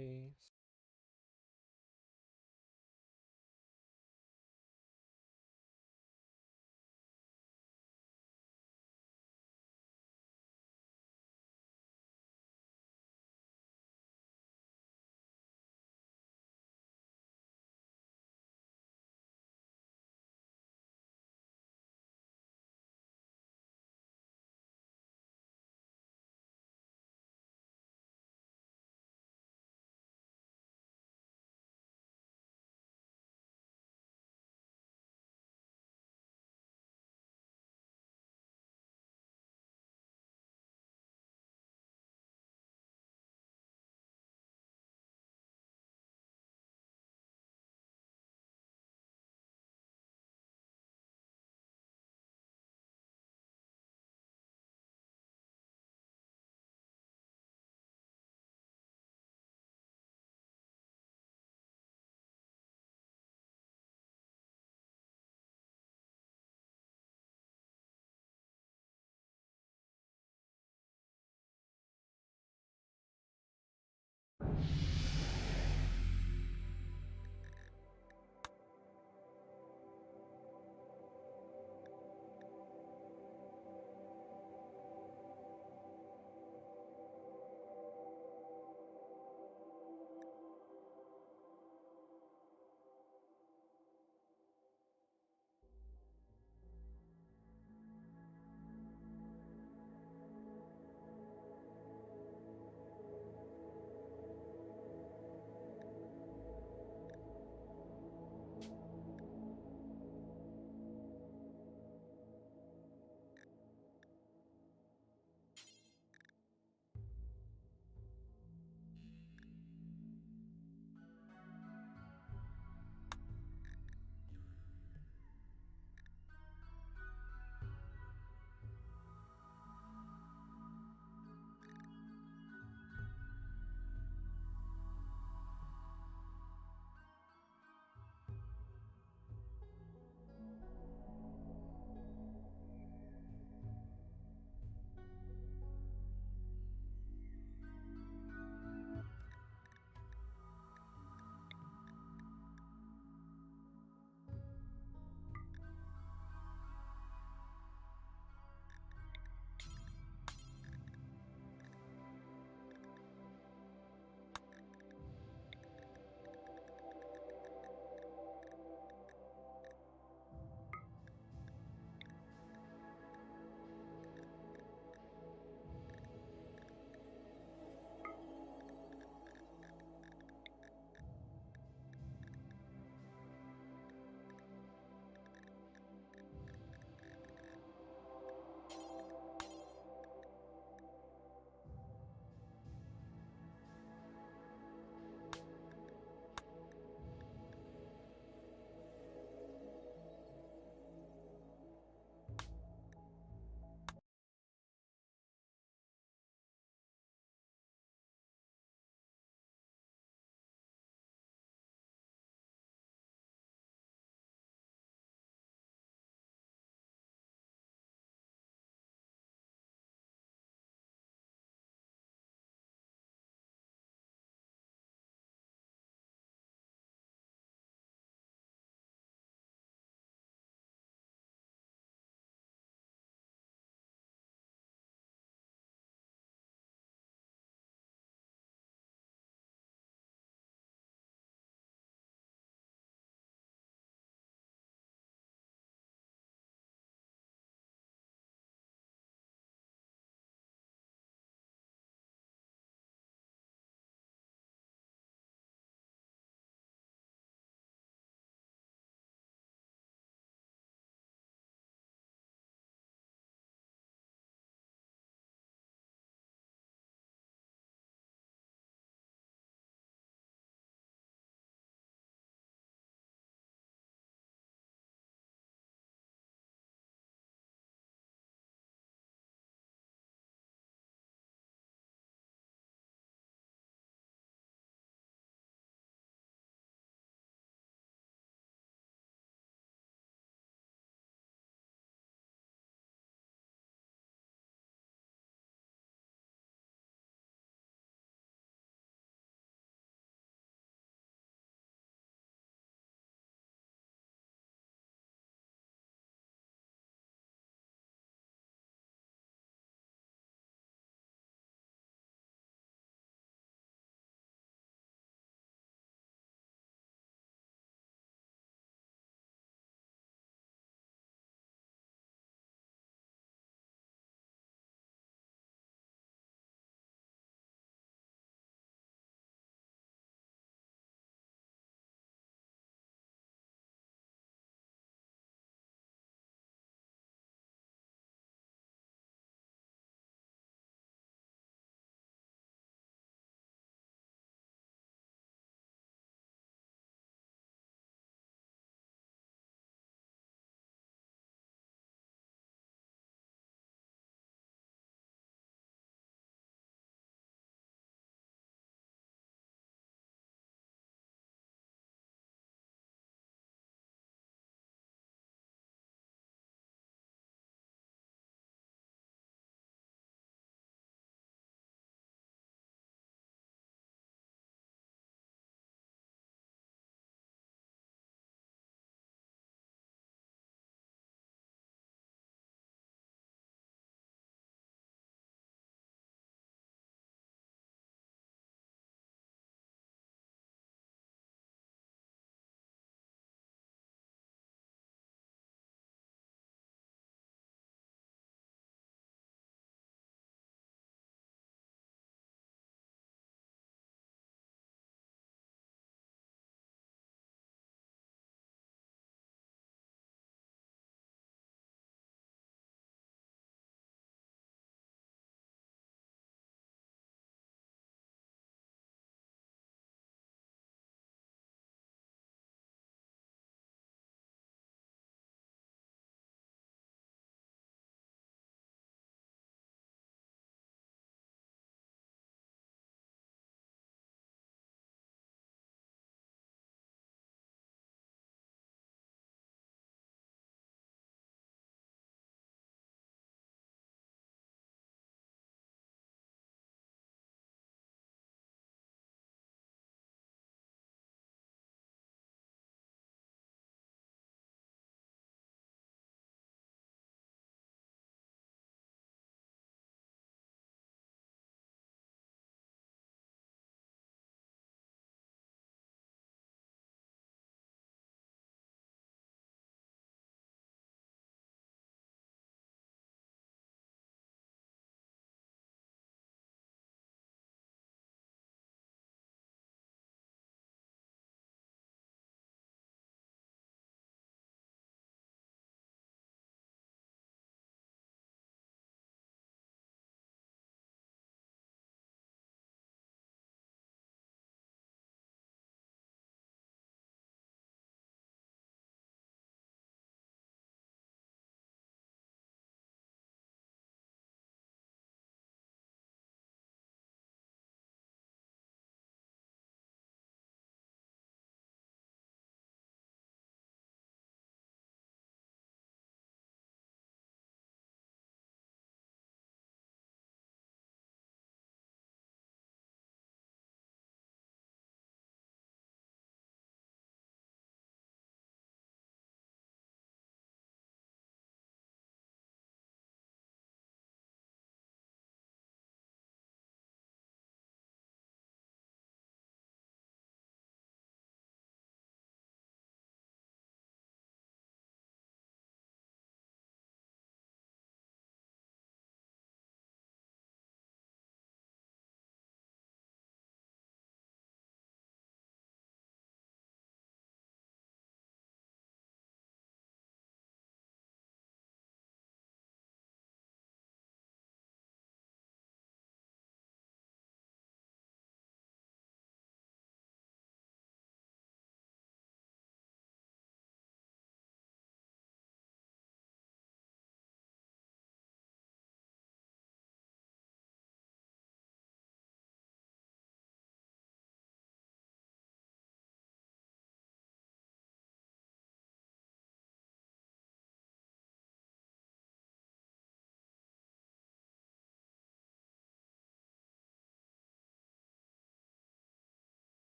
Bye.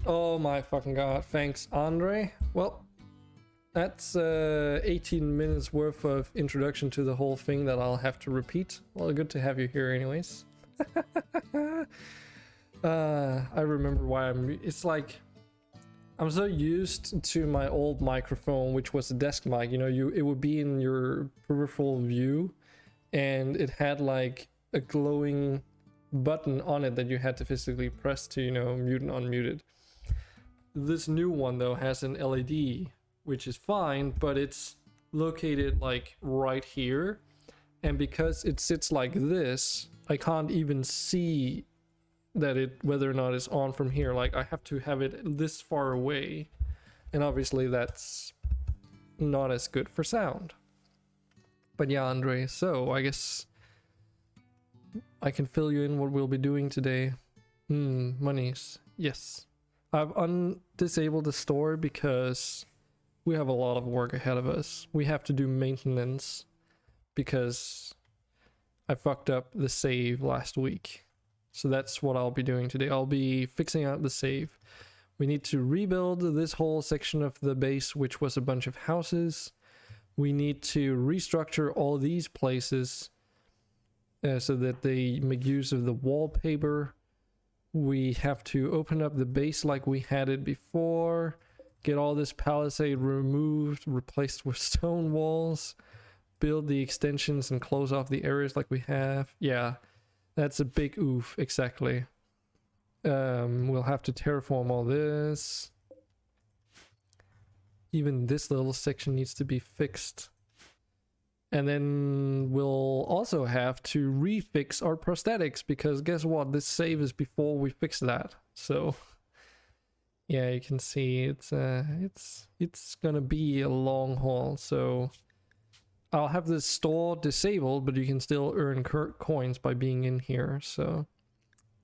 Oh my fucking god, thanks Andre. Well, that's 18 minutes worth of introduction to the whole thing that I'll have to repeat. Well, good to have you here anyways. I remember why it's like I'm so used to my old microphone, which was a desk mic. You know, it would be in your peripheral view and it had like a glowing button on it that you had to physically press to, you know, mute and unmute it. This new one though has an LED, which is fine, but it's located like right here, and because it sits like this, I can't even see that whether or not it's on from here. Like I have to have it this far away, and obviously that's not as good for sound. But yeah, Andre, so I guess I can fill you in what we'll be doing today. Monies. Yes. I've disabled the store because we have a lot of work ahead of us. We have to do maintenance because I fucked up the save last week. So that's what I'll be doing today. I'll be fixing out the save. We need to rebuild this whole section of the base, which was a bunch of houses. We need to restructure all these places so that they make use of the wallpaper. We have to open up the base like we had it before, get all this palisade removed, replaced with stone walls, build the extensions and close off the areas like we have. Yeah, that's a big oof, exactly. We'll have to terraform all this. Even this little section needs to be fixed. And then we'll also have to refix our prosthetics, because guess what? This save is before we fix that. So, Yeah, you can see it's gonna be a long haul. So I'll have this store disabled, but you can still earn coins by being in here. So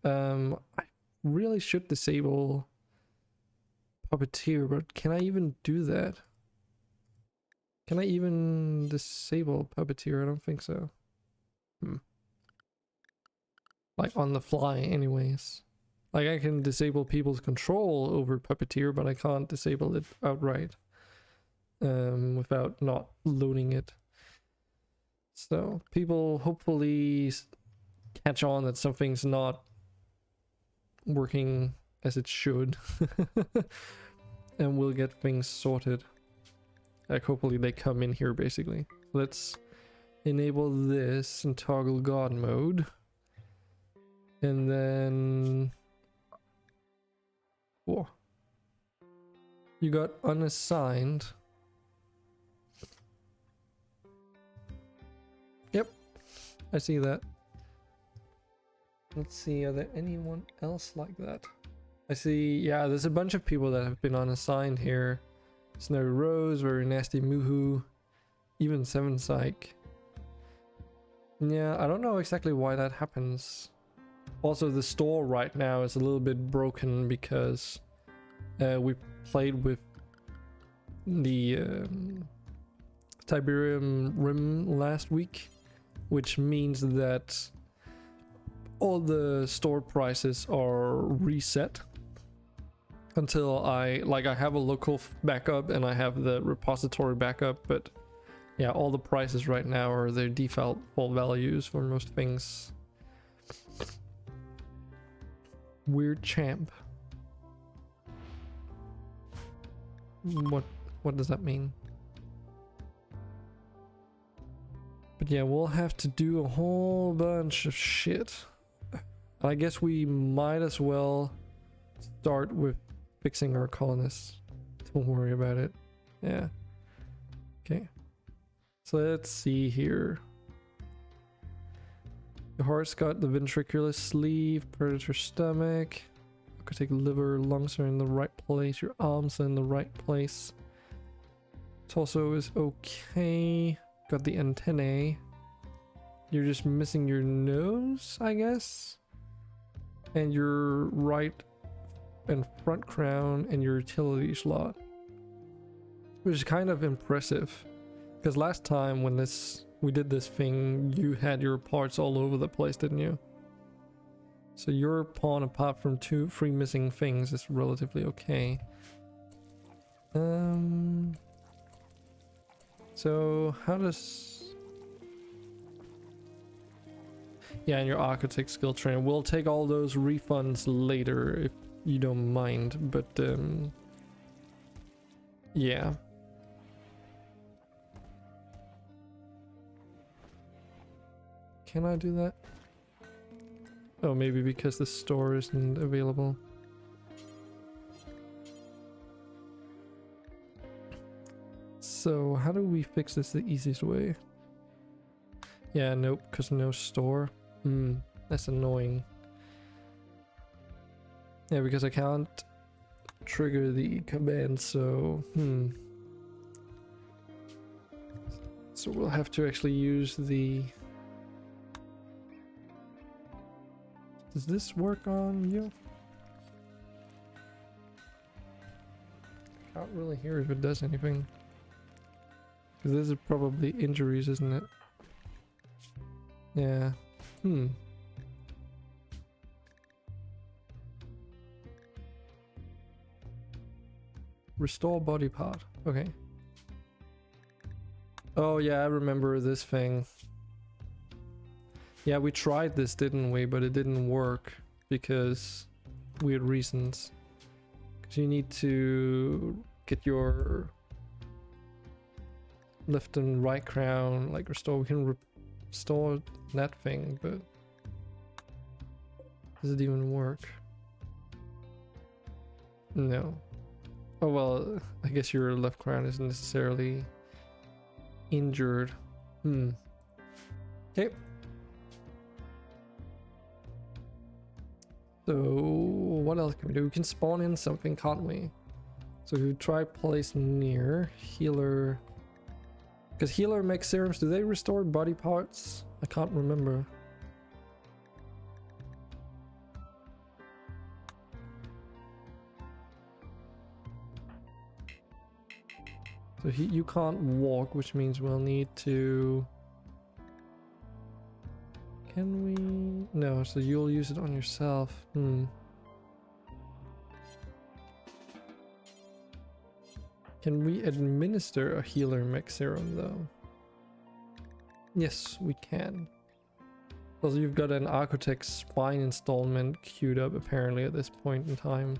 I really should disable Puppeteer, but can I even do that? Can I even disable Puppeteer? I don't think so. Like on the fly anyways. Like I can disable people's control over Puppeteer, but I can't disable it outright. Without not loading it. So people hopefully catch on that something's not working as it should. And we'll get things sorted. Like hopefully they come in here basically. Let's enable this and toggle God mode. And then... Whoa. You got unassigned. Yep, I see that. Let's see, are there anyone else like that? I see, yeah, there's a bunch of people that have been unassigned here. Snow Rose, Very Nasty Moohoo, even Seven Psych. Yeah, I don't know exactly why that happens. Also, the store right now is a little bit broken because we played with the Tiberium Rim last week, which means that all the store prices are reset until I have a local backup and I have the repository backup, but yeah, all the prices right now are their default values for most things. Weird champ. What does that mean? But yeah, we'll have to do a whole bunch of shit. I guess we might as well start with fixing our colonists. Don't worry about it. Yeah. Okay. So let's see here. The heart's got the ventricular sleeve, predator stomach. Aquatic liver, lungs are in the right place, your arms are in the right place. Torso is okay. Got the antennae. You're just missing your nose, I guess. And your right and front crown and your utility slot. Which is kind of impressive. Because last time when we did this thing, you had your parts all over the place, didn't you? So your pawn, apart from 3 missing things, is relatively okay. So how does... Yeah, and your architect skill trainer. We'll take all those refunds later if you don't mind, but yeah. Can I do that? Oh, maybe because the store isn't available. So how do we fix this the easiest way? Yeah, nope, because no store. That's annoying. Yeah, because I can't trigger the command, so so we'll have to actually use the... Does this work on you? Can't really hear if it does anything. Because this is probably injuries, isn't it? Yeah. Restore body part. Okay. Oh yeah, I remember this thing. Yeah, we tried this, didn't we? But it didn't work because weird reasons. Because you need to get your left and right crown, like restore. We can restore that thing, but does it even work? No. Oh well, I guess your left crown isn't necessarily injured. Okay. So what else can we do? We can spawn in something, can't we? So if we try place near healer, because healer mech serums, do they restore body parts? I can't remember. So you can't walk, which means we'll need to... Can we... No, so you'll use it on yourself. Can we administer a healer mech serum though? Yes, we can. Also, you've got an Architect spine installment queued up apparently at this point in time.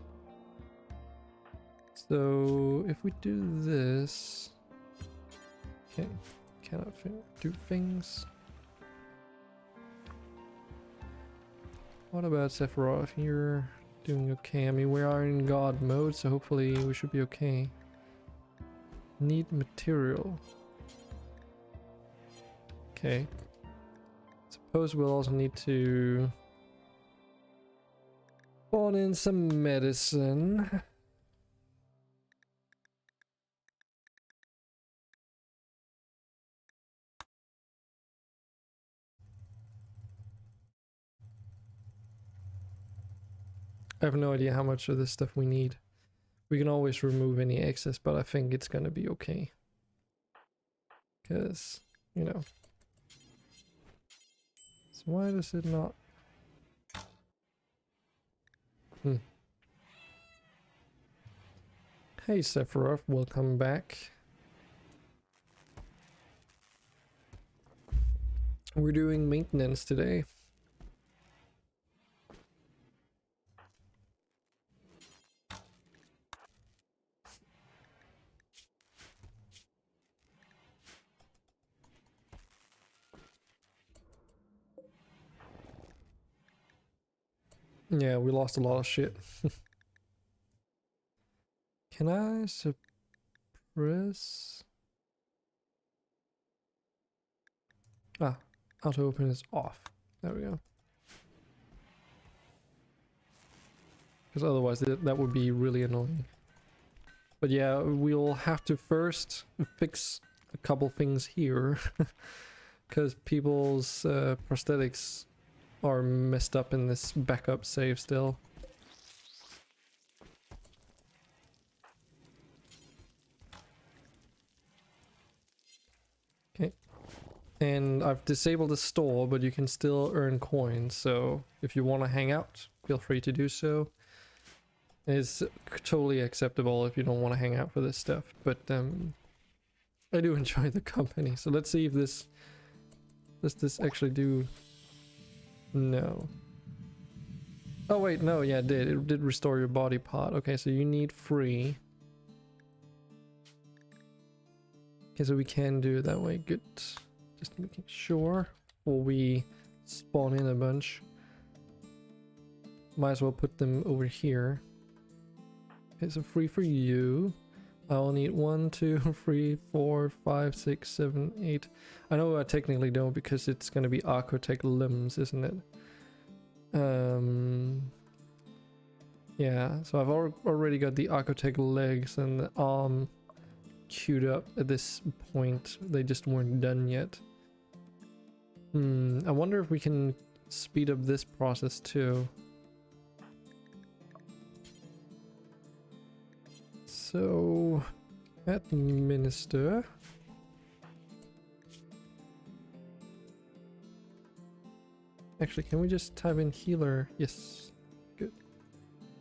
So if we do this... Okay, cannot do things. What about Sephiroth? You're doing okay. I mean, we are in God mode, so hopefully we should be okay. Need material. Okay. Suppose we'll also need to spawn in some medicine. I have no idea how much of this stuff we need. We can always remove any excess, but I think it's gonna be okay. Because, you know. So why does it not... Hey Sephiroth, welcome back. We're doing maintenance today. Yeah, we lost a lot of shit. Can I suppress? Ah, auto open is off. There we go. Because otherwise that would be really annoying. But yeah, we'll have to first fix a couple things here. Because people's prosthetics are messed up in this backup save still. Okay. And I've disabled the store, but you can still earn coins, so if you want to hang out, feel free to do so. It's totally acceptable if you don't want to hang out for this stuff, but I do enjoy the company. So let's see if this... Does this actually do... No. Oh wait, no, yeah, it did. It did restore your body part. Okay, so you need free. Okay, so we can do it that way. Good. Just making sure before we spawn in a bunch. Might as well put them over here. Okay, so free for you. I'll need 1, 2, 3, 4, 5, 6, 7, 8. I know I technically don't because it's gonna be Architect limbs, isn't it? Yeah, so I've already got the Architect legs and the arm queued up at this point. They just weren't done yet. I wonder if we can speed up this process too. So, administer. Actually, can we just type in healer? Yes, good.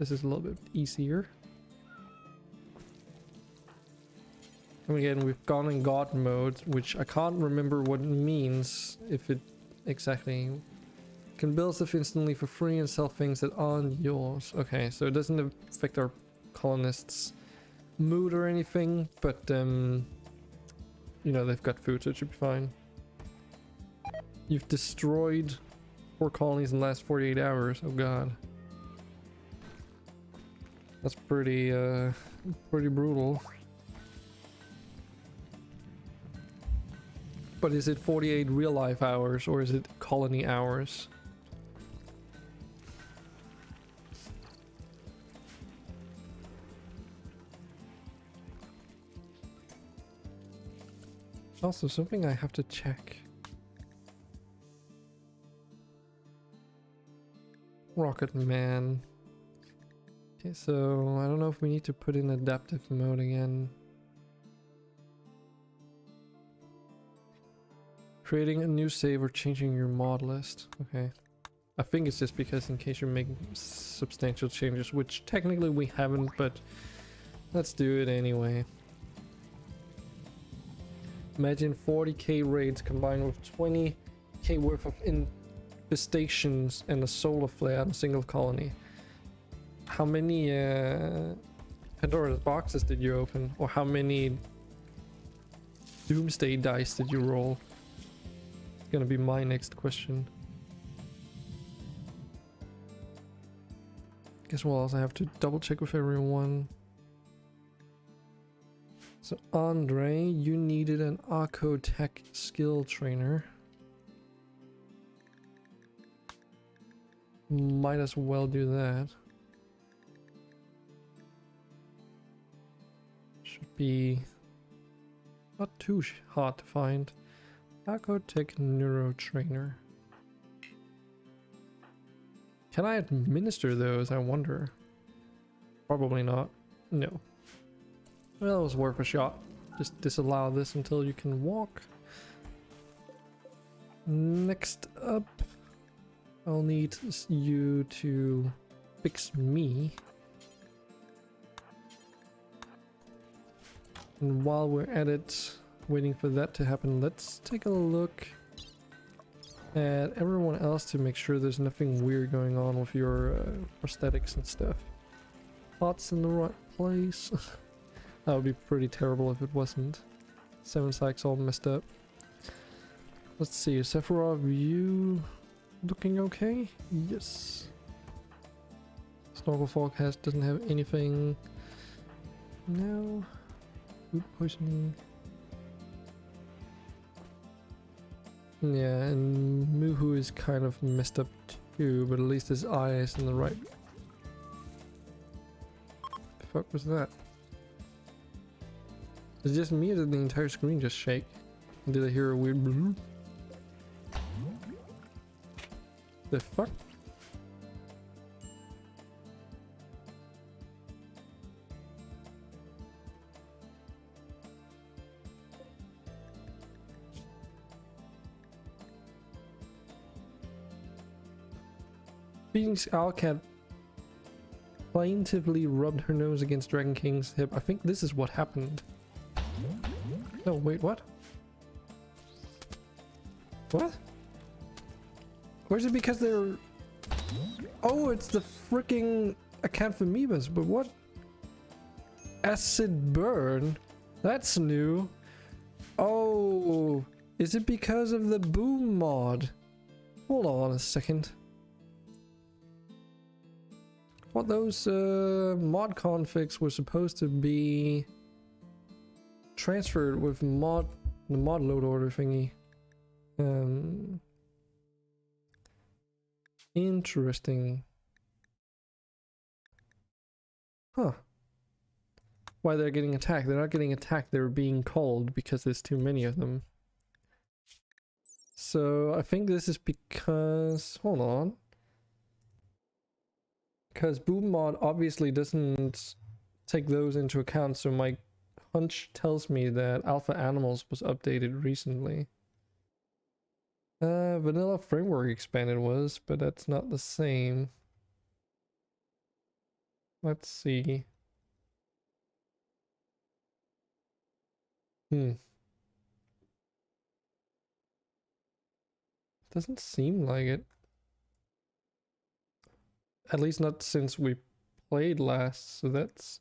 This is a little bit easier. And again, we've gone in God mode, which I can't remember what it means, if it exactly... Can build stuff instantly for free and sell things that aren't yours. Okay, so it doesn't affect our colonists' mood or anything, but you know, they've got food, so it should be fine. You've destroyed 4 colonies in the last 48 hours. Oh god. That's pretty brutal. But is it 48 real life hours or is it colony hours? Also, something I have to check. Rocket Man. Okay, so I don't know if we need to put in adaptive mode again. Creating a new save or changing your mod list. Okay. I think it's just because in case you're making substantial changes, which technically we haven't, but let's do it anyway. Imagine 40k raids combined with 20k worth of infestations and a solar flare on a single colony. How many Pandora's boxes did you open? Or how many Doomsday dice did you roll? It's gonna be my next question. Guess we'll also have to double check with everyone. So Andre, you needed an Archotech skill trainer. Might as well do that. Should be not too hard to find. Archotech neuro trainer. Can I administer those? I wonder. Probably not. No. Well, it was worth a shot. Just disallow this until you can walk. Next up, I'll need you to fix me. And while we're at it, waiting for that to happen, let's take a look at everyone else to make sure there's nothing weird going on with your prosthetics and stuff. Pots in the right place. That would be pretty terrible if it wasn't. 7 psychs all messed up. Let's see, Sephiroth, you looking okay? Yes. Snorkelfog doesn't have anything. No. Food poisoning. Yeah, and Muhu is kind of messed up too, but at least his eye is in the right. The fuck was that? Is it just me or did the entire screen just shake? Did I hear a weird bloop? The fuck? Phoenix Owlcat plaintively rubbed her nose against Dragon King's hip. I think this is what happened. No, wait, what? What? Or is it because they're... Oh, it's the freaking Acanthamoebas, but what? Acid burn? That's new. Oh, is it because of the boom mod? Hold on a second. What those mod configs were supposed to be transferred with the mod load order thingy. Interesting. Huh. Why they're getting attacked? They're not getting attacked, they're being called because there's too many of them. So I think this is because... Hold on. Because boom mod obviously doesn't take those into account, so my hunch tells me that Alpha Animals was updated recently. Vanilla Framework Expanded was, but that's not the same. Let's see. Doesn't seem like it. At least not since we played last, so that's...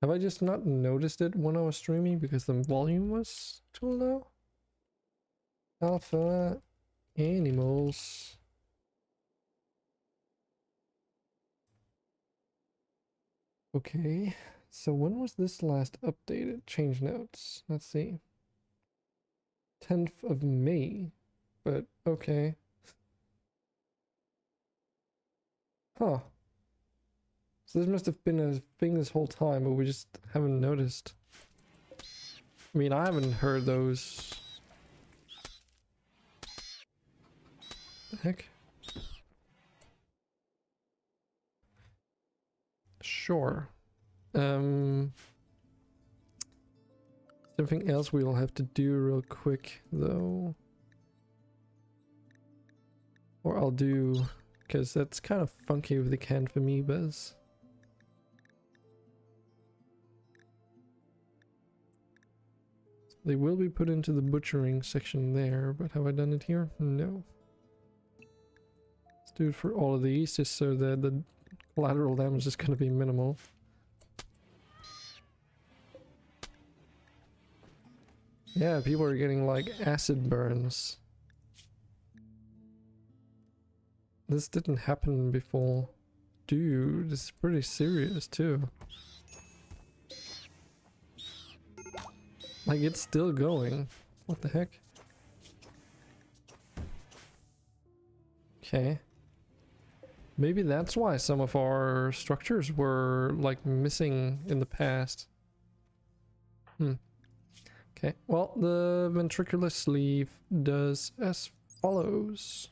Have I just not noticed it when I was streaming because the volume was too low? Alpha Animals. Okay, so when was this last updated? Change notes. Let's see. 10th of May, but okay. Huh. So this must have been a thing this whole time, but we just haven't noticed. I mean, I haven't heard those. The heck? Sure. Something else we'll have to do real quick though. Or I'll do, because that's kind of funky with the canned amoebas. They will be put into the butchering section there, but have I done it here? No. Let's do it for all of these, just so that the collateral damage is going to be minimal. Yeah, people are getting like acid burns. This didn't happen before. Dude, this is pretty serious too. Like, it's still going. What the heck? Okay. Maybe that's why some of our structures were like missing in the past. Okay, well, the ventricular sleeve does as follows.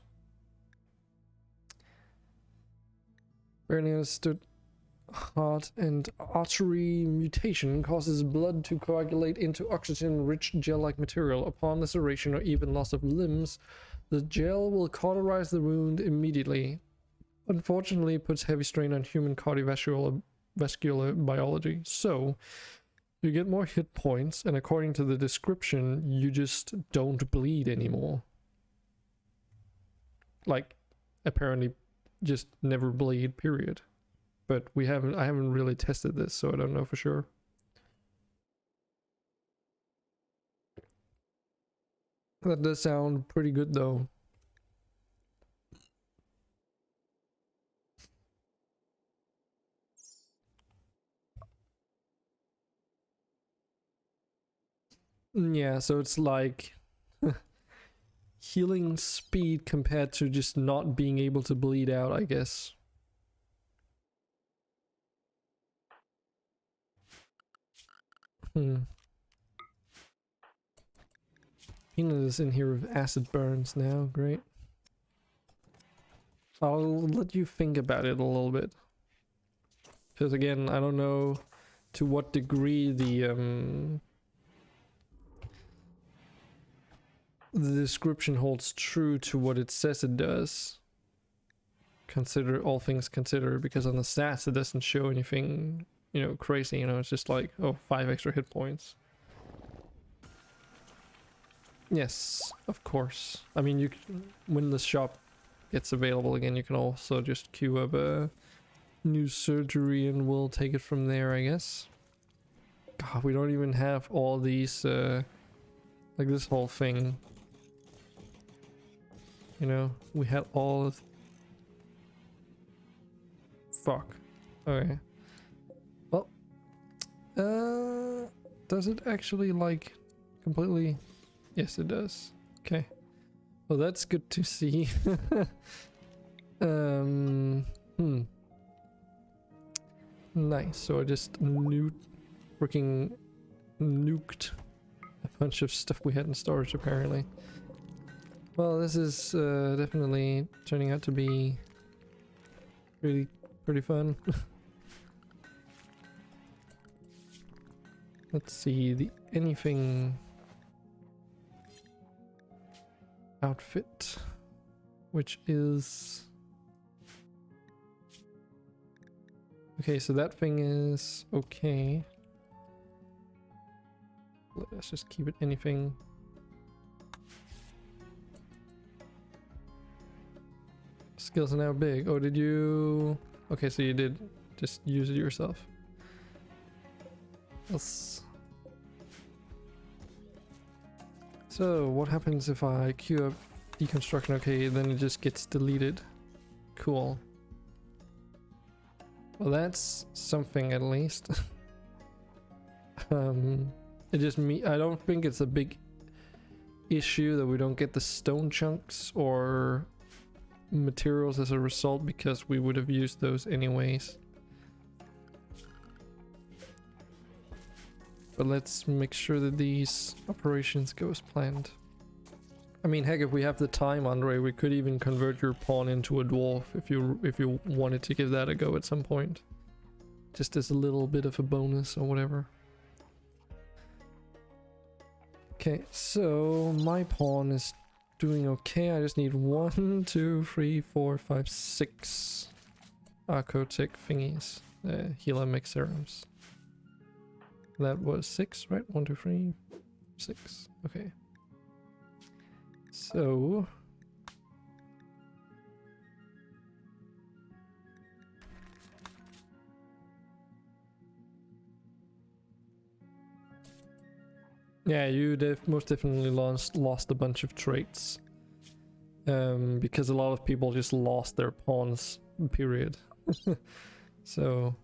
Barely understood. Heart and artery mutation causes blood to coagulate into oxygen-rich gel-like material. Upon laceration or even loss of limbs, the gel will cauterize the wound immediately. Unfortunately, it puts heavy strain on human cardiovascular biology. So, you get more hit points, and according to the description, you just don't bleed anymore. Like, apparently, just never bleed, period. But I haven't really tested this, so I don't know for sure. That does sound pretty good though. Yeah, so it's like healing speed compared to just not being able to bleed out, I guess. Peanut is in here with acid burns now, great. I'll let you think about it a little bit. Because again, I don't know to what degree the description holds true to what it says it does. Consider all things considered, because on the stats it doesn't show anything, you know, crazy, you know, it's just like, oh, 5 extra hit points. Yes, of course. I mean, you can, when the shop gets available again, you can also just queue up a new surgery and we'll take it from there, I guess. God, we don't even have all these, like this whole thing. You know, we had all of... Fuck. Okay. Well, does it actually like completely? Yes, it does. Okay. Well, that's good to see. Nice. So I just freaking nuked a bunch of stuff we had in storage, apparently. Well, this is definitely turning out to be really pretty fun. Let's see, anything outfit, which is okay, so that thing is okay. Let's just keep it anything. Skills are now big. Oh, did you? Okay, so you did just use it yourself. So what happens if I queue up deconstruction? Okay, then it just gets deleted. Cool. Well, that's something at least. It just I don't think it's a big issue that we don't get the stone chunks or materials as a result, because we would have used those anyways. But let's make sure that these operations go as planned. I mean, heck, if we have the time, Andre, we could even convert your pawn into a dwarf if you wanted to give that a go at some point. Just as a little bit of a bonus or whatever. Okay, so my pawn is doing okay. I just need 1, 2, 3, 4, 5, 6 Arcotic thingies. Healer mix serums. That was 6, right? 1, 2, 3, 6. Okay. So yeah, you most definitely lost a bunch of traits. Because a lot of people just lost their pawns, period. So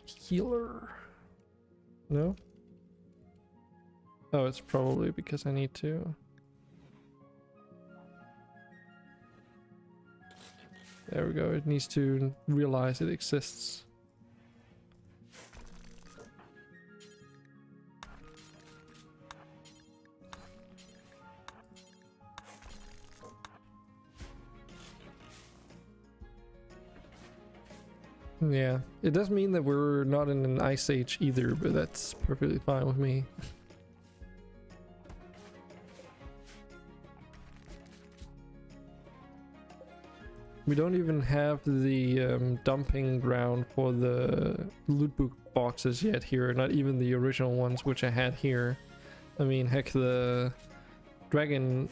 healer. No? Oh, it's probably because I need to. There we go, it needs to realize it exists. Yeah, it does mean that we're not in an ice age either, but that's perfectly fine with me. We don't even have the dumping ground for the loot book boxes yet here, not even the original ones which I had here. I mean, heck, the dragon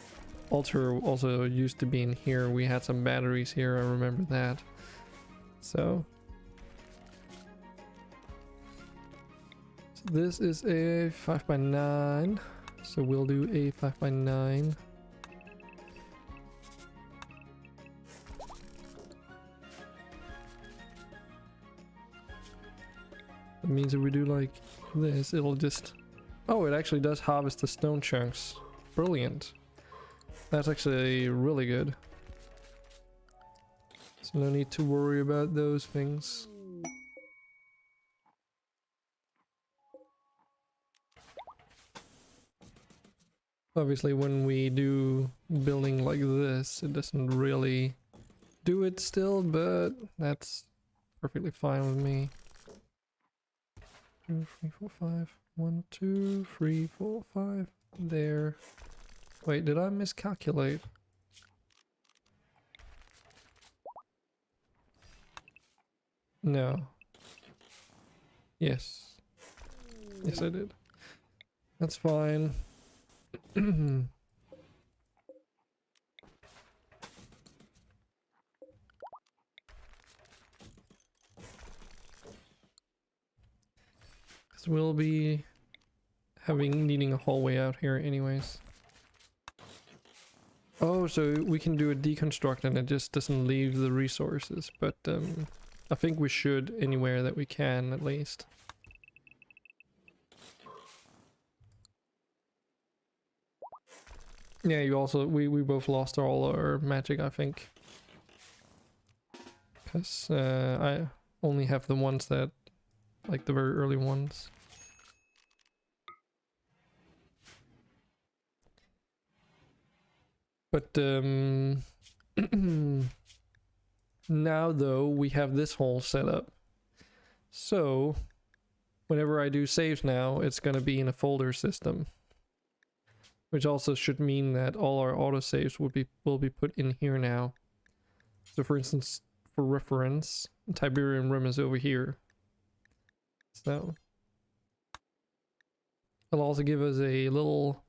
altar also used to be in here. We had some batteries here, I remember that. So this is a 5x9, so we'll do a 5x9. That means if we do like this, it'll just... Oh, it actually does harvest the stone chunks. Brilliant. That's actually really good. So no need to worry about those things. Obviously when we do building like this, it doesn't really do it still, but that's perfectly fine with me. 2, 3, 4, 5. 1, 2, 3, 4, 5. There. Wait, did I miscalculate? No. Yes. Yes, I did. That's fine. Because we'll be needing a hallway out here anyways. Oh, so we can do a deconstruct and it just doesn't leave the resources, but I think we should anywhere that we can at least. Yeah, you also we both lost all our magic, I think. Because I only have the ones that, like the very early ones. But now though we have this whole setup. So whenever I do saves now, it's gonna be in a folder system. Which also should mean that all our autosaves will be put in here now. So for instance, for reference, Tiberium Rim is over here. So it'll also give us a little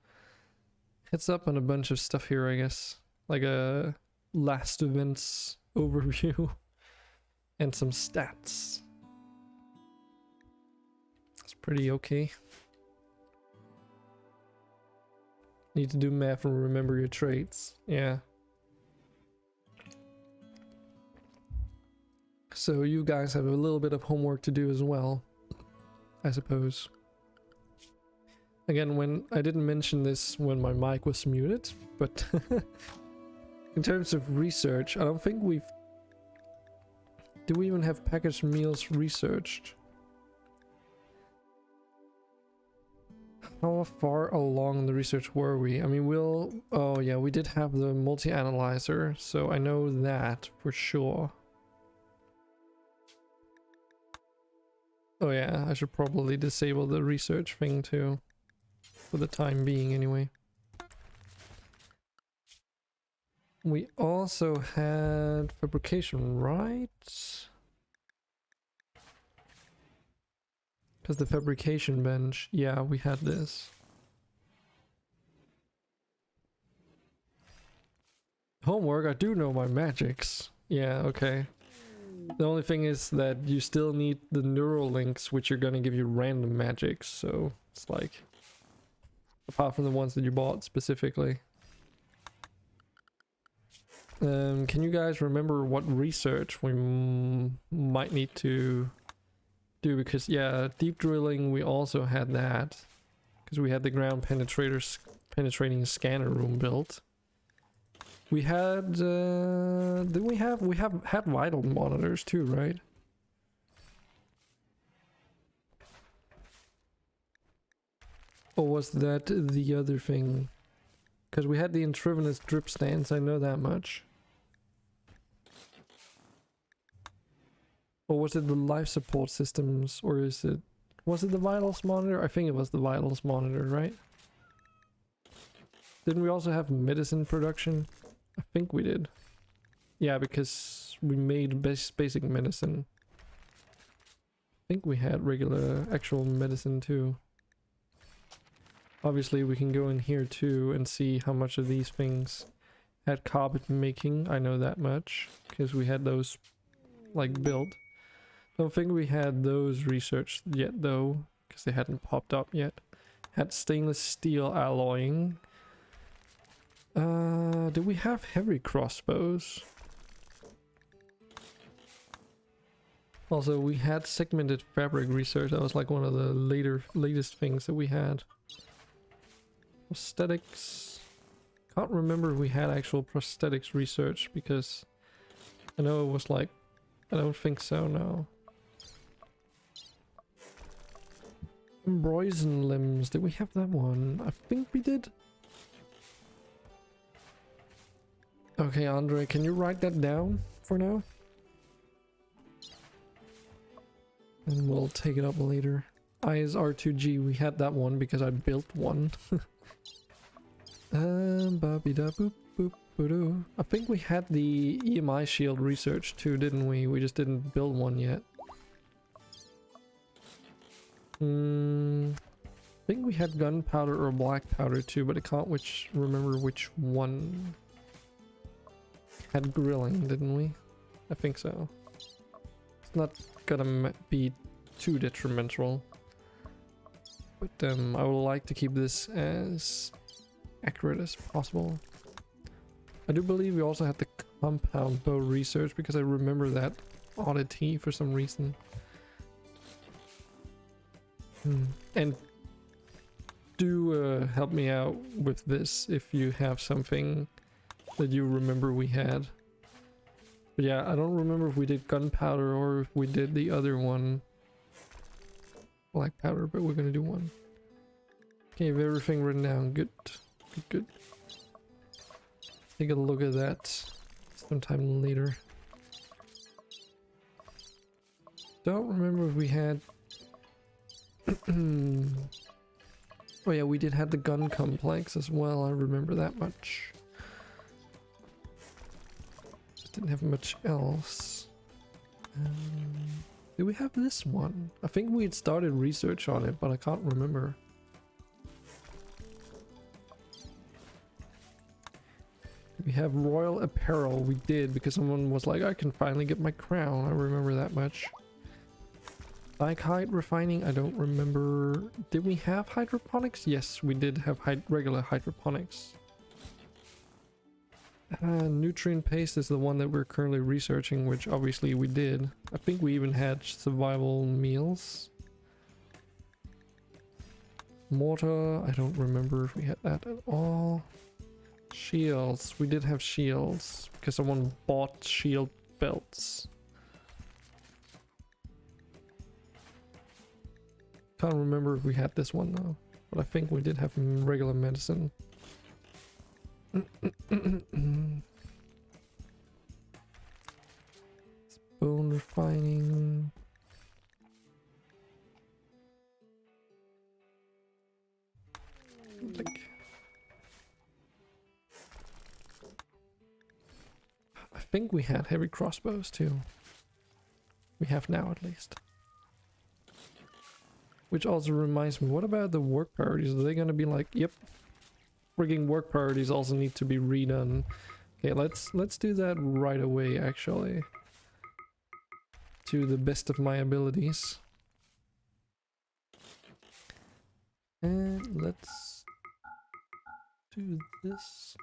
heads up on a bunch of stuff here, I guess. Like a last events overview and some stats. That's pretty okay. Need to do math and remember your traits. Yeah. So you guys have a little bit of homework to do as well, I suppose. Again, when I didn't mention this when my mic was muted, but in terms of research, I don't think we've Do we even have packaged meals researched? How far along the research were we? I mean, oh yeah, we did have the multi-analyzer, so I know that for sure. Oh yeah, I should probably disable the research thing too. For the time being, anyway. We also had fabrication, right? Because the fabrication bench, yeah, we had this. Homework, I do know my magics. Yeah, okay. The only thing is that you still need the neural links, which are gonna give you random magics, so it's like... Apart from the ones that you bought specifically. Can you guys remember what research we might need to do? Because yeah, deep drilling, we also had that. Because we had the ground penetrating scanner room built. We had, we have had vital monitors too, right? Or was that the other thing? Because we had the intravenous drip stands, I know that much. Or was it the life support systems, or is it... Was it the vitals monitor? I think it was the vitals monitor, right? Didn't we also have medicine production? I think we did. Yeah, because we made basic medicine. I think we had regular actual medicine too. Obviously we can go in here too and see how much of these things had carpet making. I know that much because we had those like built. Don't think we had those researched yet though, because they hadn't popped up yet. Had stainless steel alloying. Do we have heavy crossbows? Also, we had segmented fabric research. That was like one of the latest things that we had. Prosthetics. Can't remember if we had actual prosthetics research because I know it was like... I don't think so, no. Embroizen limbs. Did we have that one? I think we did. Okay, Andre, can you write that down for now? And we'll take it up later. Eyes R2G, we had that one because I built one. I think we had the EMI shield research too, didn't we? We just didn't build one yet. I think we had gunpowder or black powder too, but I can't remember which one. Had grilling, didn't we? I think so. It's not gonna be too detrimental. But I would like to keep this as accurate as possible. I do believe we also had the compound bow research because I remember that oddity for some reason. And do help me out with this if you have something that you remember we had. But yeah, I don't remember if we did gunpowder or if we did the other one. Black powder, but we're gonna do one. Okay, have everything written down. Good. Good. Take a look at that sometime later. Don't remember if we had... Oh yeah, we did have the gun complex as well, I remember that much. Just didn't have much else. Did we have this one? I think we had started research on it, but I can't remember. We have royal apparel. We did because someone was like, I can finally get my crown. I remember that much. Dikite refining, I don't remember. Did we have hydroponics? Yes, we did have regular hydroponics. Nutrient paste is the one that we're currently researching, which obviously we did. I think we even had survival meals. Mortar, I don't remember if we had that at all. Shields, we did have shields because someone bought shield belts. Can't remember if we had this one though, but I think we did have regular medicine. Bone refining. Like, I think we had heavy crossbows too. We have now at least. Which also reminds me, what about the work priorities? Are they gonna be like, yep, frigging work priorities also need to be redone. Okay, let's do that right away actually. To the best of my abilities. And let's do this.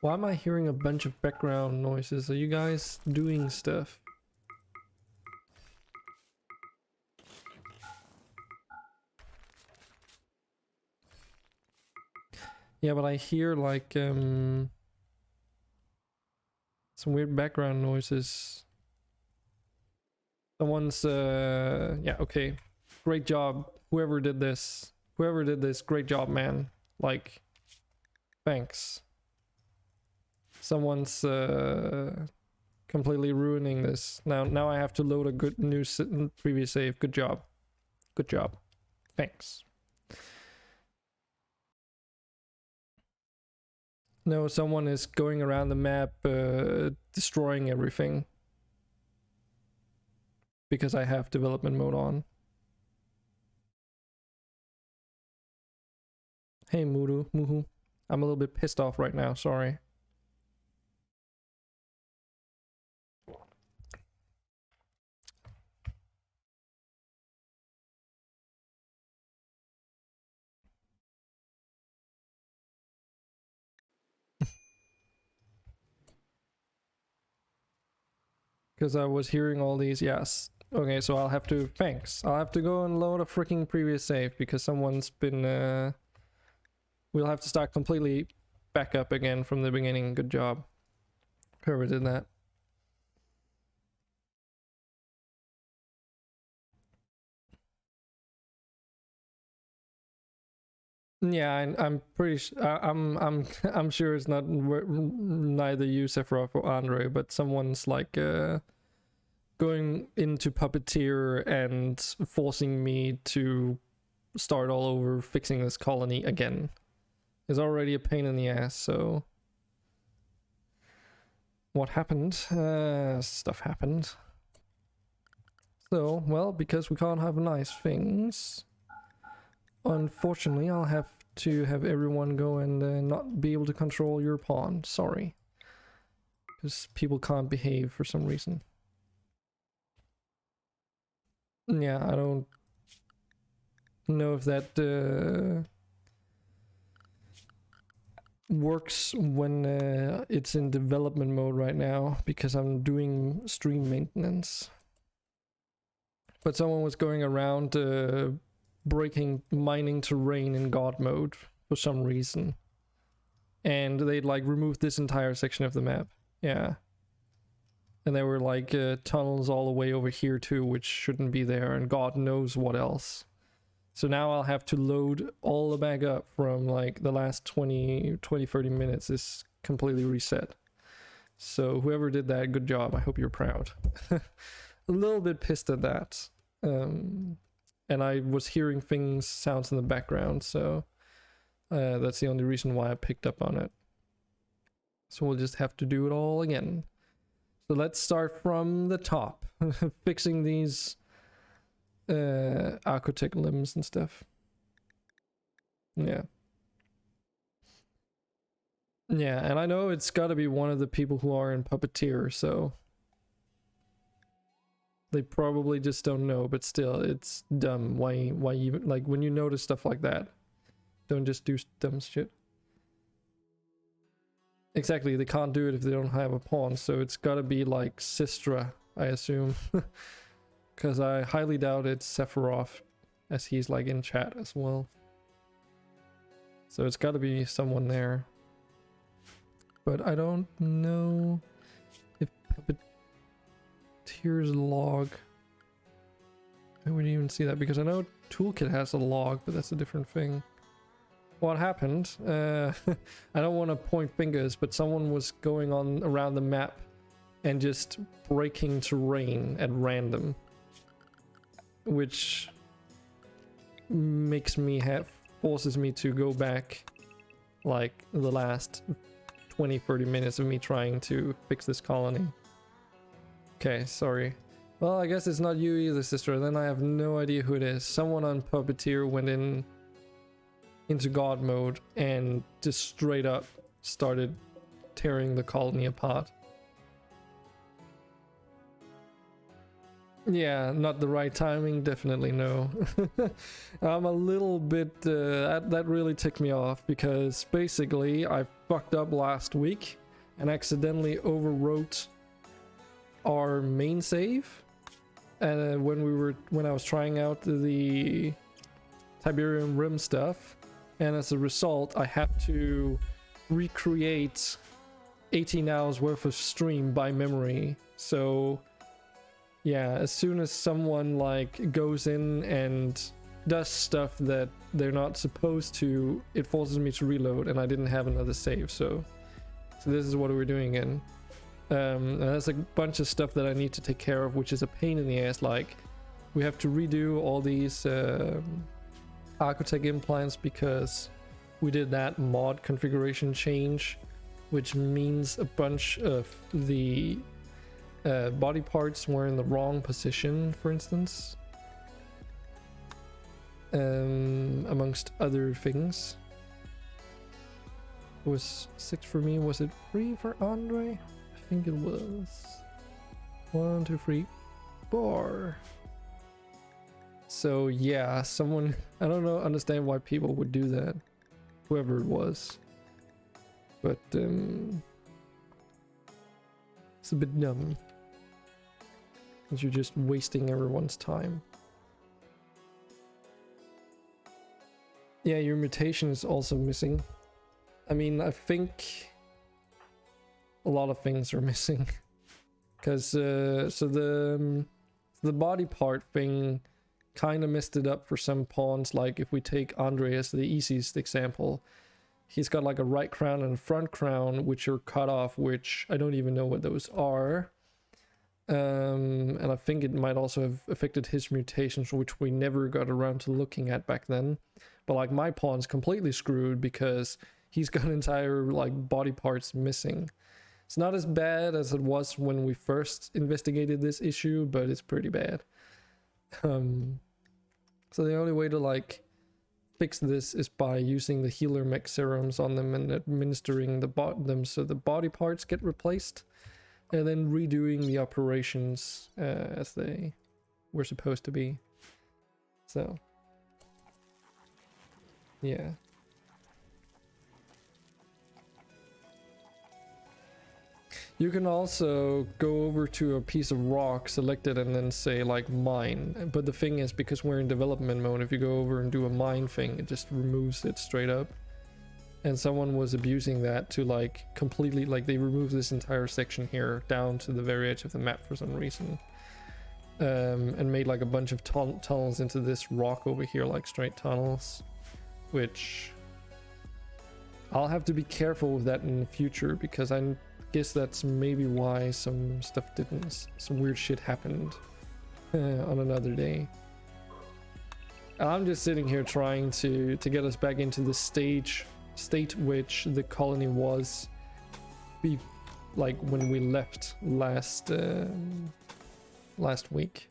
Why am I hearing a bunch of background noises? Are you guys doing stuff? Yeah, but I hear like some weird background noises. Someone's yeah, okay. Great job. Whoever did this, great job, man. Like, thanks. Someone's completely ruining this. Now I have to load a good new previous save. Good job. Good job. Thanks. No, someone is going around the map destroying everything. Because I have development mode on. Hey Muhu. I'm a little bit pissed off right now, sorry. Because I was hearing all these, yes. Okay, so I'll have to, thanks. I'll have to go and load a freaking previous save because someone's been, we'll have to start completely back up again from the beginning. Good job. Whoever did that. Yeah, I'm pretty I'm sure it's not neither you, Sephiroth, or Andre, but someone's like going into Puppeteer and forcing me to start all over fixing this colony again. Is already a pain in the ass, so what happened? Stuff happened. So, well, because we can't have nice things, unfortunately, I'll have to have everyone go and not be able to control your pawn. Sorry. Because people can't behave for some reason. Yeah, I don't know if that works when it's in development mode right now, because I'm doing stream maintenance. But someone was going around breaking mining terrain in God mode for some reason. And they'd like removed this entire section of the map. Yeah. And there were like tunnels all the way over here too, which shouldn't be there, and God knows what else. So now I'll have to load all the back up from like the last 30 minutes is completely reset. So whoever did that, good job. I hope you're proud. A little bit pissed at that. And I was hearing sounds in the background, so that's the only reason why I picked up on it. So we'll just have to do it all again. So let's start from the top, fixing these architect limbs and stuff. Yeah. Yeah, and I know it's got to be one of the people who are in Puppeteer, so they probably just don't know, but still, it's dumb. Why even, like, when you notice stuff like that, don't just do dumb shit. Exactly, they can't do it if they don't have a pawn, so it's gotta be like Sistra, I assume. Because I highly doubt it's Sephiroth, as he's like in chat as well. So it's gotta be someone there. but I don't know if Puppeteer's log. I wouldn't even see that because I know Toolkit has a log, but that's a different thing. What happened? I don't want to point fingers, but someone was going on around the map and just breaking terrain at random, which makes me forces me to go back like the last 20-30 minutes of me trying to fix this colony. Okay, sorry. Well, I guess it's not you either, sister. Then I have no idea who it is. Someone on Puppeteer went into God mode and just straight up started tearing the colony apart. Yeah, not the right timing, definitely no. I'm a little bit, that really ticked me off because basically I fucked up last week and accidentally overwrote our main save. And when I was trying out the Tiberium Rim stuff, and as a result I had to recreate 18 hours worth of stream by memory. So yeah, as soon as someone like goes in and does stuff that they're not supposed to, it forces me to reload, and I didn't have another save, so this is what we're doing again. And there's a bunch of stuff that I need to take care of, which is a pain in the ass. Like, we have to redo all these Architect implants because we did that mod configuration change, which means a bunch of the body parts were in the wrong position, for instance, amongst other things. It was 6 for me. Was it 3 for Andre? I think it was 1, 2, 3, 4. So yeah, someone, I don't know, understand why people would do that, whoever it was, but it's a bit dumb. You're just wasting everyone's time. Yeah, your mutation is also missing. I mean, I think a lot of things are missing because so the body part thing kind of messed it up for some pawns. Like if we take Andre as the easiest example, he's got like a right crown and a front crown which are cut off, which I don't even know what those are. And I think it might also have affected his mutations, which we never got around to looking at back then. But like my pawn's completely screwed because he's got entire like body parts missing. It's not as bad as it was when we first investigated this issue, but it's pretty bad. So the only way to like fix this is by using the healer mech serums on them and administering them so the body parts get replaced, and then redoing the operations as they were supposed to be. So yeah. You can also go over to a piece of rock, select it, and then say like mine. But the thing is, because we're in development mode, if you go over and do a mine thing, it just removes it straight up. And someone was abusing that to like completely, like they removed this entire section here down to the very edge of the map for some reason. And made like a bunch of tunnels into this rock over here, like straight tunnels. Which I'll have to be careful with that in the future, because I guess that's maybe why some weird shit happened on another day. I'm just sitting here trying to get us back into the state which the colony was like when we left last week.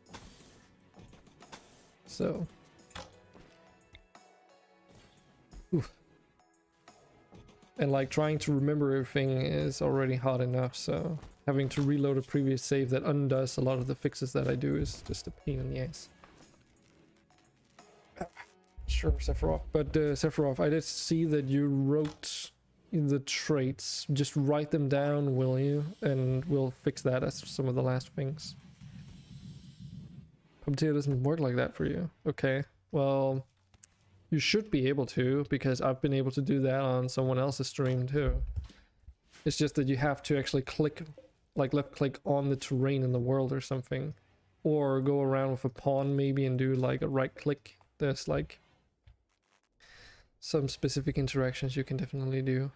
So oof. And like trying to remember everything is already hard enough, so having to reload a previous save that undoes a lot of the fixes that I do is just a pain in the ass. Sure, Sephiroth. But Sephiroth, I did see that you wrote the traits. Just write them down, will you? And we'll fix that as some of the last things. Puppeteer doesn't work like that for you. Okay, well, you should be able to, because I've been able to do that on someone else's stream too. It's just that you have to actually click, like left click on the terrain in the world or something. Or go around with a pawn maybe and do like a right click. There's like some specific interactions you can definitely do.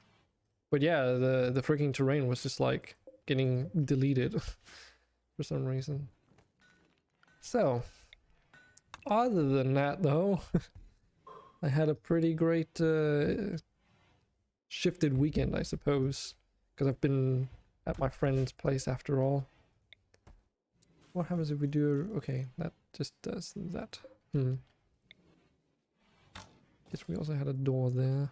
But yeah, the freaking terrain was just like getting deleted for some reason. So, other than that though, I had a pretty great shifted weekend, I suppose. Because I've been at my friend's place after all. What happens if we do... Okay, that just does that. Guess we also had a door there.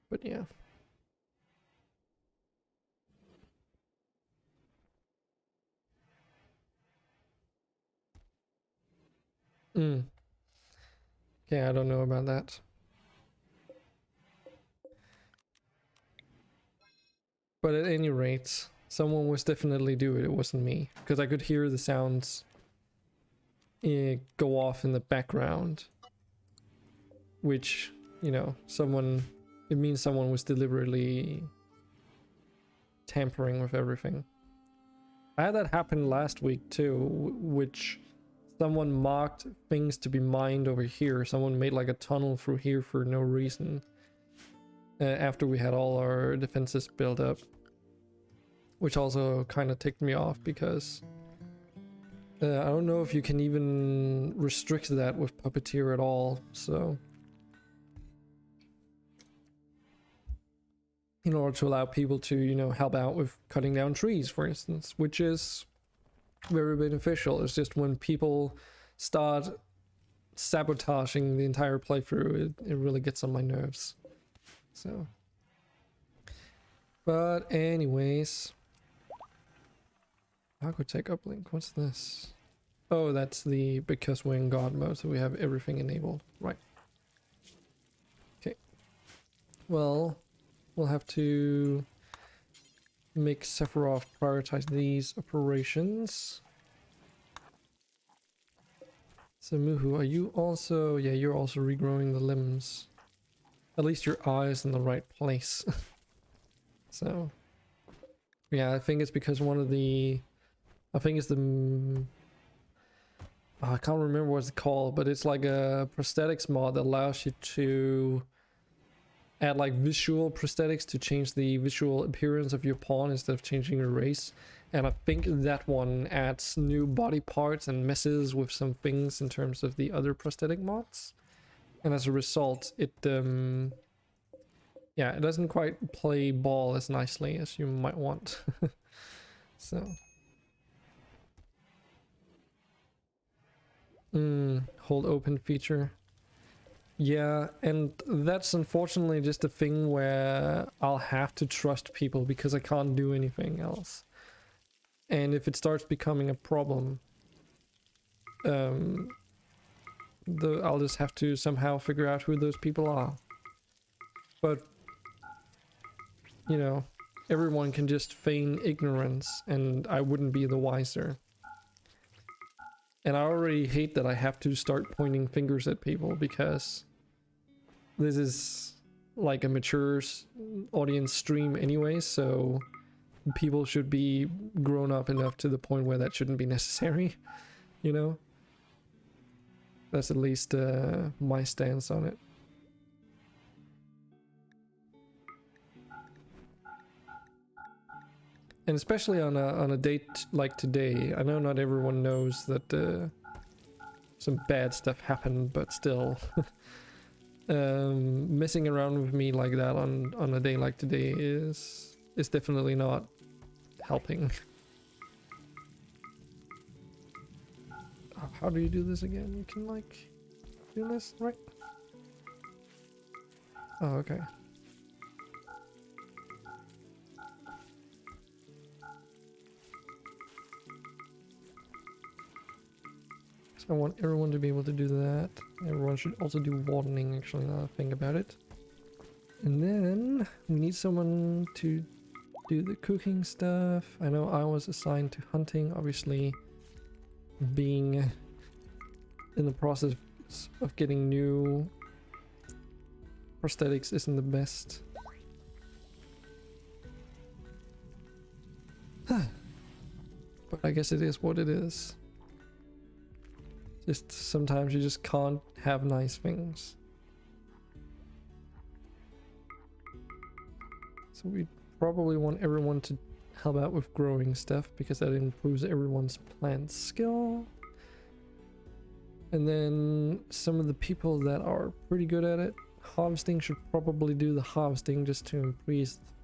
But yeah. Okay, I don't know about that. But at any rate, someone was definitely doing it. It wasn't me. Because I could hear the sounds go off in the background. Which, you know, someone... It means someone was deliberately tampering with everything. I had that happen last week too, which someone marked things to be mined over here. Someone made like a tunnel through here for no reason. After we had all our defenses built up. Which also kind of ticked me off because I don't know if you can even restrict that with Puppeteer at all, so... In order to allow people to, you know, help out with cutting down trees, for instance, which is very beneficial. It's just when people start sabotaging the entire playthrough, it really gets on my nerves. So... But anyways... Architect uplink, what's this? Oh, that's the because we're in God mode, so we have everything enabled. Right. Okay. Well, we'll have to make Sephiroth prioritize these operations. So Muhu, are you also... Yeah, you're also regrowing the limbs. At least your eye is in the right place. So... Yeah, I think it's because one of the... I think it's the... I can't remember what it's called, but it's like a prosthetics mod that allows you to add like visual prosthetics to change the visual appearance of your pawn instead of changing your race. And I think that one adds new body parts and messes with some things in terms of the other prosthetic mods. And as a result, it yeah, it doesn't quite play ball as nicely as you might want. So... hold open feature. Yeah, and that's unfortunately just a thing where I'll have to trust people because I can't do anything else. And if it starts becoming a problem, I'll just have to somehow figure out who those people are. But, you know, everyone can just feign ignorance and I wouldn't be the wiser. And I already hate that I have to start pointing fingers at people because this is like a mature audience stream anyway, so people should be grown up enough to the point where that shouldn't be necessary, you know? That's at least my stance on it. And especially on a date like today, I know not everyone knows that some bad stuff happened, but still, messing around with me like that on a day like today is definitely not helping. How do you do this again? You can like do this, right? Oh, okay. So I want everyone to be able to do that. Everyone should also do wardening, actually, now that I think about it. And then we need someone to do the cooking stuff. I know I was assigned to hunting, obviously being in the process of getting new prosthetics isn't the best. But I guess it is what it is. Just sometimes you just can't have nice things. So we probably want everyone to help out with growing stuff because that improves everyone's plant skill. And then some of the people that are pretty good at it, harvesting, should probably do the harvesting just to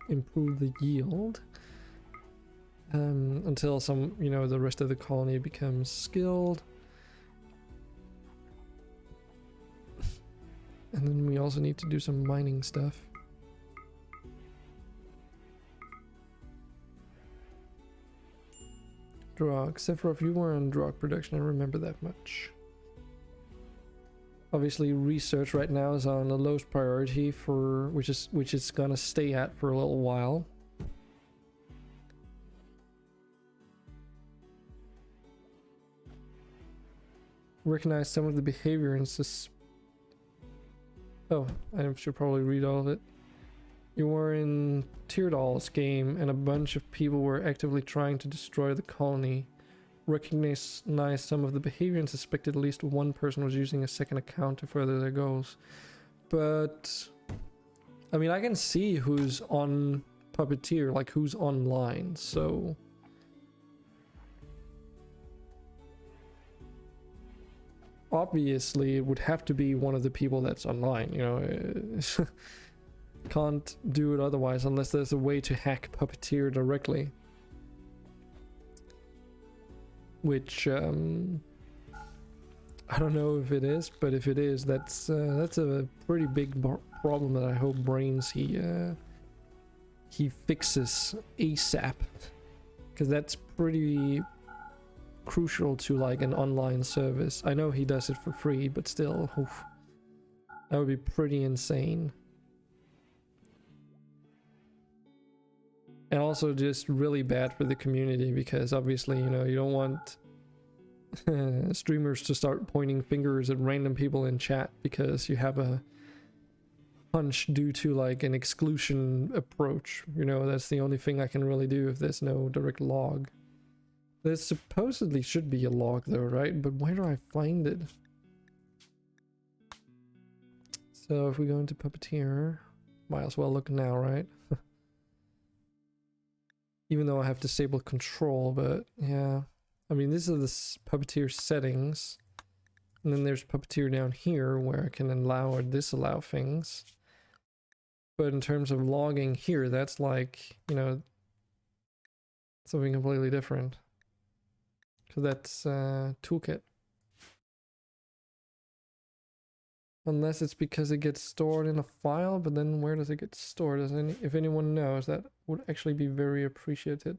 improve the yield. Until some, you know, the rest of the colony becomes skilled. And then we also need to do some mining stuff. Drug. Sephiroth, you were in drug production, I remember that much. Obviously research right now is on the lowest priority for which it's gonna stay at for a little while. Recognize some of the behavior and oh, I should probably read all of it. You were in Teardal's game and a bunch of people were actively trying to destroy the colony. Recognize some of the behavior and suspected at least one person was using a second account to further their goals. But I mean, I can see who's on Puppeteer, like who's online, so obviously it would have to be one of the people that's online, you know. Can't do it otherwise unless there's a way to hack Puppeteer directly. Which I don't know if it is, but if it is, that's a pretty big problem that I hope Brains he fixes ASAP, because that's pretty crucial to like an online service. I know he does it for free, but still, oof, that would be pretty insane. And also just really bad for the community, because obviously, you know, you don't want streamers to start pointing fingers at random people in chat because you have a hunch due to like an exclusion approach. You know, that's the only thing I can really do if there's no direct log. There supposedly should be a log though, right? But where do I find it? So if we go into Puppeteer, might as well look now, right? Even though I have disabled control, but yeah. I mean, these are the Puppeteer settings. And then there's Puppeteer down here where I can allow or disallow things. But in terms of logging here, that's like, you know, something completely different. So that's toolkit. Unless it's because it gets stored in a file, but then where does it get stored? If anyone knows, that would actually be very appreciated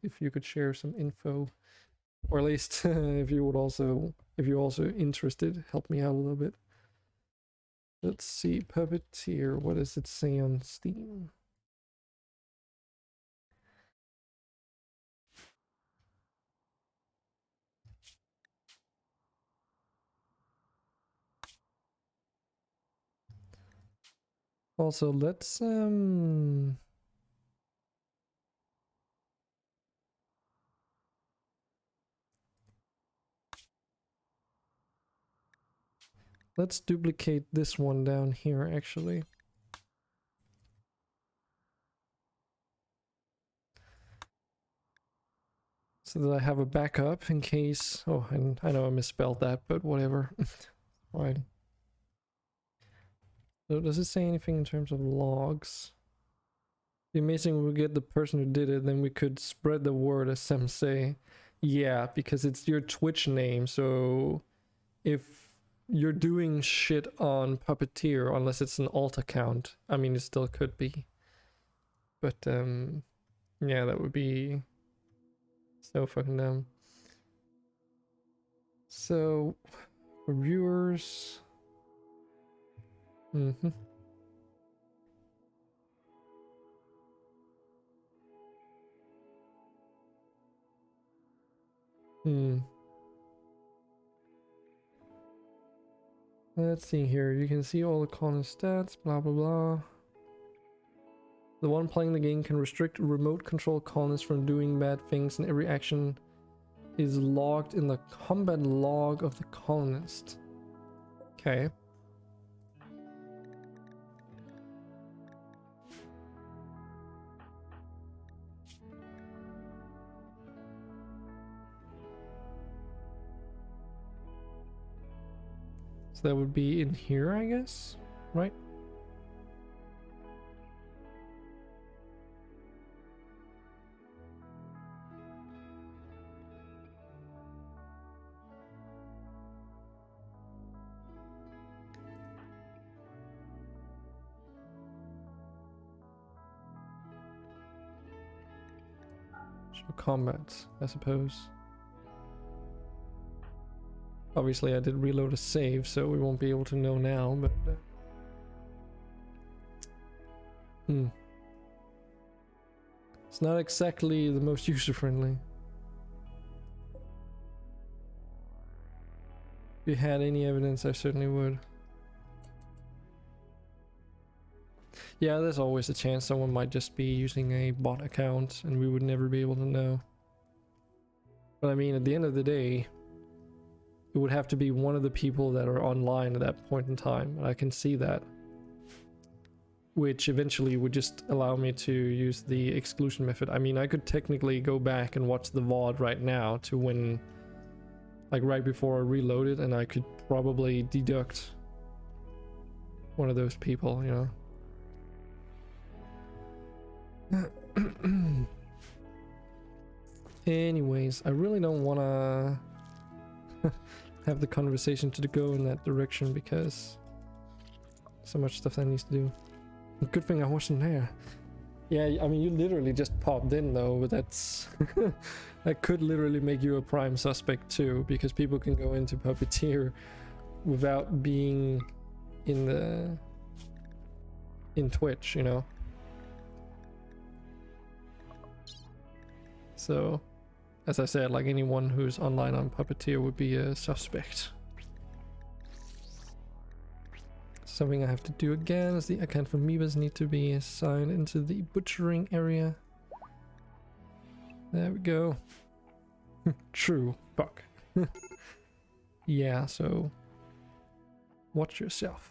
if you could share some info, or at least if you're also interested, help me out a little bit. Let's see, Puppeteer, what does it say on Steam? Also, let's duplicate this one down here actually. So that I have a backup in case. Oh, and I know I misspelled that, but whatever. Fine. So does it say anything in terms of logs? Be amazing when we get the person who did it, then we could spread the word, as some say. Yeah, because it's your Twitch name, so if you're doing shit on Puppeteer, unless it's an alt account, I mean, it still could be. But yeah, that would be so fucking dumb. So for viewers, Hmm. Let's see here. You can see all the colonist stats, blah blah blah. The one playing the game can restrict remote control colonists from doing bad things, and every action is logged in the combat log of the colonist. Okay. So that would be in here, I guess, right? Show combat, I suppose. Obviously I did reload a save, so we won't be able to know now, but... It's not exactly the most user-friendly. If you had any evidence, I certainly would. Yeah, there's always a chance someone might just be using a bot account, and we would never be able to know. But I mean, at the end of the day, it would have to be one of the people that are online at that point in time, and I can see that. Which eventually would just allow me to use the exclusion method. I mean, I could technically go back and watch the VOD right now to when, like right before I reloaded, and I could probably deduct one of those people, you know. Anyways, I really don't want to have the conversation to go in that direction because so much stuff that needs to do. Good thing I wasn't there. Yeah, I mean, you literally just popped in though, but that's... that could literally make you a prime suspect too, because people can go into Puppeteer without being in Twitch, you know? So, as I said, like anyone who's online on Puppeteer would be a suspect. Something I have to do again is the account for amoebas need to be assigned into the butchering area. There we go. True. Fuck. Yeah, so watch yourself.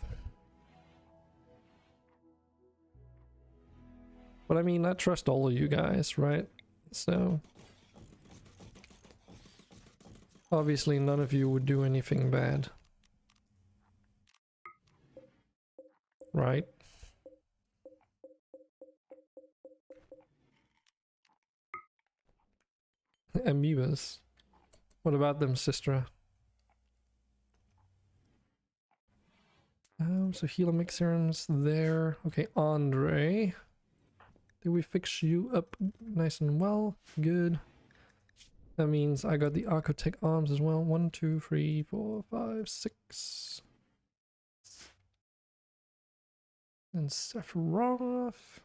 But I mean, I trust all of you guys, right? So obviously none of you would do anything bad. Right? Amoebas. What about them, sister? So Helimic serums there. Okay, Andre. Did we fix you up nice and well? Good. That means I got the Architect arms as well. 1, 2, 3, 4, 5, 6. And Sephiroth.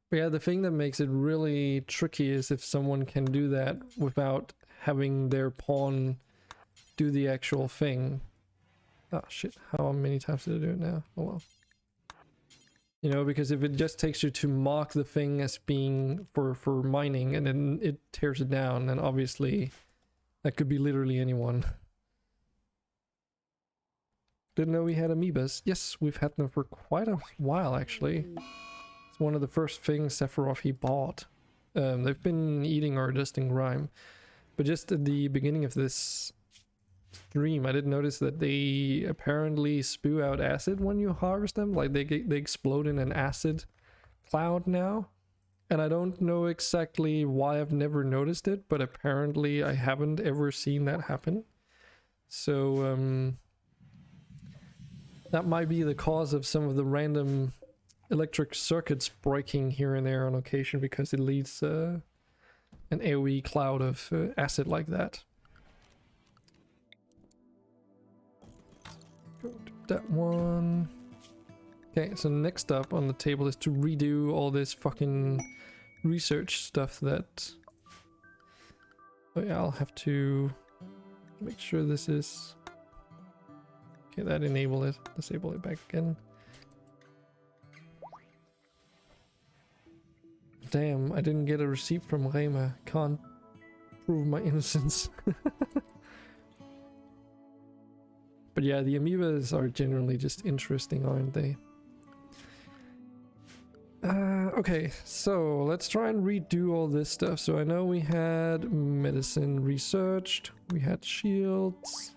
But yeah, the thing that makes it really tricky is if someone can do that without having their pawn do the actual thing. Oh shit, how many times did I do it now? Oh well. You know, because if it just takes you to mark the thing as being for mining and then it tears it down, then obviously that could be literally anyone. Didn't know we had amoebas. Yes, we've had them for quite a while actually. It's one of the first things Sephiroth he bought. They've been eating our dusting grime. But just at the beginning of this stream, I did notice that they apparently spew out acid when you harvest them. Like they explode in an acid cloud now. And I don't know exactly why I've never noticed it, but apparently I haven't ever seen that happen. So that might be the cause of some of the random electric circuits breaking here and there on occasion, because it leads an AoE cloud of acid like that. Go to that one. Okay, so next up on the table is to redo all this fucking research stuff that... Oh yeah, I'll have to make sure this is Okay, that enabled it. Disable it back again. Damn, I didn't get a receipt from Rema. Can't prove my innocence. But yeah, the amoebas are generally just interesting, aren't they? Okay, so let's try and redo all this stuff. So I know we had medicine researched, we had shields,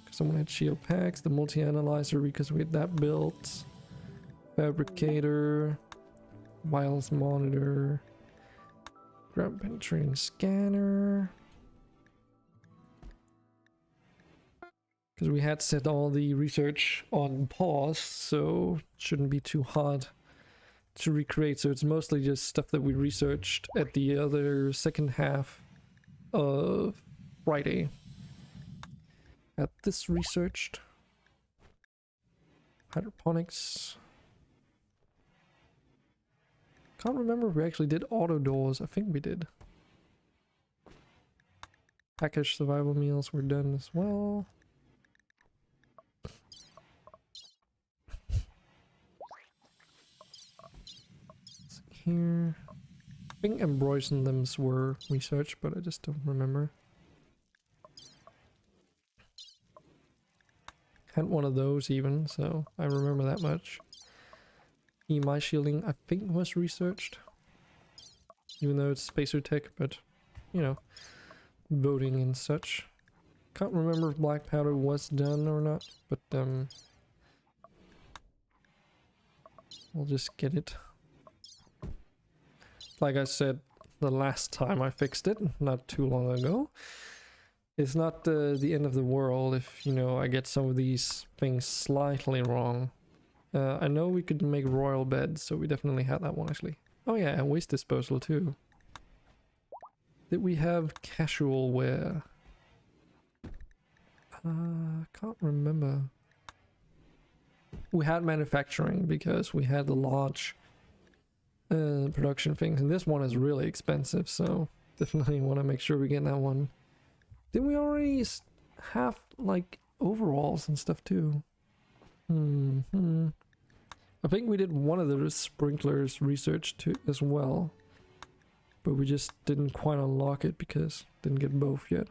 someone had shield packs, the multi-analyzer because we had that built, fabricator, wireless monitor, ground penetrating scanner. Because we had set all the research on pause, so it shouldn't be too hard to recreate. So it's mostly just stuff that we researched at the other second half of Friday. Got this researched. Hydroponics. Can't remember if we actually did auto doors. I think we did. Packaged survival meals were done as well. Here. I think embroidered limbs were researched, but I just don't remember. Had one of those even, so I remember that much. EMI shielding, I think, was researched. Even though it's spacer tech, but, you know, voting and such. Can't remember if black powder was done or not, but, we'll just get it. Like I said the last time I fixed it, not too long ago, it's not the end of the world if, you know, I get some of these things slightly wrong. I know we could make royal beds, so we definitely had that one actually. Oh yeah, and waste disposal too. Did we have casual wear? Can't remember. We had manufacturing because we had the large production things, and this one is really expensive, so definitely want to make sure we get that one. Didn't we already have like overalls and stuff too? I think we did one of the sprinklers research too as well, but we just didn't quite unlock it because didn't get both yet.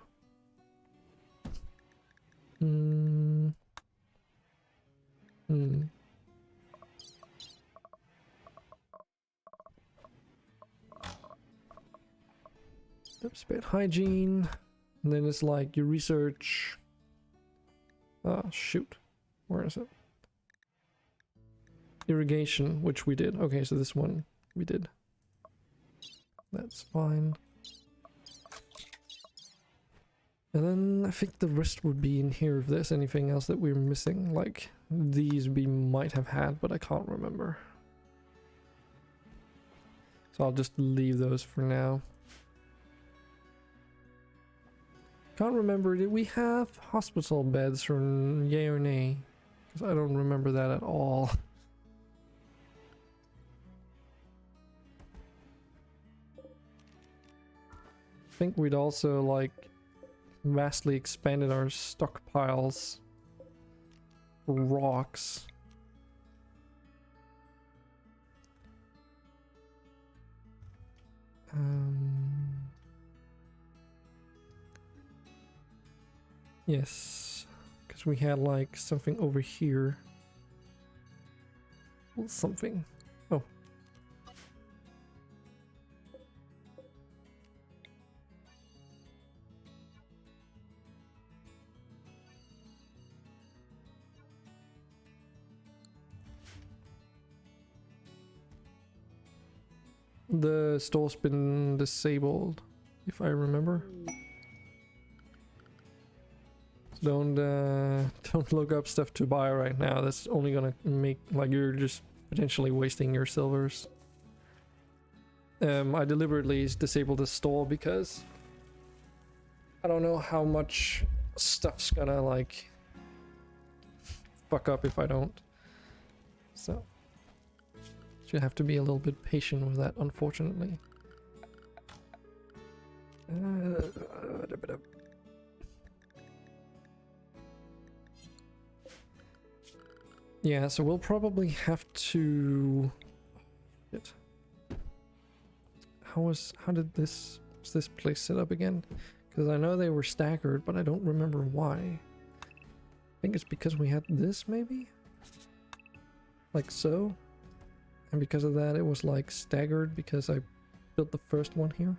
Spit hygiene, and then it's like you research. Oh shoot, where is it? Irrigation, which we did. Okay, so this one we did. That's fine. And then I think the rest would be in here if there's anything else that we're missing. Like these we might have had, but I can't remember. So I'll just leave those for now. Can't remember, did we have hospital beds for yay or nay? Because I don't remember that at all. I think we'd also like vastly expanded our stockpiles for rocks. Yes, because we had like something over here. Well, something. Oh. The store's been disabled, if I remember. Don't look up stuff to buy right now. That's only gonna make like you're just potentially wasting your silvers. I deliberately disabled the store because I don't know how much stuff's gonna like fuck up if I don't. So you have to be a little bit patient with that, unfortunately. Yeah, so we'll probably have to... Shit. How did this... Was this place set up again? Because I know they were staggered, but I don't remember why. I think it's because we had this, maybe? Like so? And because of that, it was like staggered because I built the first one here.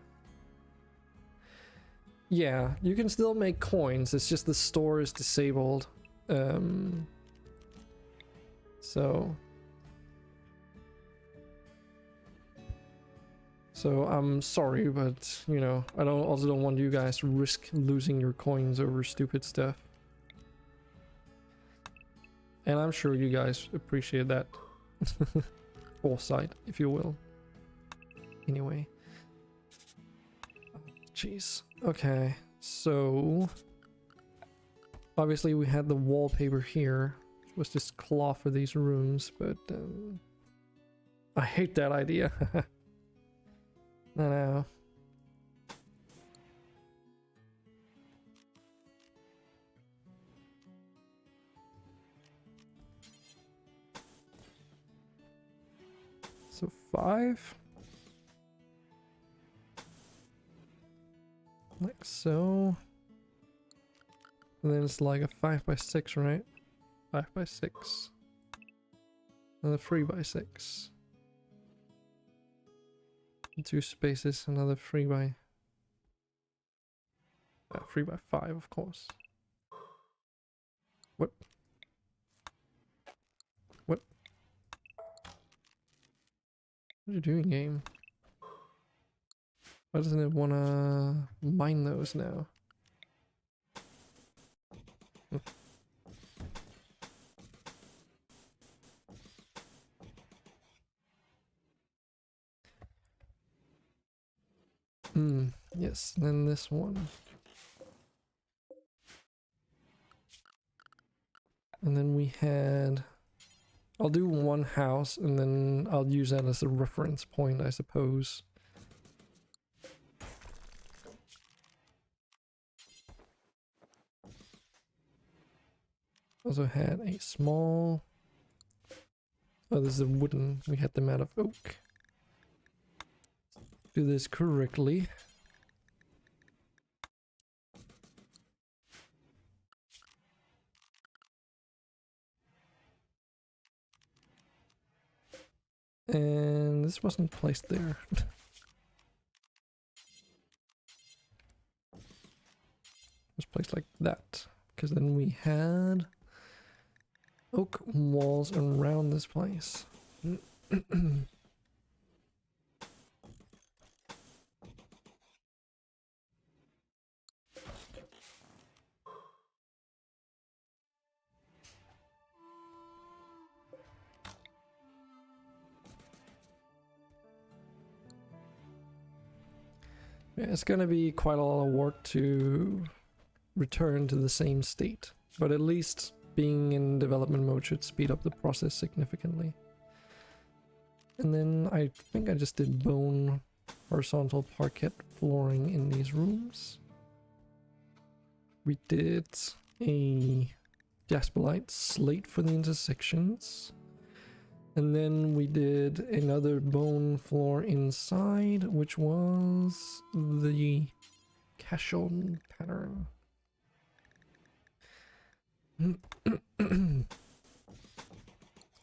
Yeah, you can still make coins, it's just the store is disabled. So I'm sorry, but you know, I also don't want you guys to risk losing your coins over stupid stuff. And I'm sure you guys appreciate that foresight, if you will. Anyway. Jeez. Okay, so obviously we had the wallpaper here, which was just cloth for these rooms, but I hate that idea. I know. So 5. Like so. And then it's like a 5x6, right? 5x6. Another 3x6. 2 spaces, another 3x5, of course. What? What? What are you doing, game? Why doesn't it wanna mine those now? Yes, then this one. And then we had... I'll do one house and then I'll use that as a reference point, I suppose. Also had a small... Oh, this is a wooden. We had them out of oak. Do this correctly. And this wasn't placed there. It was placed like that. Because then we had oak walls around this place. Yeah, it's gonna be quite a lot of work to return to the same state, but at least being in development mode should speed up the process significantly. And then I think I just did bone horizontal parquet flooring in these rooms. We did a jasperite slate for the intersections. And then we did another bone floor inside, which was the Cashon pattern. So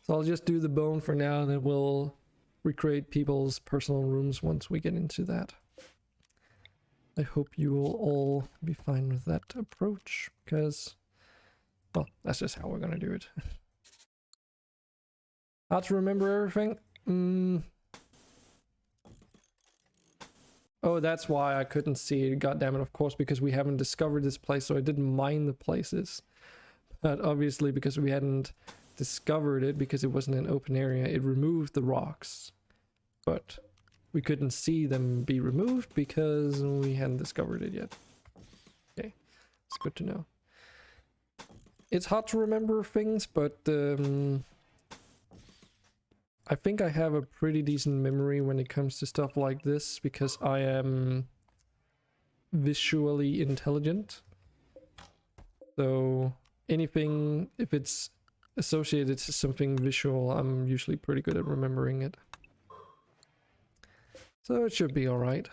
I'll just do the bone for now, and then we'll recreate people's personal rooms once we get into that. I hope you will all be fine with that approach, because, well, that's just how we're gonna do it. How to remember everything? Oh, that's why I couldn't see it. God damn it, of course, because we haven't discovered this place, so I didn't mine the places. But obviously, because we hadn't discovered it, because it wasn't an open area, it removed the rocks. But we couldn't see them be removed because we hadn't discovered it yet. Okay, it's good to know. It's hard to remember things, but I think I have a pretty decent memory when it comes to stuff like this, because I am visually intelligent. So anything, if it's associate it to something visual, I'm usually pretty good at remembering it. So it should be alright.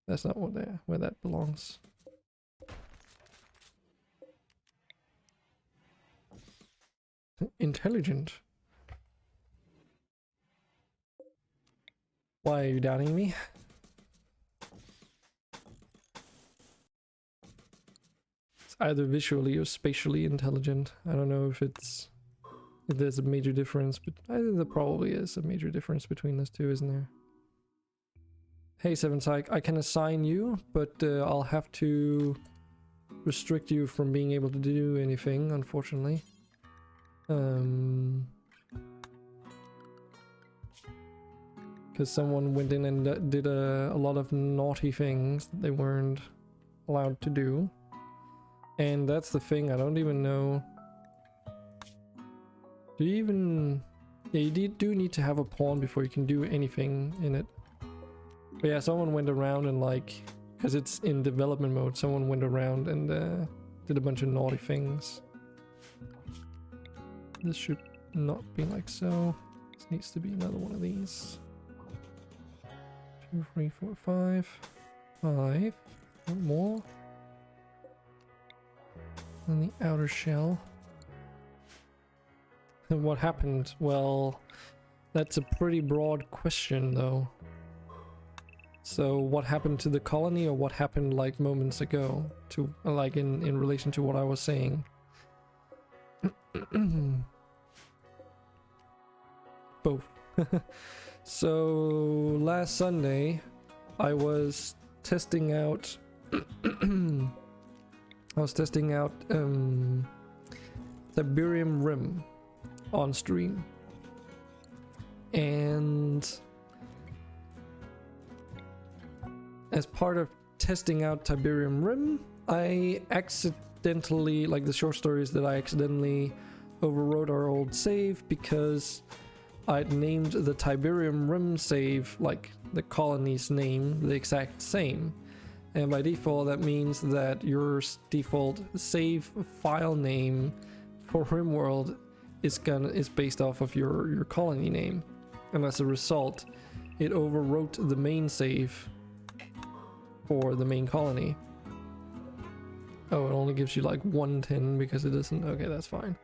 That's not where that belongs. Intelligent. Why are you doubting me? It's either visually or spatially intelligent. I don't know if there's a major difference, but I think there probably is a major difference between those two, isn't there? Hey, Seven Psych, I can assign you, but I'll have to restrict you from being able to do anything, unfortunately. Because someone went in and did a lot of naughty things that they weren't allowed to do. And that's the thing, I don't even know. Do you even... Yeah, you do need to have a pawn before you can do anything in it. But yeah, someone went around and like, because it's in development mode, someone went around and did a bunch of naughty things. This should not be like so. This needs to be another one of these. 2, 3, 4, 5. 5. One more. And the outer shell. And what happened? Well, that's a pretty broad question though. So what happened to the colony, or what happened like moments ago, to like in relation to what I was saying? Both. So last Sunday I was testing out Tiberium Rim on stream, and as part of testing out Tiberium Rim, I accidentally, like the short story is that I accidentally overwrote our old save because I'd named the Tiberium Rim save like the colony's name the exact same. And by default that means that your default save file name for Rimworld is based off of your colony name. And as a result, it overwrote the main save for the main colony. Oh, it only gives you like 110 because it doesn't. Okay, that's fine.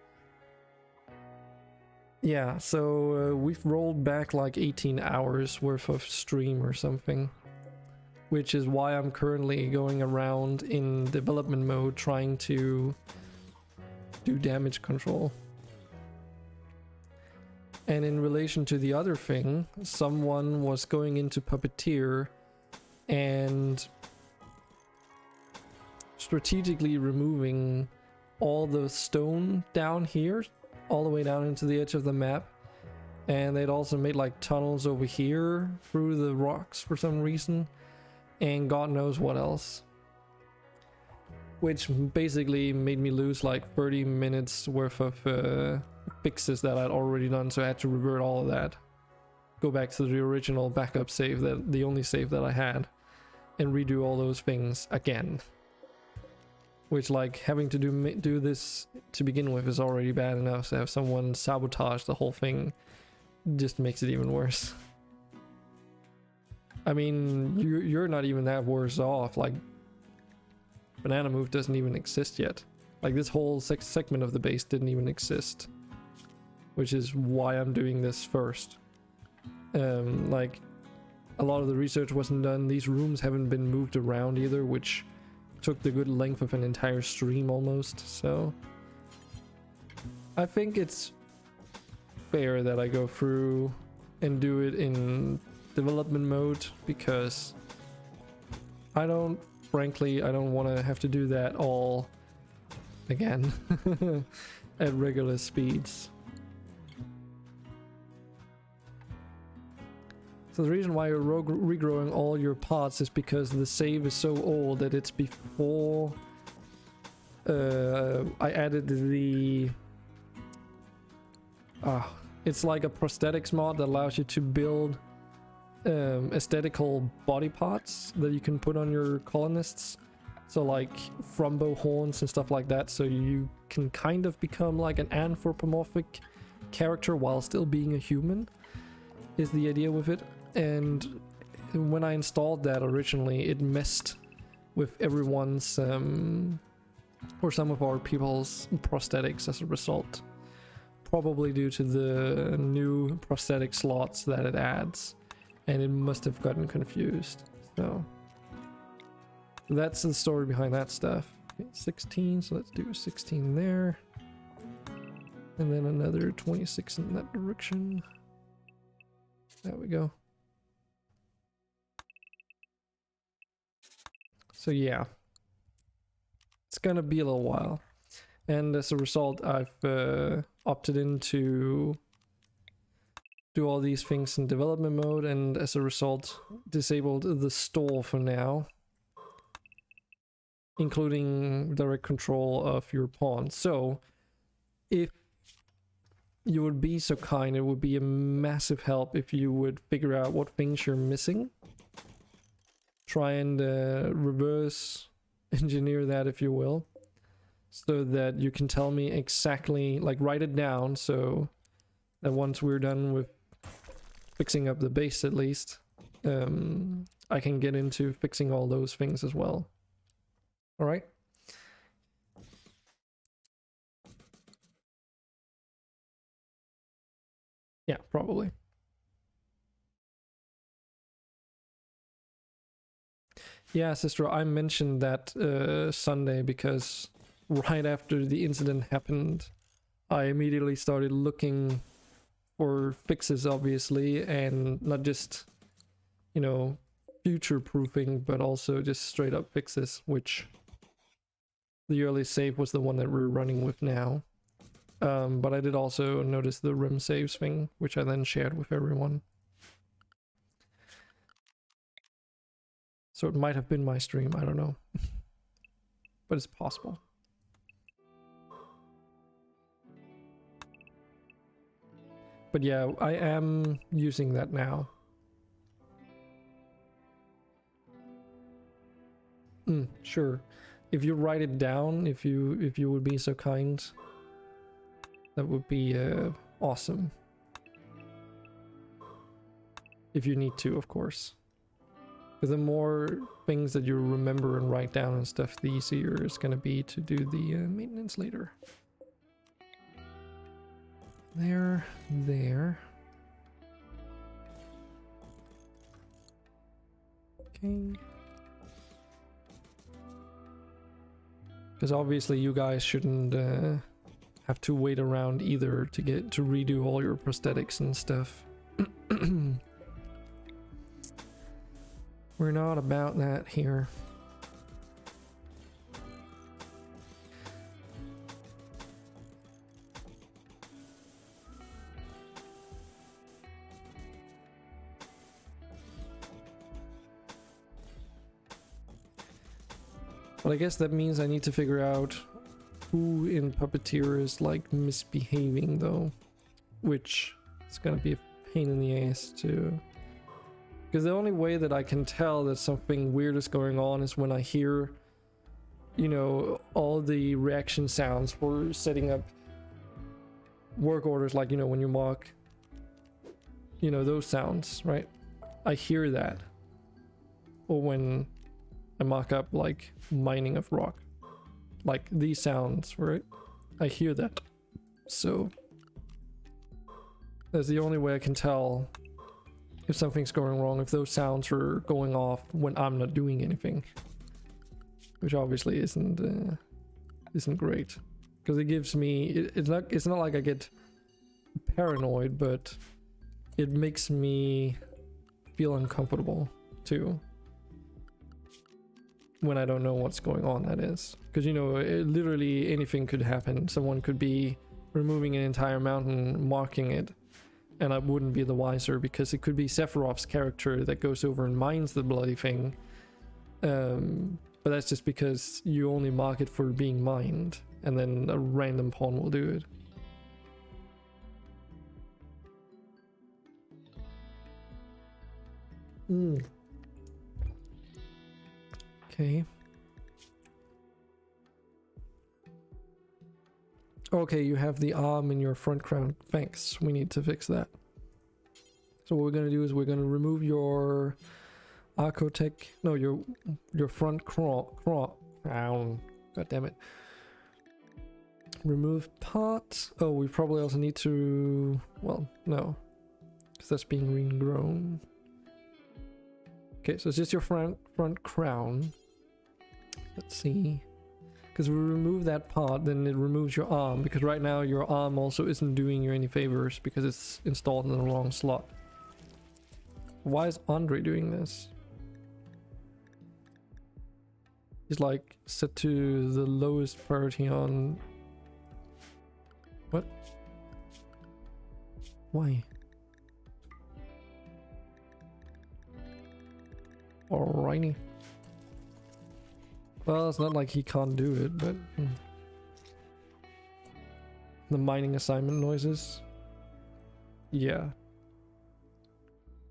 Yeah, so we've rolled back like 18 hours worth of stream or something, which is why I'm currently going around in development mode trying to do damage control. And in relation to the other thing, someone was going into Puppeteer and strategically removing all the stone down here all the way down into the edge of the map, and they'd also made like tunnels over here through the rocks for some reason, and God knows what else, which basically made me lose like 30 minutes worth of fixes that I'd already done. So I had to revert all of that, go back to the original backup save, that the only save that I had, and redo all those things again. Which, like, having to do this to begin with is already bad enough, so have someone sabotage the whole thing just makes it even worse. I mean, you're not even that worse off. Like, Banana Move doesn't even exist yet. Like, this whole segment of the base didn't even exist, which is why I'm doing this first. Like, a lot of the research wasn't done. These rooms haven't been moved around either, which took the good length of an entire stream almost. So I think it's fair that I go through and do it in development mode, because frankly I don't want to have to do that all again at regular speeds. So the reason why you're regrowing all your pots is because the save is so old that it's before I added the It's like a prosthetics mod that allows you to build aesthetical body parts that you can put on your colonists. So like frumbo horns and stuff like that, so you can kind of become like an anthropomorphic character while still being a human, is the idea with it. And when I installed that originally, it messed with everyone's or some of our people's prosthetics as a result, probably due to the new prosthetic slots that it adds, and it must have gotten confused. So that's the story behind that stuff. Okay, 16, so let's do a 16 there, and then another 26 in that direction. There we go. So yeah, it's gonna be a little while, and as a result I've opted in to do all these things in development mode, and as a result disabled the store for now, including direct control of your pawn. So if you would be so kind, it would be a massive help if you would figure out what things you're missing. Try and reverse engineer that, if you will, so that you can tell me exactly, like write it down, so that once we're done with fixing up the base at least, I can get into fixing all those things as well. All right. Yeah, probably. Yeah, sister, I mentioned that Sunday because right after the incident happened, I immediately started looking for fixes, obviously, and not just, you know, future proofing, but also just straight up fixes, which the early save was the one that we're running with now. But I did also notice the rim saves thing, which I then shared with everyone. So it might have been my stream, I don't know. But it's possible. But yeah, I am using that now. Sure. If you write it down, if you would be so kind, that would be awesome. If you need to, of course. Because the more things that you remember and write down and stuff, the easier it's going to be to do the maintenance later. There. Okay. Because obviously you guys shouldn't have to wait around either to get to redo all your prosthetics and stuff. We're not about that here. But I guess that means I need to figure out who in Puppeteer is like misbehaving though, which is gonna be a pain in the ass too. Because the only way that I can tell that something weird is going on is when I hear, you know, all the reaction sounds for setting up work orders, like, you know, when you mark, you know, those sounds, right? I hear that. Or when I mock up like mining of rock, like these sounds, right? I hear that. So that's the only way I can tell if something's going wrong, if those sounds are going off when I'm not doing anything, which obviously isn't great, because it gives me it's not like I get paranoid, but it makes me feel uncomfortable too when I don't know what's going on. That is because, you know, literally anything could happen. Someone could be removing an entire mountain, marking it, and I wouldn't be the wiser, because it could be Sephiroth's character that goes over and mines the bloody thing. But that's just because you only mark it for being mined, and then a random pawn will do it. Okay. Okay, you have the arm in your front crown. Thanks. We need to fix that. So what we're gonna do is we're gonna remove your Archotech. No, your front crown. God damn it. Remove part. Oh, we probably also need to. Well, no, because that's being regrown. Okay, so it's just your front crown. Let's see. Because we remove that part, then it removes your arm. Because right now your arm also isn't doing you any favors because it's installed in the wrong slot. Why is Andre doing this? He's like set to the lowest priority on. What? Why? Alrighty. Well, it's not like he can't do it, but the mining assignment noises. Yeah.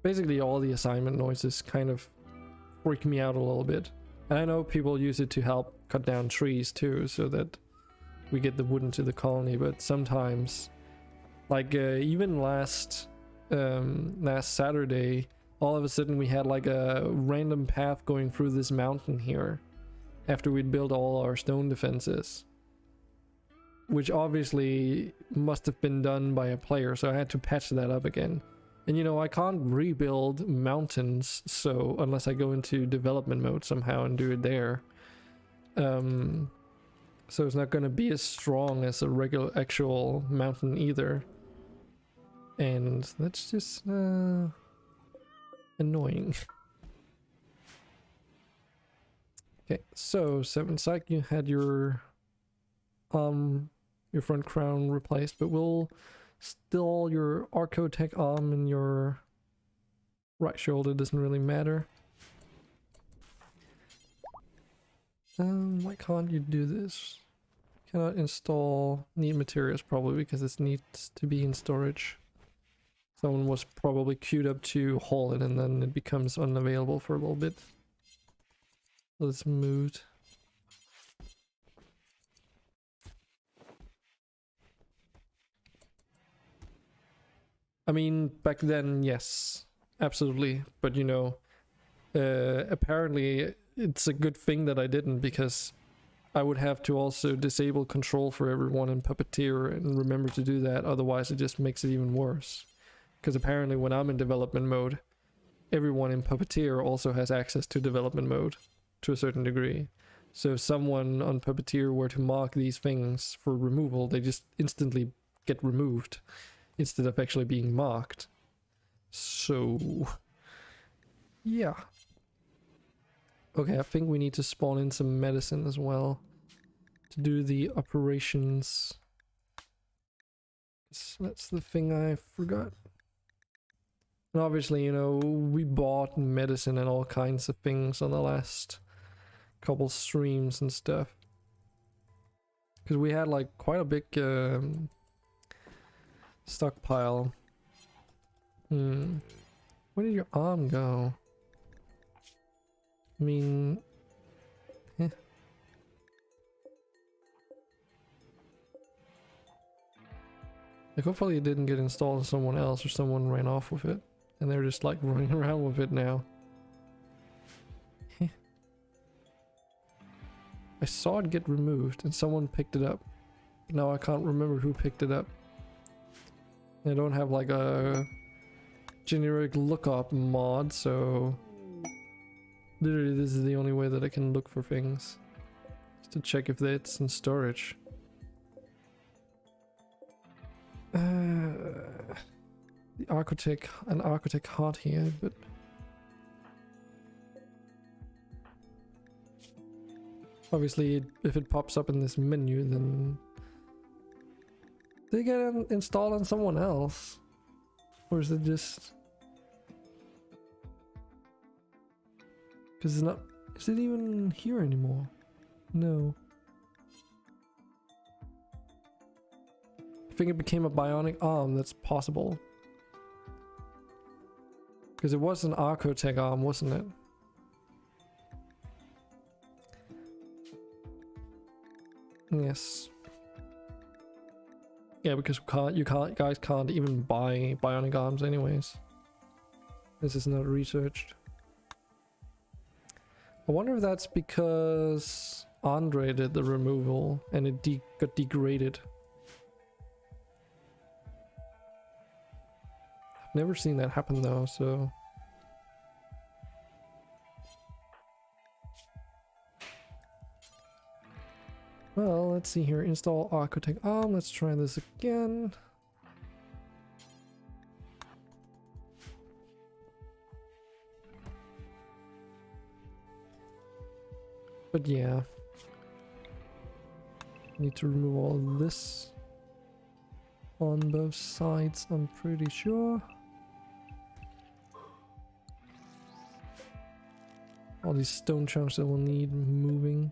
Basically all the assignment noises kind of freak me out a little bit. And I know people use it to help cut down trees too, so that we get the wood into the colony, but sometimes, like even last Saturday, all of a sudden we had like a random path going through this mountain here after we'd built all our stone defenses, which obviously must have been done by a player, so I had to patch that up again. And you know, I can't rebuild mountains, so unless I go into development mode somehow and do it there. So it's not going to be as strong as a regular actual mountain either. And that's just annoying. Okay, so 7 Psych, you had your front crown replaced, but we'll still your Archotech arm and your right shoulder doesn't really matter. Why can't you do this? Cannot install need materials probably because it needs to be in storage. Someone was probably queued up to haul it and then it becomes unavailable for a little bit. Let's move. I mean, back then, yes, absolutely. But you know, apparently it's a good thing that I didn't, because I would have to also disable control for everyone in Puppeteer and remember to do that. Otherwise, it just makes it even worse. Because apparently when I'm in development mode, everyone in Puppeteer also has access to development mode to a certain degree. So if someone on Puppeteer were to mark these things for removal, they just instantly get removed instead of actually being marked. So yeah. Okay, I think we need to spawn in some medicine as well to do the operations. So that's the thing I forgot. And obviously, you know, we bought medicine and all kinds of things on the last couple streams and stuff. Because we had like quite a big stockpile. Where did your arm go? I mean, like hopefully it didn't get installed on someone else or someone ran off with it and they're just like running around with it now. I saw it get removed and someone picked it up. Now I can't remember who picked it up. I don't have like a generic lookup mod, so literally this is the only way that I can look for things. Just to check if it's in storage. The Archotech, an Archotech heart here, but obviously if it pops up in this menu, then they get installed on someone else, or is it just because it's not? Is it even here anymore? No. I think it became a bionic arm. That's possible. Because it was an Archotech arm, wasn't it? Yes. Yeah, because you guys can't even buy bionic arms anyways. This is not researched. I wonder if that's because Andre did the removal and it got degraded. I've never seen that happen though, so... Well, let's see here. Install Archotech arm. Let's try this again. But yeah. Need to remove all of this on both sides, I'm pretty sure. All these stone chunks that we'll need moving.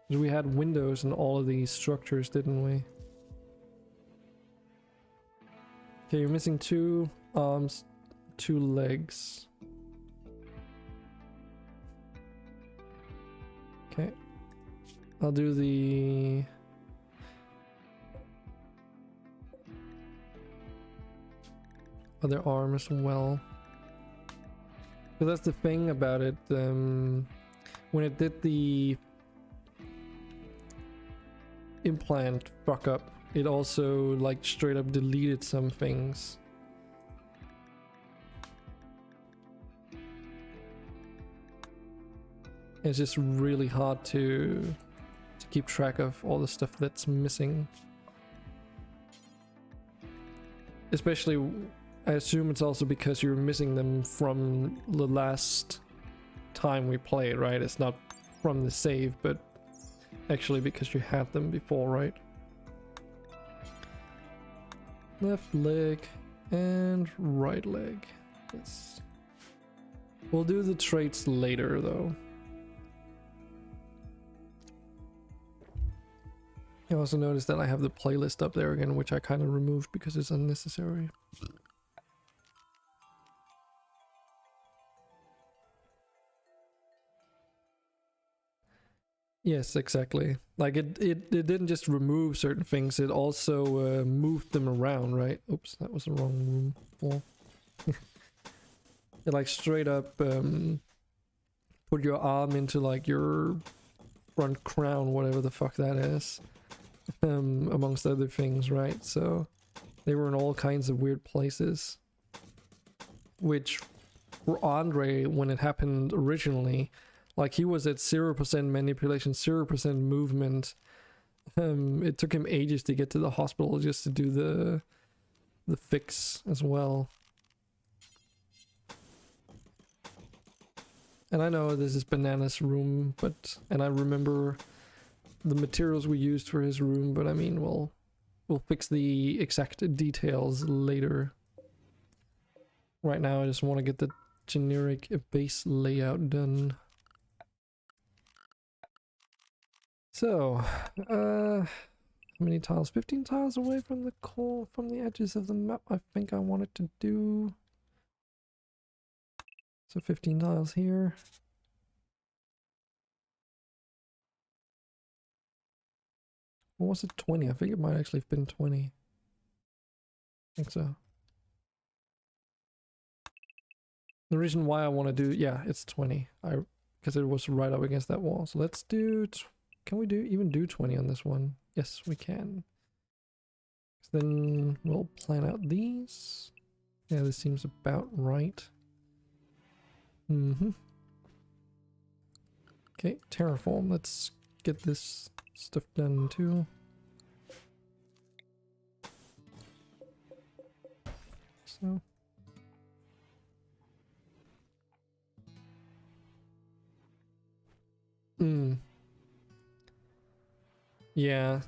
We had windows in all of these structures, didn't we? Okay, you're missing 2 arms, 2 legs. Okay. I'll do the... other arm as well. But that's the thing about it, when it did the implant fuck up, it also like straight up deleted some things. It's just really hard to keep track of all the stuff that's missing. Especially, I assume it's also because you're missing them from the last time we played, right? It's not from the save, but actually because you had them before, right? Left leg and right leg. Yes. We'll do the traits later though. You also notice that I have the playlist up there again, which I kind of removed because it's unnecessary. Yes, exactly. Like it didn't just remove certain things, it also moved them around, right? Oops, that was the wrong room. Oh. It like straight up put your arm into like your front crown, whatever the fuck that is. Amongst other things, right? So they were in all kinds of weird places. Which for Andre, when it happened originally, like he was at 0% manipulation, 0% movement. It took him ages to get to the hospital just to do the fix as well. And I know this is Banana's room, and I remember the materials we used for his room, but I mean, we'll fix the exact details later. Right now I just want to get the generic base layout done. So, how many tiles? 15 tiles away from the core, from the edges of the map, I think I wanted to do. So 15 tiles here. Or was it 20? I think it might actually have been 20. I think so. The reason why I want to do, yeah, it's 20. Because it was right up against that wall. So let's do, can we even do 20 on this one? Yes, we can. So then we'll plan out these. Yeah, this seems about right. Okay, terraform. Let's get this stuff done too. So. Yeah.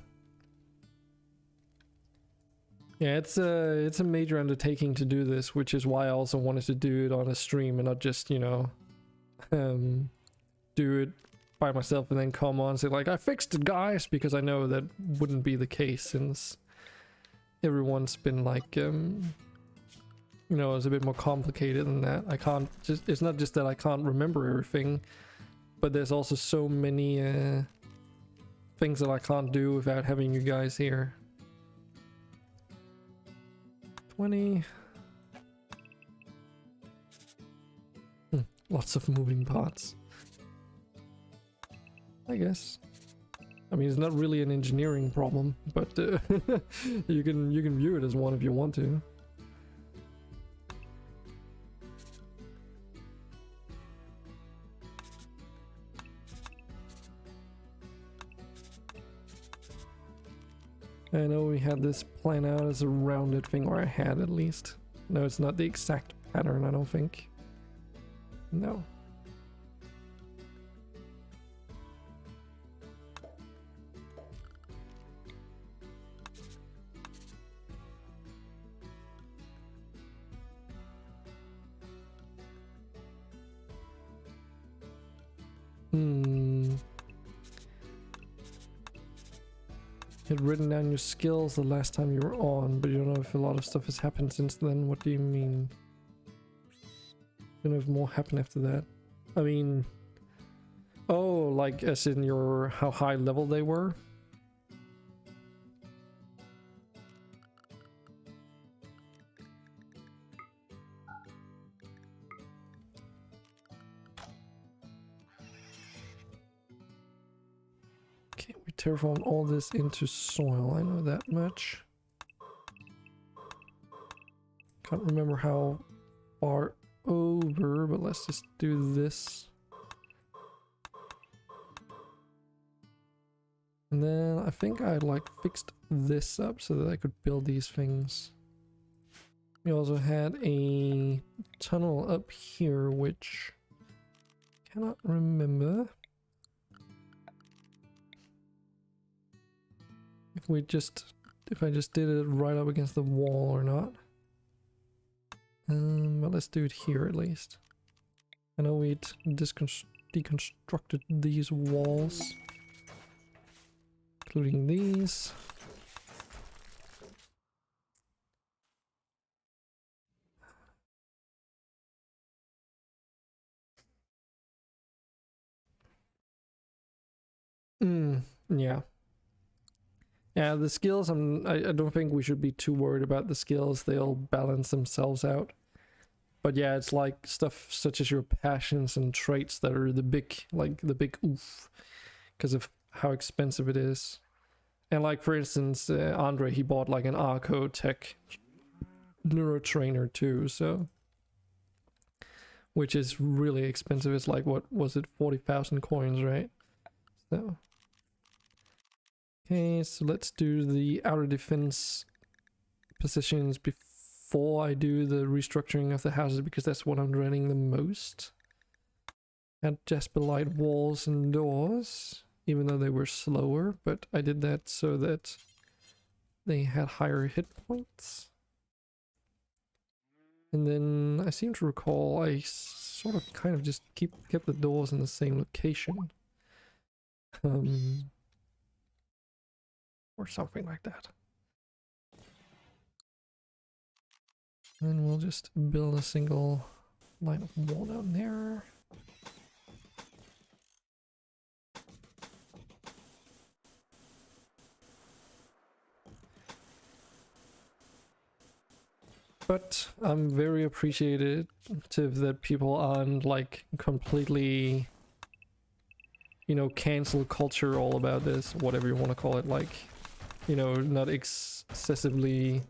Yeah, it's a major undertaking to do this, which is why I also wanted to do it on a stream and not just, you know, do it by myself and then come on and say like, I fixed it, guys, because I know that wouldn't be the case since everyone's been like, you you know, it's a bit more complicated than that. I can't just, it's not just that I can't remember everything, but there's also so many things that I can't do without having you guys here. 20. Lots of moving parts, I guess. I mean, it's not really an engineering problem, but you can view it as one if you want to. I know we had this plan out as a rounded thing, or I had at least. No, it's not the exact pattern, I don't think. No. You had written down your skills the last time you were on, but you don't know if a lot of stuff has happened since then. What do you mean? You don't know if more happened after that. I mean, oh, like as in your how high level they were? Okay, we terraformed all this into soil, I know that much. Can't remember how far over, but let's just do this. And then I think I like fixed this up so that I could build these things. We also had a tunnel up here, which I cannot remember if I just did it right up against the wall or not. But let's do it here at least. I know we deconstructed these walls, including these. Yeah. Yeah, the skills, I don't think we should be too worried about the skills. They'll balance themselves out. But yeah, it's like stuff such as your passions and traits that are the big oof, because of how expensive it is. And like, for instance, Andre, he bought like an Arco Tech Neurotrainer too, so... which is really expensive. It's like, what was it, 40,000 coins, right? So... okay, so let's do the outer defense positions before I do the restructuring of the houses, because that's what I'm dreading the most. Had Jasperite walls and doors, even though they were slower, but I did that so that they had higher hit points. And then I seem to recall I sort of kind of just kept the doors in the same location. Or something like that. And we'll just build a single line of wall down there. But I'm very appreciative that people aren't like completely, you know, cancel culture all about this, whatever you want to call it, like, you know, not excessively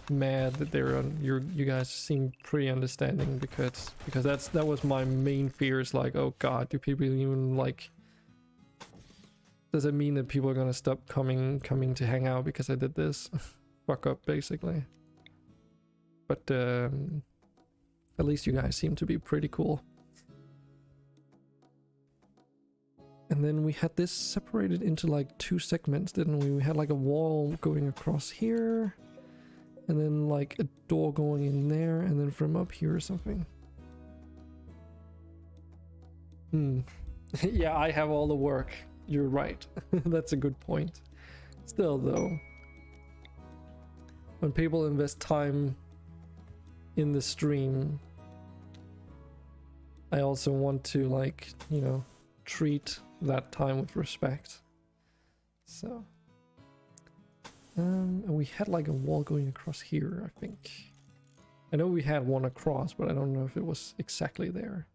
mad that they're on. You guys seem pretty understanding, because that was my main fear. Is like, oh god, do people even like? Does it mean that people are gonna stop coming to hang out because I did this? Fuck up, basically. But at least you guys seem to be pretty cool. And then we had this separated into like 2 segments, didn't we? We had like a wall going across here, and then like a door going in there, and then from up here or something. Yeah, I have all the work. You're right. That's a good point. Still though, when people invest time in the stream, I also want to, like, you know, treat that time with respect. So, and we had like a wall going across here, I think. I know we had one across, but I don't know if it was exactly there.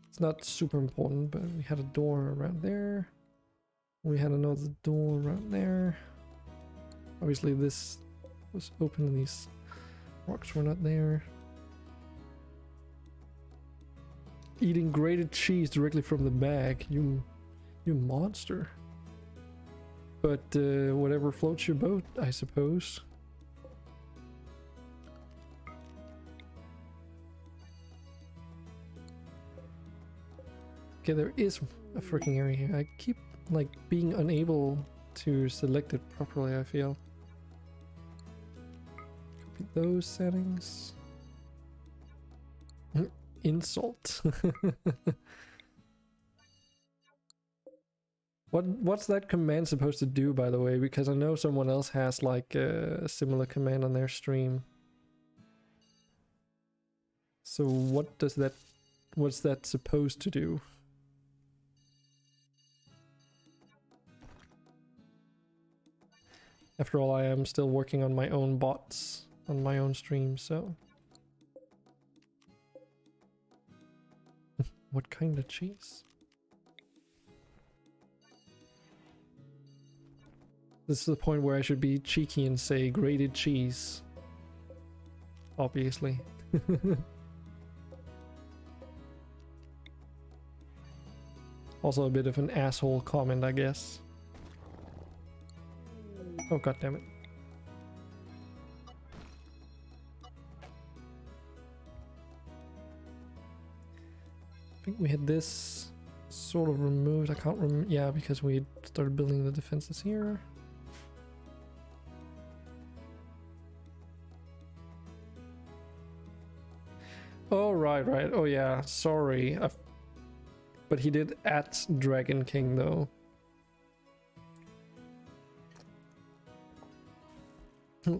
It's not super important, but we had a door around there. We had another door around there. Obviously this was open and these rocks were not there. Eating grated cheese directly from the bag, you monster. But whatever floats your boat, I suppose. Okay, there is a freaking area here. I keep like being unable to select it properly, I feel. Copy those settings. Insult. What's that command supposed to do, by the way? Because I know someone else has like a similar command on their stream. So what's that supposed to do? After all, I am still working on my own bots on my own stream, so. What kind of cheese? This is the point where I should be cheeky and say grated cheese. Obviously. Also a bit of an asshole comment, I guess. Oh, god damn it. I think we had this sort of removed. I can't remember. Yeah, because we started building the defenses here. Oh, right. Oh, yeah. Sorry. But he did at Dragon King, though.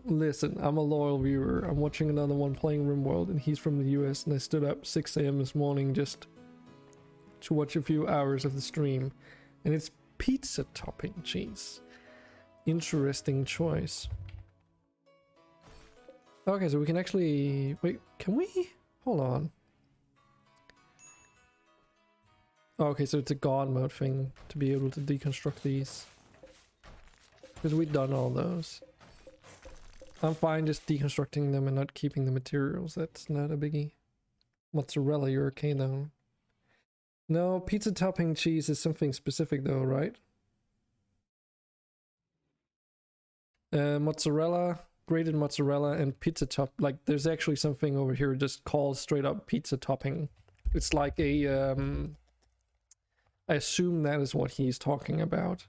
Listen, I'm a loyal viewer. I'm watching another one playing Rimworld, and he's from the US, and I stood up 6 AM this morning just to watch a few hours of the stream. And it's pizza topping cheese. Interesting choice. Okay, so we can actually... Wait, can we? Hold on. Oh, okay, so it's a god mode thing to be able to deconstruct these. Because we've done all those. I'm fine just deconstructing them and not keeping the materials. That's not a biggie. Mozzarella, you're okay though. No, pizza topping cheese is something specific though, right? Mozzarella, grated mozzarella, and pizza top. Like, there's actually something over here just called straight up pizza topping. It's like a, I assume that is what he's talking about.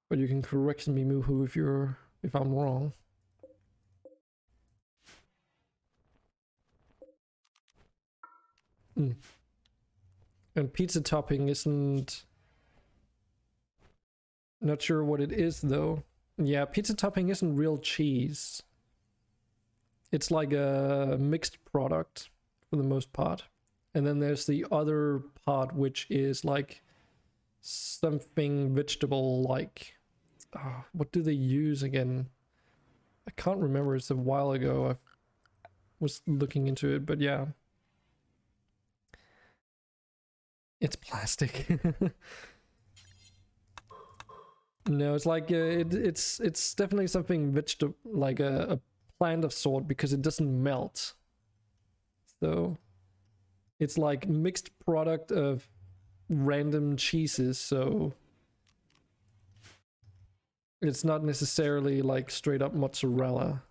But you can correct me, Muhu, if I'm wrong. And pizza topping isn't... Not sure what it is though. Yeah, pizza topping isn't real cheese. It's like a mixed product for the most part. And then there's the other part which is like something vegetable like... what do they use again? I can't remember, it's a while ago. I was looking into it, but yeah. It's plastic. No, it's like it's definitely something vegetable, like a plant of sort, because it doesn't melt. So it's like mixed product of random cheeses, so it's not necessarily like straight up mozzarella.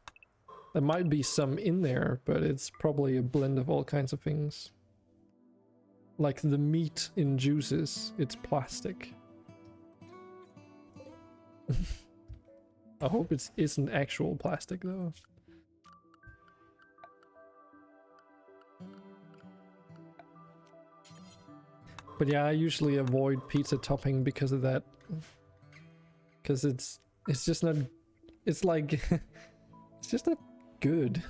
There might be some in there, but it's probably a blend of all kinds of things. Like the meat in juices, it's plastic. I hope it isn't actual plastic though. But yeah, I usually avoid pizza topping because of that. Because it's just not It's like it's just not good.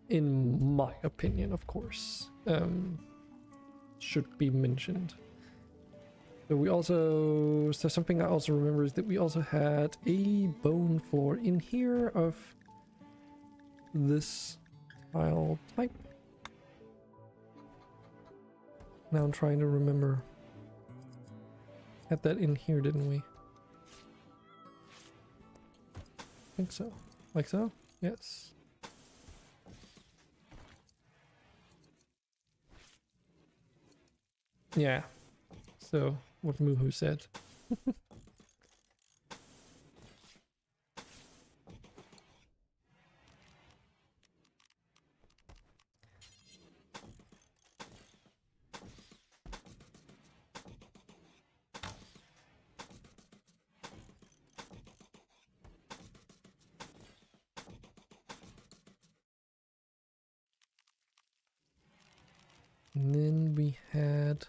In my opinion, of course. Should be mentioned. So we also, so something I also remember is that we also had a bone floor in here of this tile type. Now I'm trying to remember. Had that in here, didn't we? I think so. Like so? Yes. Yeah. So, what Muhu said. And then we had...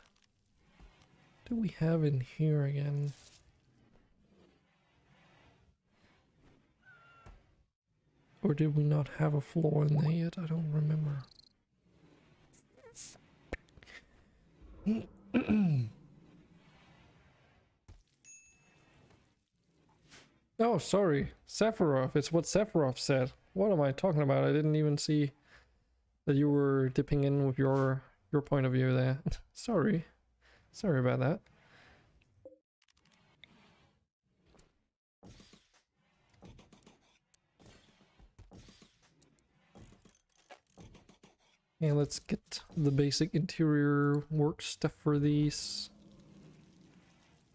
What do we have in here again? Or did we not have a floor in there yet? I don't remember. Oh, sorry. Sephiroth. It's what Sephiroth said. What am I talking about? I didn't even see that you were dipping in with your point of view there. Sorry. Sorry about that. Yeah, let's get the basic interior work stuff for these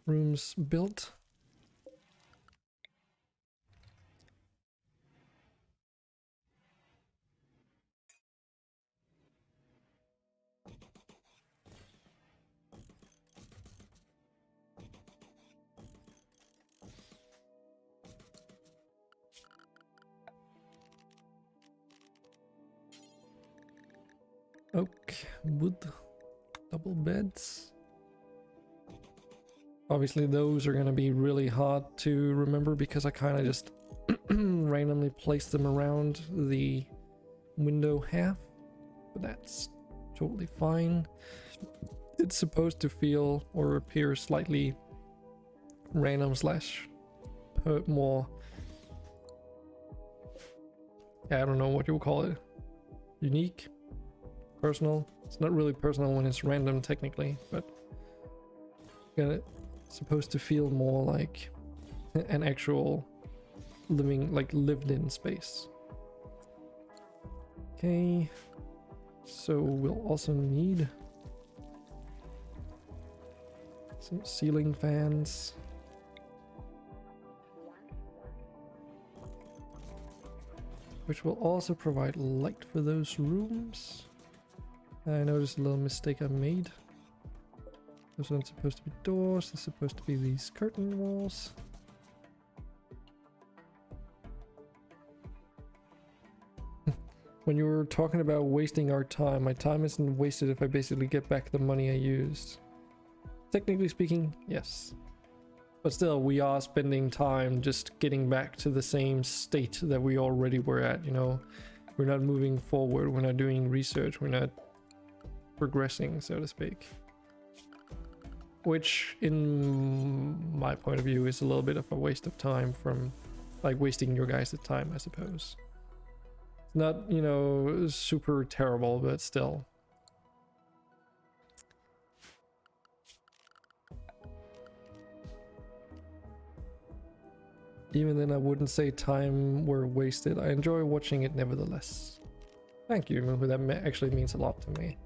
rooms built. Oak, wood, double beds. Obviously those are going to be really hard to remember because I kind of just randomly place them around the window half, but that's totally fine. It's supposed to feel or appear slightly random slash more, I don't know what you would call it, unique, personal. It's not really personal when it's random technically, but it's supposed to feel more like an actual living, like lived in space. Okay, so we'll also need some ceiling fans. Which will also provide light for those rooms. I noticed a little mistake I made. Those aren't supposed to be doors, they're supposed to be these curtain walls. When you were talking about wasting our time, my time isn't wasted if I basically get back the money I used. Technically speaking, yes. But still, we are spending time just getting back to the same state that we already were at, you know? We're not moving forward, we're not doing research, we're not progressing, so to speak. Which, in my point of view, is a little bit of a waste of time from, like, wasting your guys' time, I suppose. Not, you know, super terrible, but still. Even then, I wouldn't say time were wasted. I enjoy watching it nevertheless. Thank you, Muhu. That actually means a lot to me.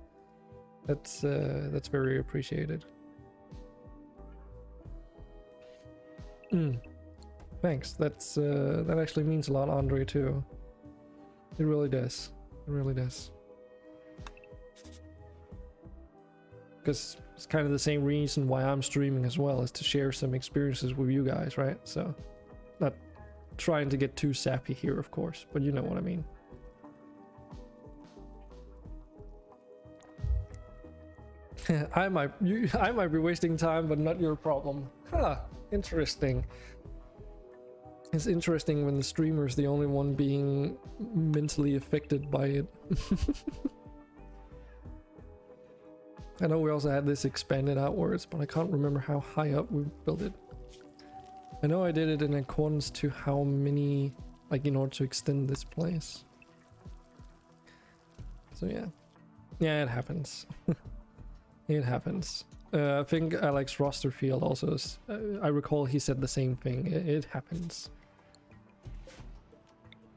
That's very appreciated. Thanks. That actually means a lot, Andre, too. It really does. It really does. Because it's kind of the same reason why I'm streaming as well, is to share some experiences with you guys, right? So, not trying to get too sappy here, of course, but you know what I mean. I might be wasting time, but not your problem. Huh, interesting. It's interesting when the streamer is the only one being mentally affected by it. I know we also had this expanded outwards, but I can't remember how high up we built it. I know I did it in accordance to how many, like in order to extend this place. So yeah. Yeah, it happens. It happens. I think Alex Rosterfield also, I recall he said the same thing. It happens.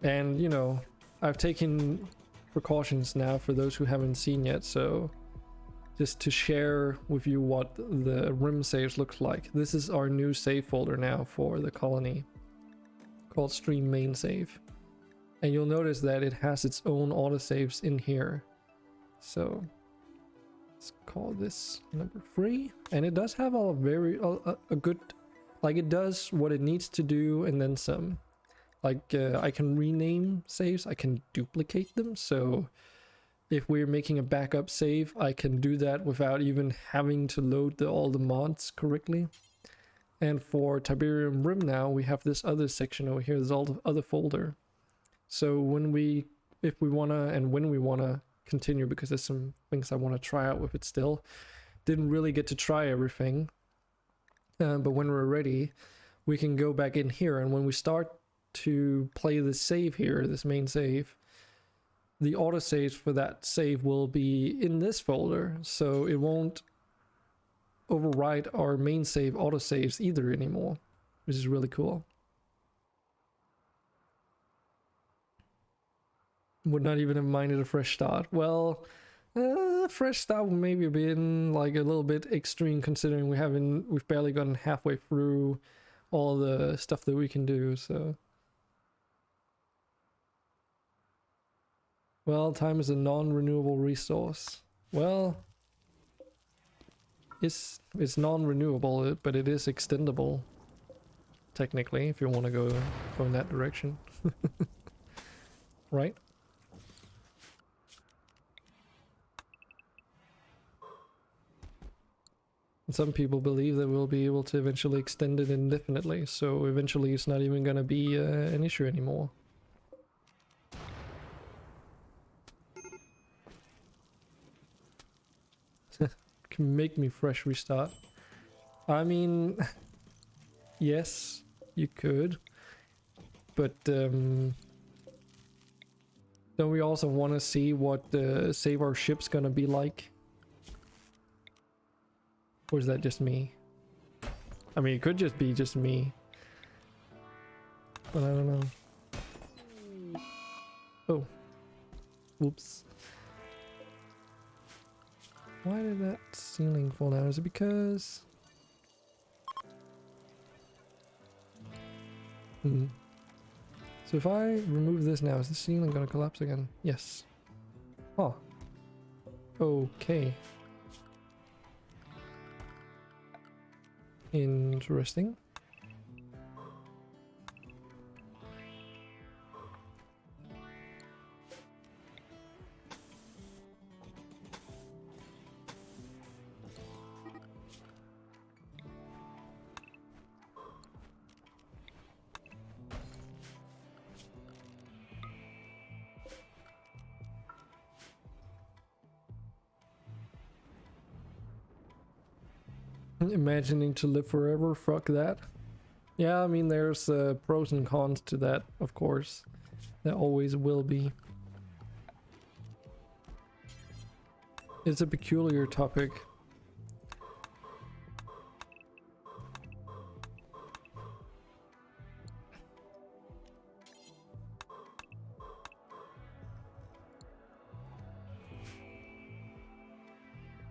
And, you know, I've taken precautions now for those who haven't seen yet, so just to share with you what the Rim saves looks like. This is our new save folder now for the colony, called Stream Main Save. And you'll notice that it has its own autosaves in here. So let's call this number 3. And it does have a very a good, like it does what it needs to do and then some. Like I can rename saves, I can duplicate them, so if we're making a backup save, I can do that without even having to load all the mods correctly. And for Tiberium Rim now, we have this other section over here, this other folder. So when if we wanna, and when we wanna continue, because there's some things I wanna try out with it still. Didn't really get to try everything, but when we're ready, we can go back in here, and when we start to play the save here, this main save, the autosaves for that save will be in this folder, so it won't overwrite our main save autosaves either anymore, which is really cool. Would not even have minded a fresh start. Well, fresh start would maybe have been like a little bit extreme, considering we've barely gotten halfway through all the stuff that we can do, so. Well, time is a non-renewable resource. Well, it's non-renewable, but it is extendable, technically, if you want to go in that direction. Right? And some people believe that we'll be able to eventually extend it indefinitely, so eventually it's not even going to be an issue anymore. Can make me fresh restart. I mean, yes, you could, but don't we also want to see what Save Our Ship's gonna be like? Or is that just me? I mean, it could just be just me, but I don't know. Oh, whoops. Why did that ceiling fall down? Is it because... So if I remove this now, is the ceiling gonna collapse again? Yes. Oh. Okay. Interesting. Imagining to live forever, fuck that. Yeah, I mean, there's pros and cons to that, of course. There always will be. It's a peculiar topic.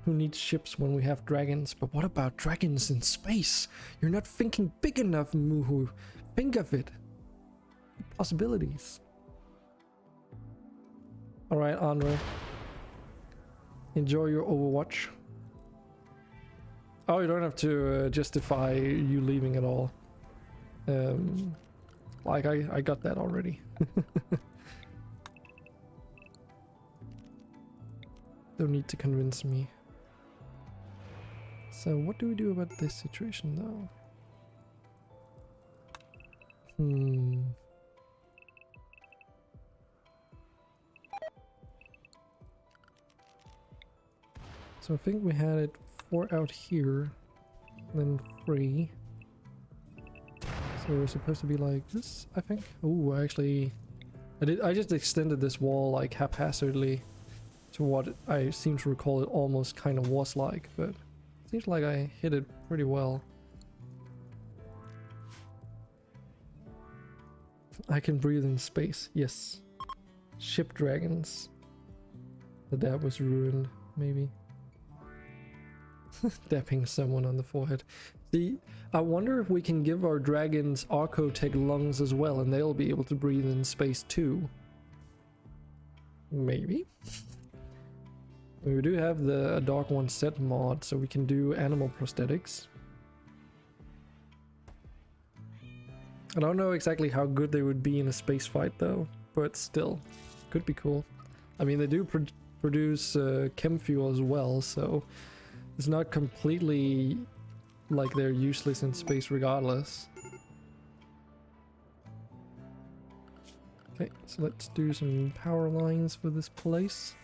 Who needs ships when we have dragons? But what about dragons in space? You're not thinking big enough, Muhu. Think of it. Possibilities. Alright, Andre. Enjoy your Overwatch. Oh, you don't have to justify you leaving at all. Like, I got that already. Don't need to convince me. So what do we do about this situation though? So I think we had it 4 out here, then 3. So we're supposed to be like this, I think. Oh, actually, I just extended this wall like haphazardly to what I seem to recall it almost kind of was like, but it seems like I hit it pretty well. I can breathe in space, yes. Ship dragons. That was ruined, maybe. Dapping someone on the forehead. See, I wonder if we can give our dragons Archotech lungs as well, and they'll be able to breathe in space too. Maybe. We do have the Dark One set mod, so we can do animal prosthetics. I don't know exactly how good they would be in a space fight though, but still, could be cool. I mean, they do produce chem fuel as well, so it's not completely like they're useless in space regardless. Okay, so let's do some power lines for this place.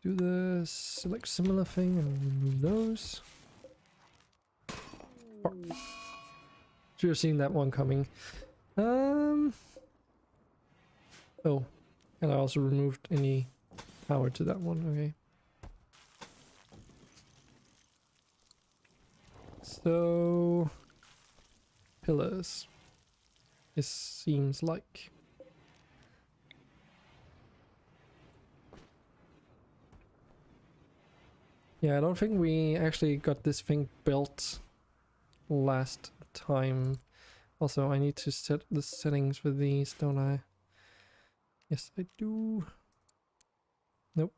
Do the select similar thing and remove those. Should have seen that one coming. Oh, and I also removed any power to that one. Okay. So pillars. It seems like. Yeah, I don't think we actually got this thing built last time. Also, I need to set the settings for these, don't I? Yes, I do. Nope.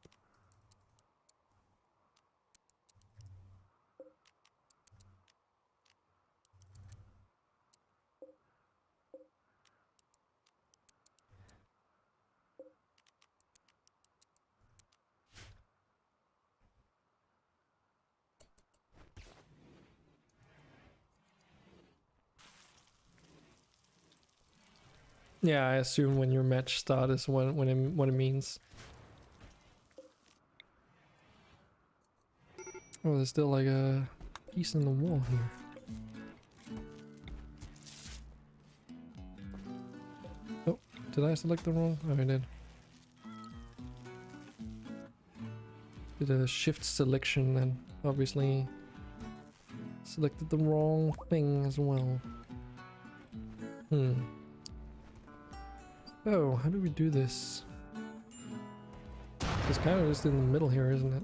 Yeah, I assume when your match start is what it means. Oh, there's still like a piece in the wall here. Oh, did I select the wrong? Oh, I did. Did a shift selection and obviously selected the wrong thing as well. Oh, how do we do this? It's kind of just in the middle here, isn't it?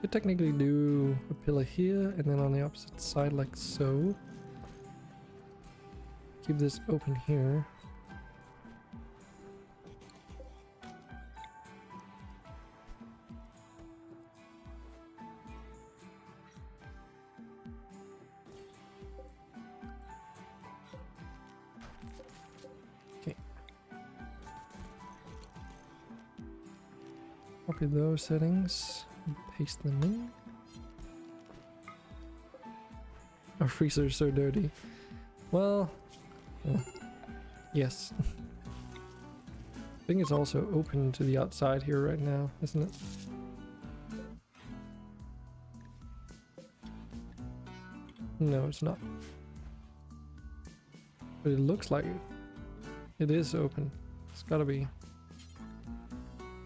Could technically do a pillar here and then on the opposite side like so. Keep this open here. Copy those settings, paste them in. Our freezer is so dirty. Well, yes. I think it's also open to the outside here right now, isn't it? No, it's not. But it looks like it is open. It's gotta be.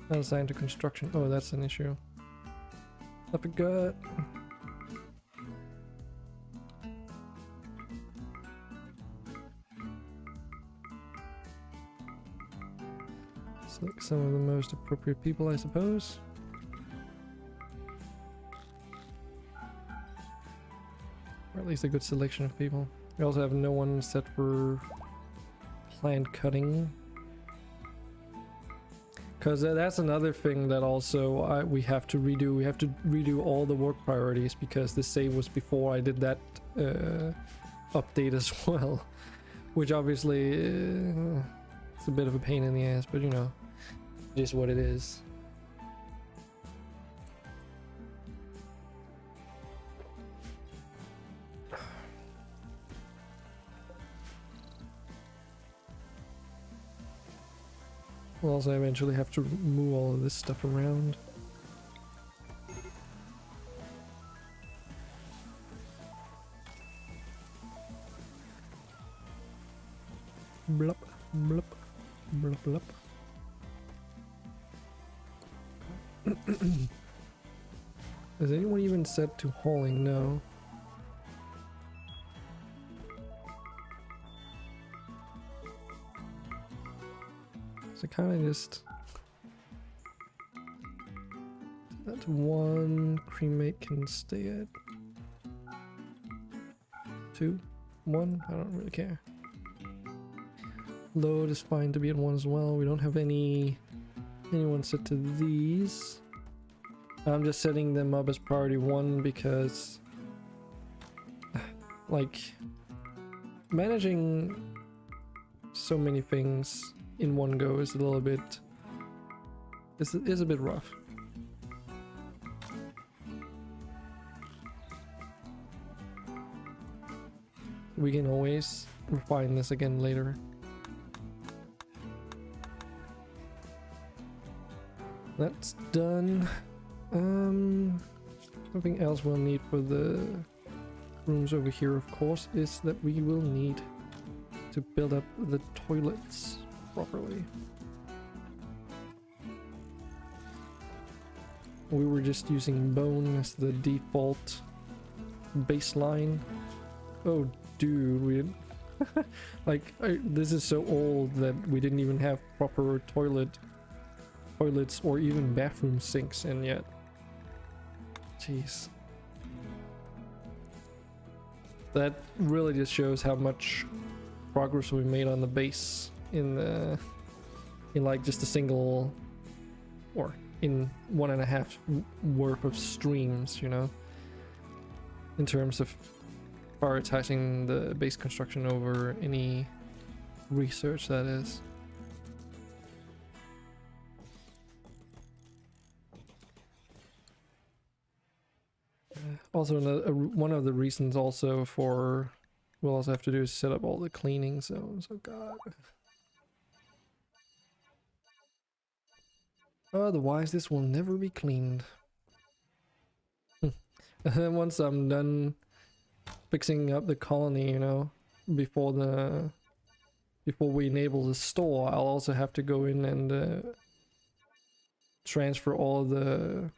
Not assigned to construction. Oh, that's an issue. I forgot. Select some of the most appropriate people, I suppose. Or at least a good selection of people. We also have no one set for plant cutting. Because that's another thing that also we have to redo. We have to redo all the work priorities because the save was before I did that update as well. Which obviously it's a bit of a pain in the ass, but you know, just what it is. We'll also eventually have to move all of this stuff around. Blup, blup, blup, blup. Is anyone even set to hauling? No. So kind of just that one cremate can stay at 2, 1. I don't really care. Load is fine to be at 1 as well. We don't have anyone set to these. I'm just setting them up as priority 1 because like managing so many things in one go is a little bit is a bit rough. We can always refine this again later. That's done. Something else we'll need for the rooms over here, of course, is that we will need to build up the toilets properly. We were just using bone as the default baseline. Oh dude, we like this is so old that we didn't even have proper toilets or even bathroom sinks in yet. Jeez. That really just shows how much progress we made on the base in like just a single, or in 1.5 worth of streams, you know, in terms of prioritizing the base construction over any research, that is. Also, one of the reasons also for we'll also have to do is set up all the cleaning zones. Oh god. Otherwise, this will never be cleaned. And then once I'm done fixing up the colony, you know, before we enable the store, I'll also have to go in and transfer all the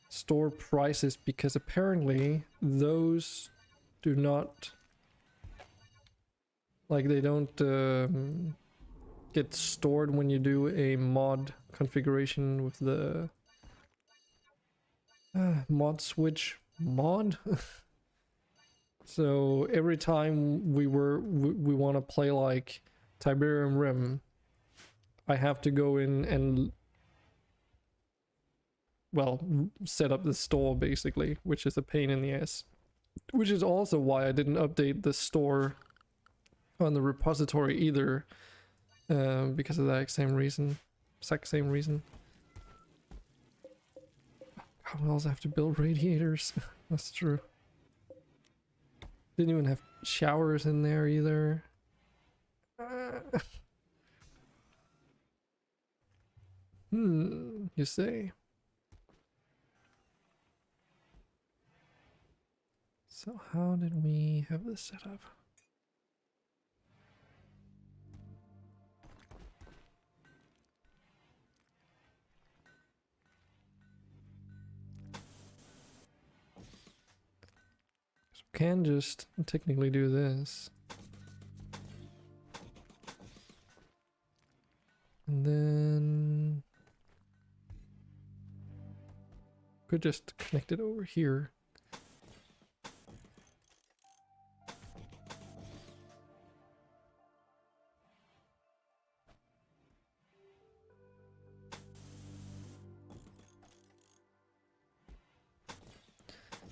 store prices, because apparently those do not, like, they don't get stored when you do a mod configuration with the mod switch mod. So every time we want to play like Tiberium Rim, I have to go in and, well, set up the store basically, which is a pain in the ass. Which is also why I didn't update the store on the repository either, because of that exact same reason. I also have to build radiators. That's true. Didn't even have showers in there either. You say. So how did we have this set up? Can just technically do this. And then could just connect it over here.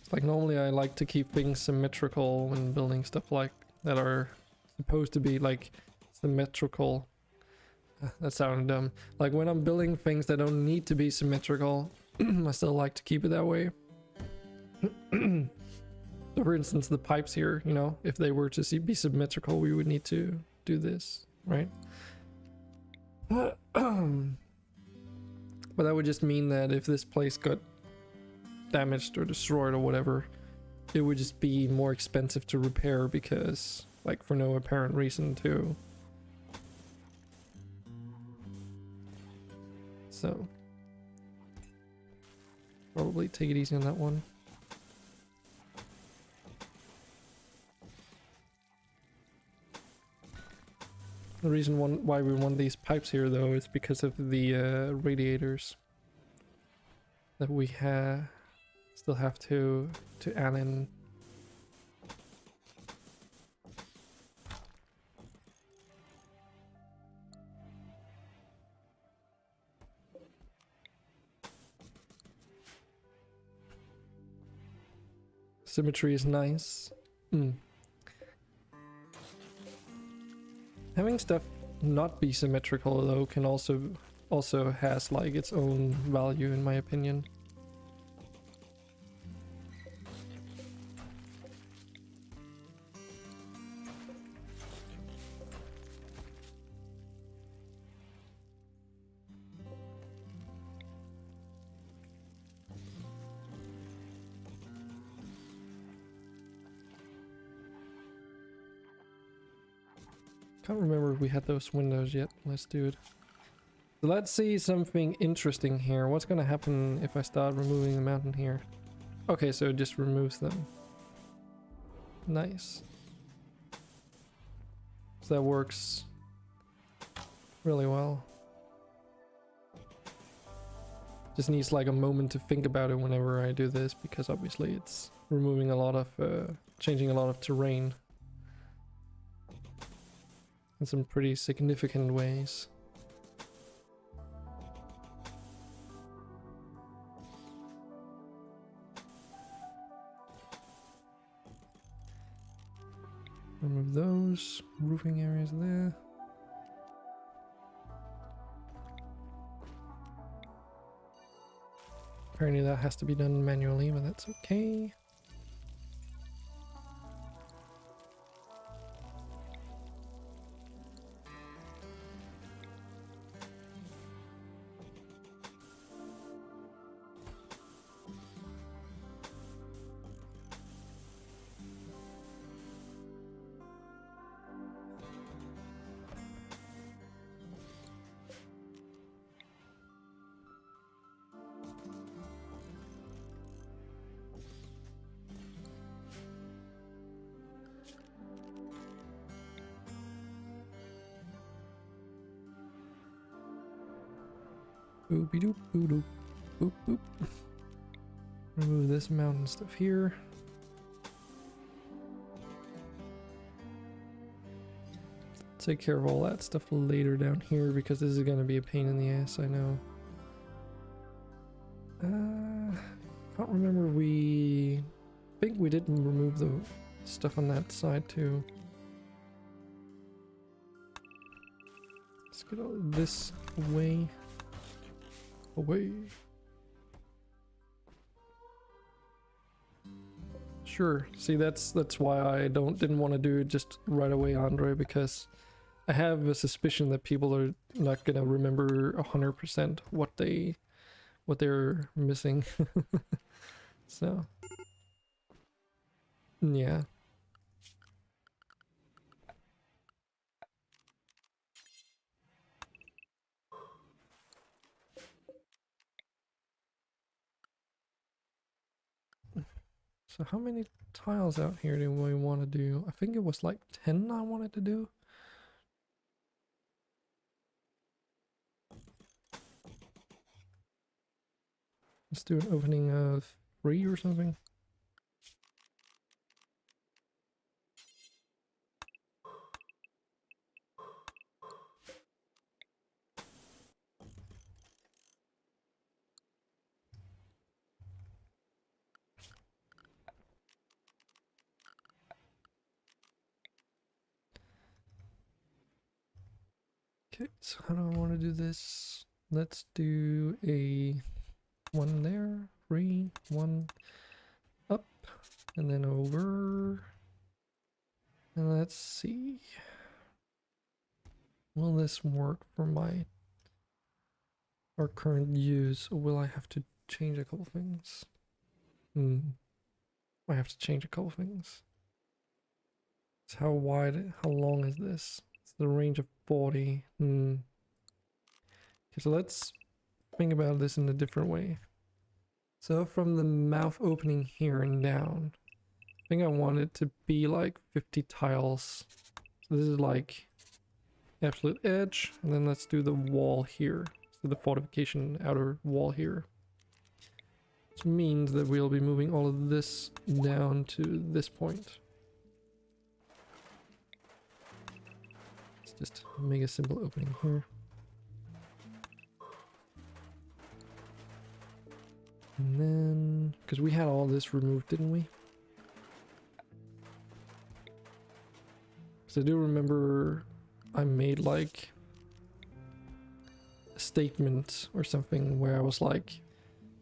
Like normally I like to keep things symmetrical when building stuff like that are supposed to be like symmetrical. That sounded dumb. Like when I'm building things that don't need to be symmetrical, I still like to keep it that way. So for instance, the pipes here, you know, if they were to be symmetrical, we would need to do this, right? But that would just mean that if this place got damaged or destroyed or whatever, it would just be more expensive to repair because, like, for no apparent reason too. So probably take it easy on that one. The reason why we want these pipes here though is because of the radiators that we still have to add in. Symmetry is nice. Having stuff not be symmetrical though can also has like its own value in my opinion. Can't remember if we had those windows yet. Let's do it. So let's see something interesting here. What's gonna happen if I start removing the mountain here? Okay, so it just removes them. Nice. So that works really well. Just needs like a moment to think about it whenever I do this, because obviously it's removing a lot of, changing a lot of terrain in some pretty significant ways. Remove those roofing areas there. Apparently that has to be done manually, but that's okay. Boopy doop boop doop boop boop. Remove this mountain stuff here. Take care of all that stuff later down here because this is gonna be a pain in the ass, I know. Can't remember, I think we didn't remove the stuff on that side too. Let's get all this away. Sure. See, that's why I didn't want to do it just right away, Andre, because I have a suspicion that people are not gonna remember 100% what they're missing. So yeah. So how many tiles out here do we want to do? I think it was like 10 I wanted to do. Let's do an opening of 3 or something. Okay, so how do I want to do this? Let's do a 1 there, 3, 1 up, and then over. And let's see. Will this work for our current use, or will I have to change a couple things? I have to change a couple things. So how wide, how long is this? It's the range of 40. Okay, so let's think about this in a different way. So from the mouth opening here and down, I think I want it to be like 50 tiles. So this is like absolute edge, and then let's do the wall here. So the fortification outer wall here. Which means that we'll be moving all of this down to this point. Let's just make a simple opening here. And then, because we had all this removed, didn't we? Because I do remember I made like a statement or something where I was like,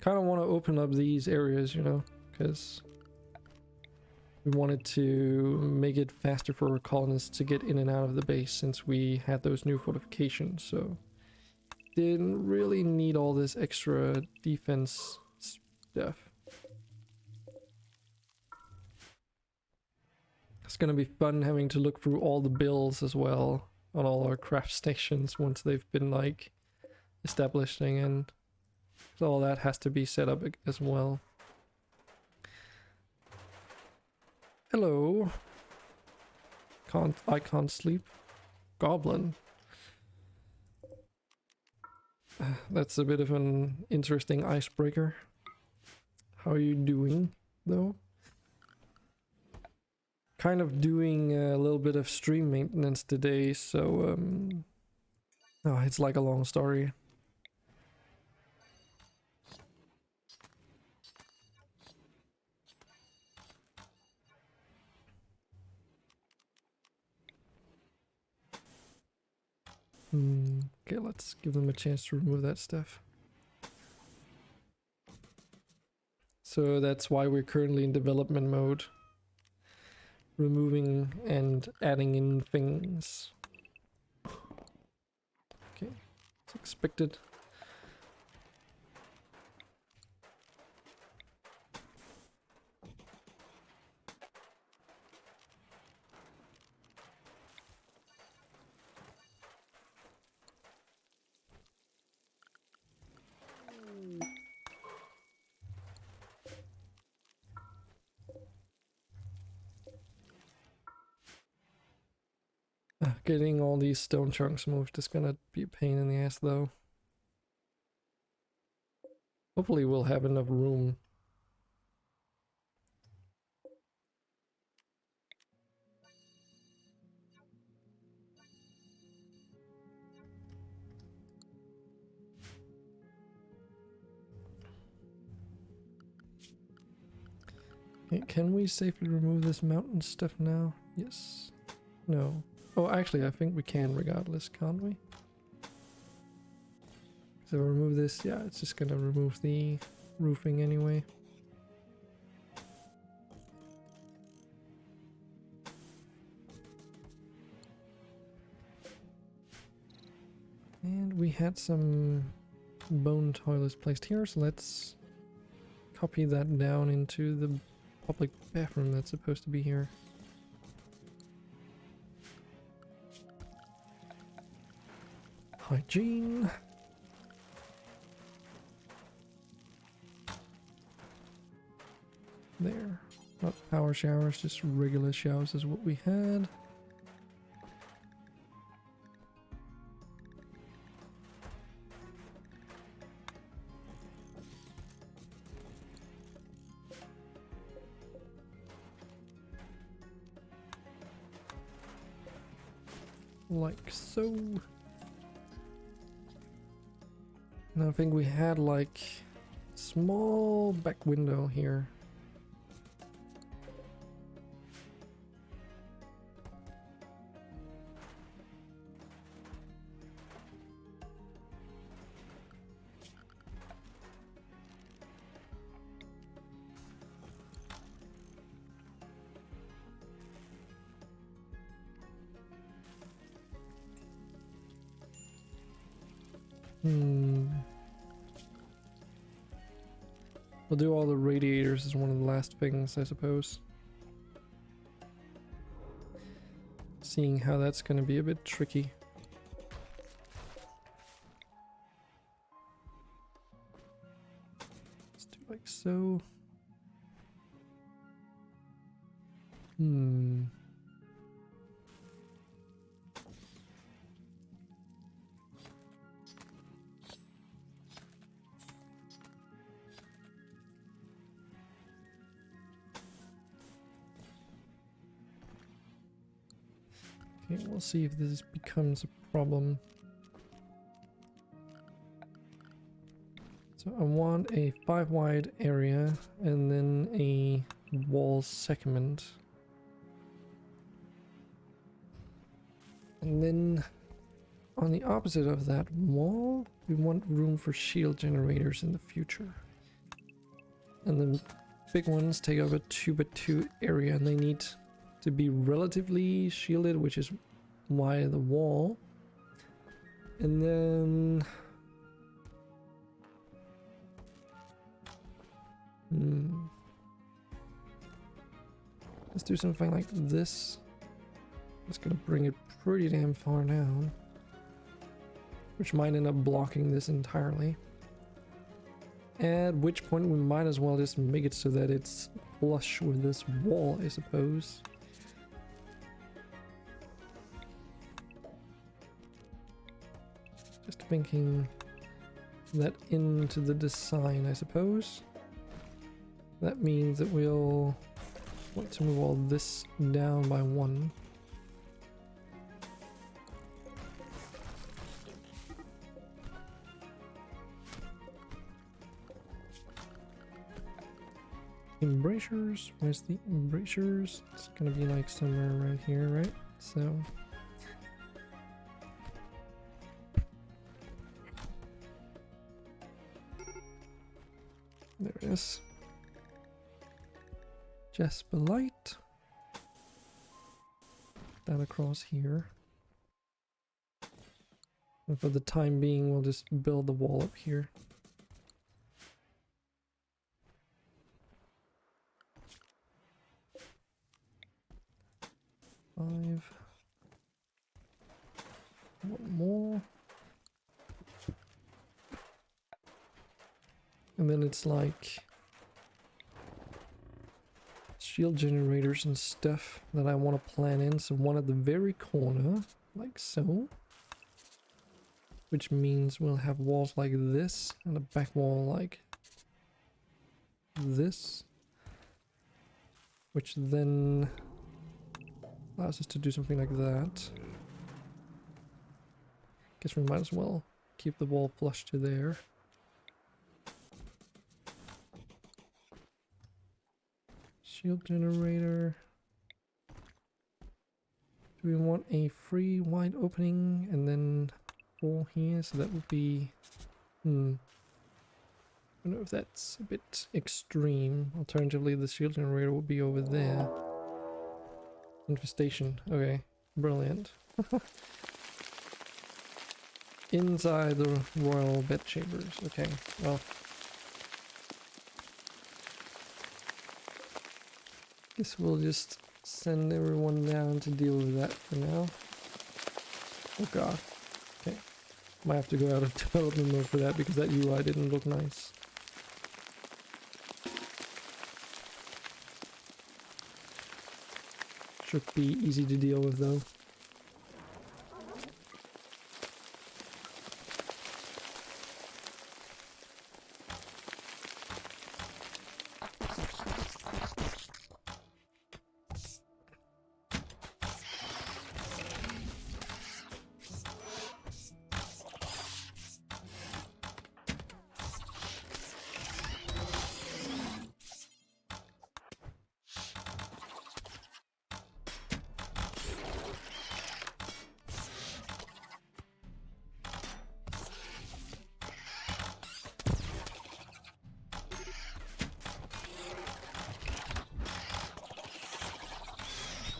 kind of want to open up these areas, you know, because we wanted to make it faster for our colonists to get in and out of the base since we had those new fortifications, so didn't really need all this extra defense stuff. It's gonna be fun having to look through all the bills as well on all our craft stations once they've been like establishing, and all that has to be set up as well. Hello. I can't sleep. Goblin. That's a bit of an interesting icebreaker. How are you doing, though? Kind of doing a little bit of stream maintenance today, so oh, it's like a long story. Okay, let's give them a chance to remove that stuff. So that's why we're currently in development mode. Removing and adding in things. Okay, it's expected. Getting all these stone chunks moved is gonna be a pain in the ass though. Hopefully we'll have enough room. Okay, can we safely remove this mountain stuff now? Yes. No. Oh, actually, I think we can regardless, can't we? So remove this. Yeah, it's just gonna remove the roofing anyway. And we had some bone toilets placed here, so let's copy that down into the public bathroom that's supposed to be here. Hygiene. There. Not power showers, just regular showers is what we had. Like so. Now I think we had like small back window here. We'll do all the radiators as one of the last things, I suppose. Seeing how that's going to be a bit tricky. Let's do like so. Okay, we'll see if this becomes a problem. So I want a 5 wide area and then a wall segment. And then on the opposite of that wall, we want room for shield generators in the future. And the big ones take up a 2x2 area and they need to be relatively shielded, which is why the wall. And then let's do something like this. It's gonna bring it pretty damn far down, which might end up blocking this entirely. At which point we might as well just make it so that it's flush with this wall, I suppose. Just thinking that into the design, I suppose. That means that we'll want to move all this down by 1. Embrasures, where's the embrasures? It's gonna be like somewhere around here, right? So there it is. Jasper light. That across here. And for the time being, we'll just build the wall up here. One more. And then it's like shield generators and stuff that I want to plan in. So one at the very corner, like so. Which means we'll have walls like this and a back wall like this. Which then allows us to do something like that. Guess we might as well keep the wall flush to there. Shield generator. Do we want a free wide opening and then 4 here? So that would be... I don't know if that's a bit extreme. Alternatively, the shield generator would be over there. Infestation. Okay, brilliant. Inside the royal bedchambers. Okay, well. Guess we'll just send everyone down to deal with that for now. Oh god. Okay. Might have to go out of development mode for that because that UI didn't look nice. Should be easy to deal with though.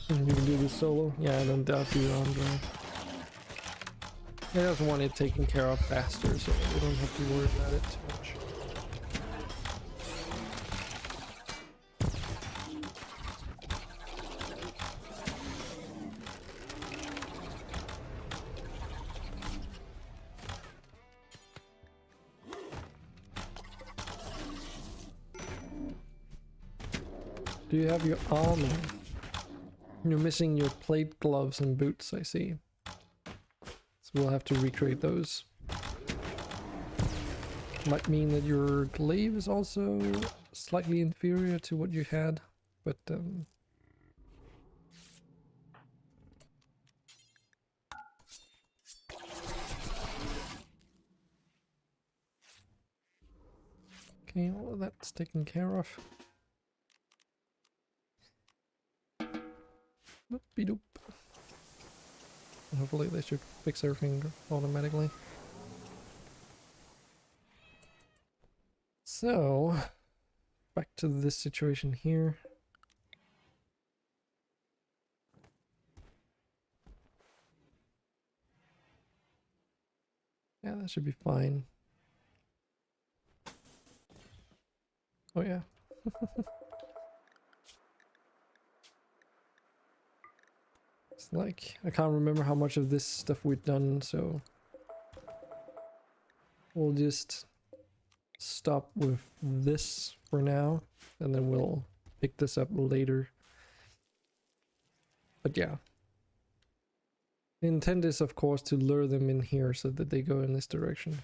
You can do this solo? Yeah, I don't doubt you, Andre. I just want it taken care of faster, so we don't have to worry about it too much. Do you have your armor? You're missing your plate, gloves, and boots, I see. So we'll have to recreate those. Might mean that your glaive is also slightly inferior to what you had, but okay, all of that's taken care of. Doop-de-doop. Hopefully they should fix everything automatically. So, back to this situation here. Yeah, that should be fine. Oh yeah. It's like, I can't remember how much of this stuff we've done, so we'll just stop with this for now, and then we'll pick this up later. But yeah. The intent is, of course, to lure them in here so that they go in this direction.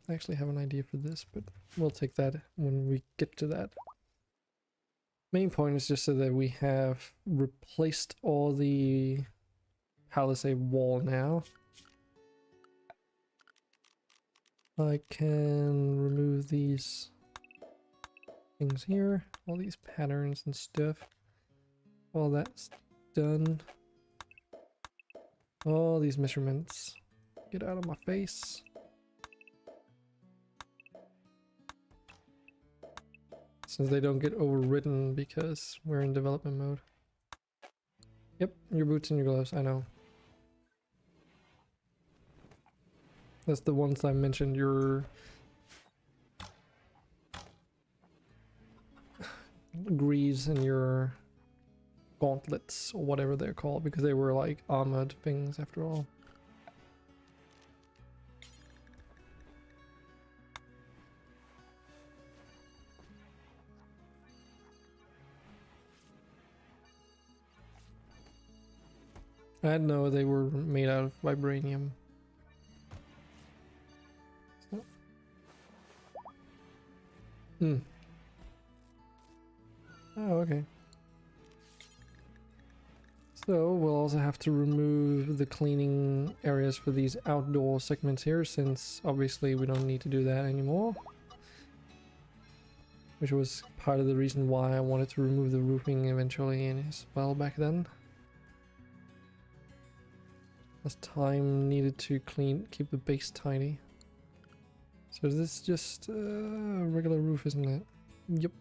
I actually have an idea for this, but we'll take that when we get to that. Main point is just so that we have replaced all the palisade wall now. I can remove these things here, all these patterns and stuff. All that's done. All these measurements. Get out of my face. Since they don't get overridden because we're in development mode. Yep, your boots and your gloves, I know. That's the ones I mentioned, your greaves and your gauntlets, or whatever they're called, because they were like armored things after all. I didn't know they were made out of vibranium. So. Oh, okay. So we'll also have to remove the cleaning areas for these outdoor segments here, since obviously we don't need to do that anymore. Which was part of the reason why I wanted to remove the roofing eventually as well back then. As time needed to keep the base tidy. So is this just a regular roof, isn't it? Yep.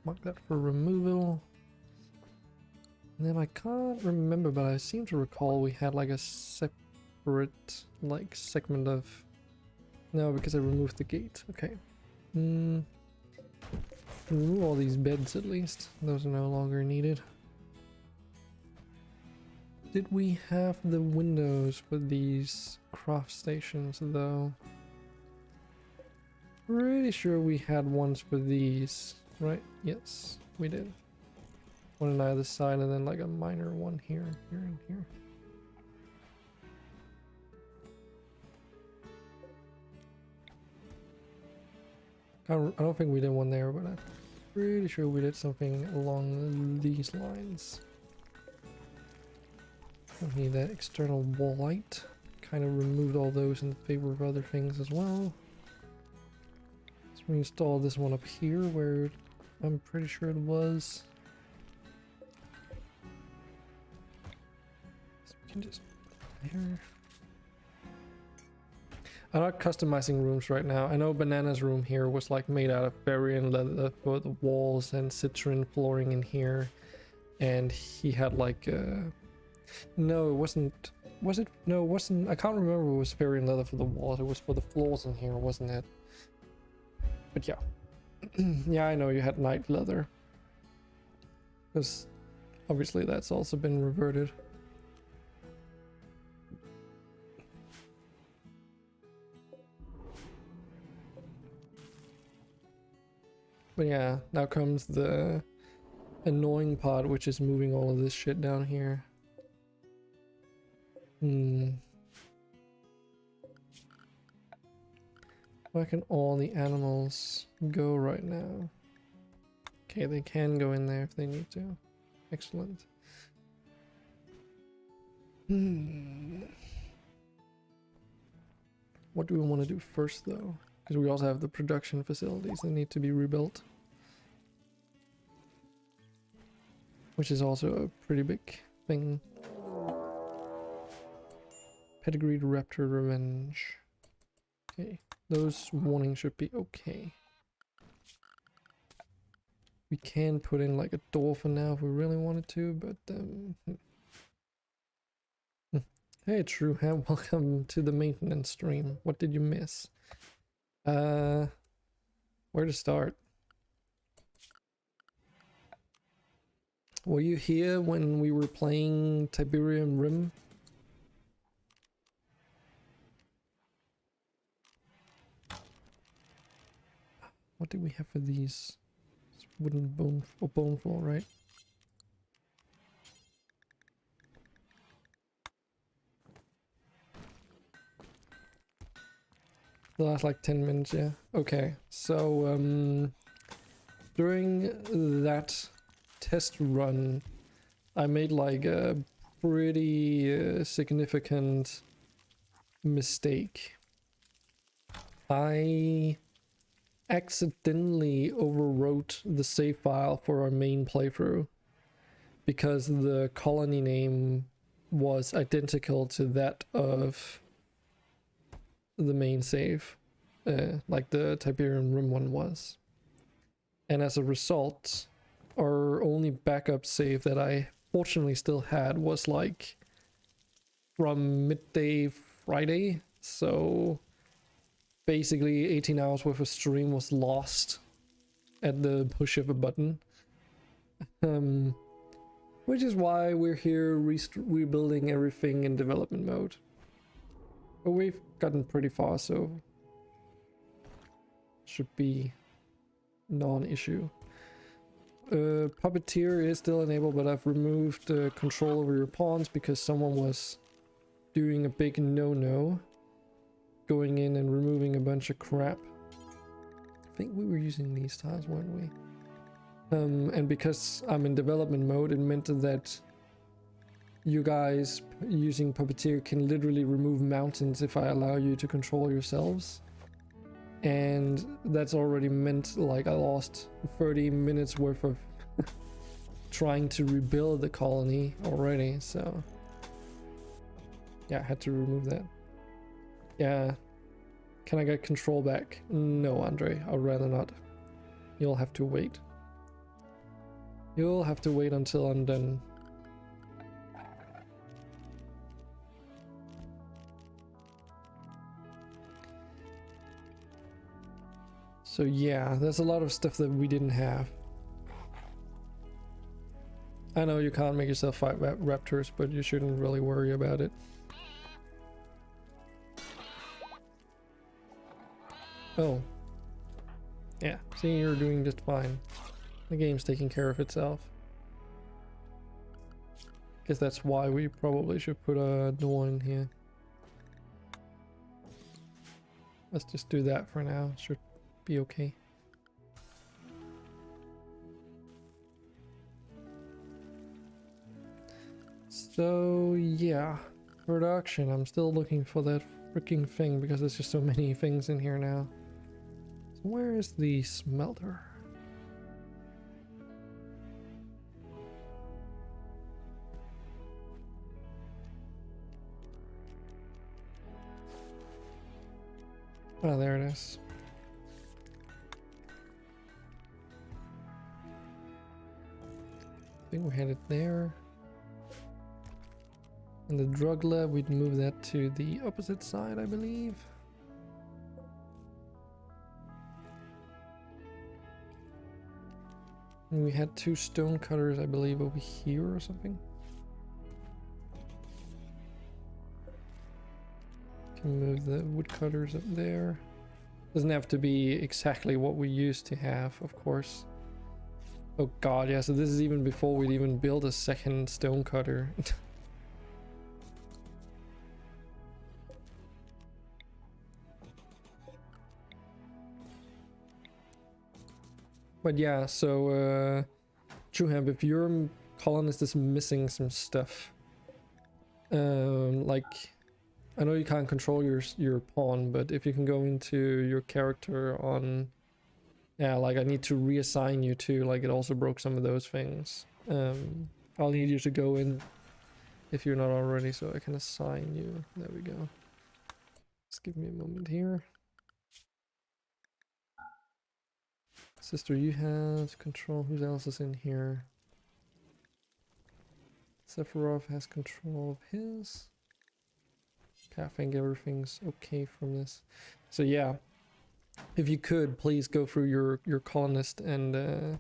Mark that for removal. And then I can't remember, but I seem to recall we had like a separate like segment of... No, because I removed the gate. Okay. Remove all these beds at least. Those are no longer needed. Did we have the windows for these craft stations though. Pretty sure we had ones for these, right? Yes, we did. One on either side and then like a minor one here, here, and here. I don't think we did one there, but I'm pretty sure we did something along these lines. Don't need that external wall light. Kind of removed all those in favor of other things as well. So we install this one up here where I'm pretty sure it was. So we can just put it there. I'm not customizing rooms right now. I know Banana's room here was like made out of Barian leather for the walls and citron flooring in here. And he had like no, it wasn't. Was it? No, it wasn't. I can't remember if it was Barian leather for the walls. It was for the floors in here, wasn't it? But yeah. Yeah, I know you had night leather. Because obviously that's also been reverted. But yeah, now comes the annoying part, which is moving all of this shit down here. Where can all the animals go right now? Okay, they can go in there if they need to. Excellent. What do we want to do first though? Because we also have the production facilities that need to be rebuilt. Which is also a pretty big thing. Pedigreed Raptor Revenge. Okay, those warnings should be okay. We can put in like a door for now if we really wanted to, but hey Trueham, welcome to the maintenance stream. What did you miss? Where to start? Were you here when we were playing Tiberium Rim? What did we have for these? It's wooden bone floor, right? The last like 10 minutes, yeah. Okay, so during that test run, I made like a pretty significant mistake. I accidentally overwrote the save file for our main playthrough because the colony name was identical to that of the main save, like the Tiberian Rim one was. And as a result, our only backup save that I fortunately still had was like from midday Friday, so basically 18 hours worth of stream was lost at the push of a button. Which is why we're here rebuilding everything in development mode. But we've gotten pretty far, so should be non-issue. Puppeteer is still enabled, but I've removed control over your pawns because someone was doing a big no-no, going in and removing a bunch of crap. I think we were using these tiles, weren't we? And because I'm in development mode, it meant that you guys using Puppeteer can literally remove mountains if I allow you to control yourselves. And that's already meant like I lost 30 minutes worth of trying to rebuild the colony already, so yeah, I had to remove that. Yeah, can I get control back? No, Andre, I'd rather not. You'll have to wait. You'll have to wait until I'm done. So yeah, there's a lot of stuff that we didn't have. I know you can't make yourself fight raptors, but you shouldn't really worry about it. Oh. Yeah, see, you're doing just fine. The game's taking care of itself. Guess that's why we probably should put a door in here. Let's just do that for now. Should be okay. So yeah, production. I'm still looking for that freaking thing because there's just so many things in here now. So where is the smelter? Oh, there it is. I think we had it there. And the drug lab, we'd move that to the opposite side, I believe. And we had 2 stone cutters, I believe, over here or something. Can move the wood cutters up there. Doesn't have to be exactly what we used to have, of course. Oh god, yeah, so this is even before we'd even build a second stone cutter. But yeah, so Truehemp, if your colonist is missing some stuff, like, I know you can't control your pawn, but if you can go into your character on, yeah, like I need to reassign you to, like it also broke some of those things. I'll need you to go in if you're not already, so I can assign you. There we go. Just give me a moment here. Sister, you have control. Who else is in here? Sephiroth has control of his. Okay, I think everything's okay from this. So yeah, if you could please go through your colonist and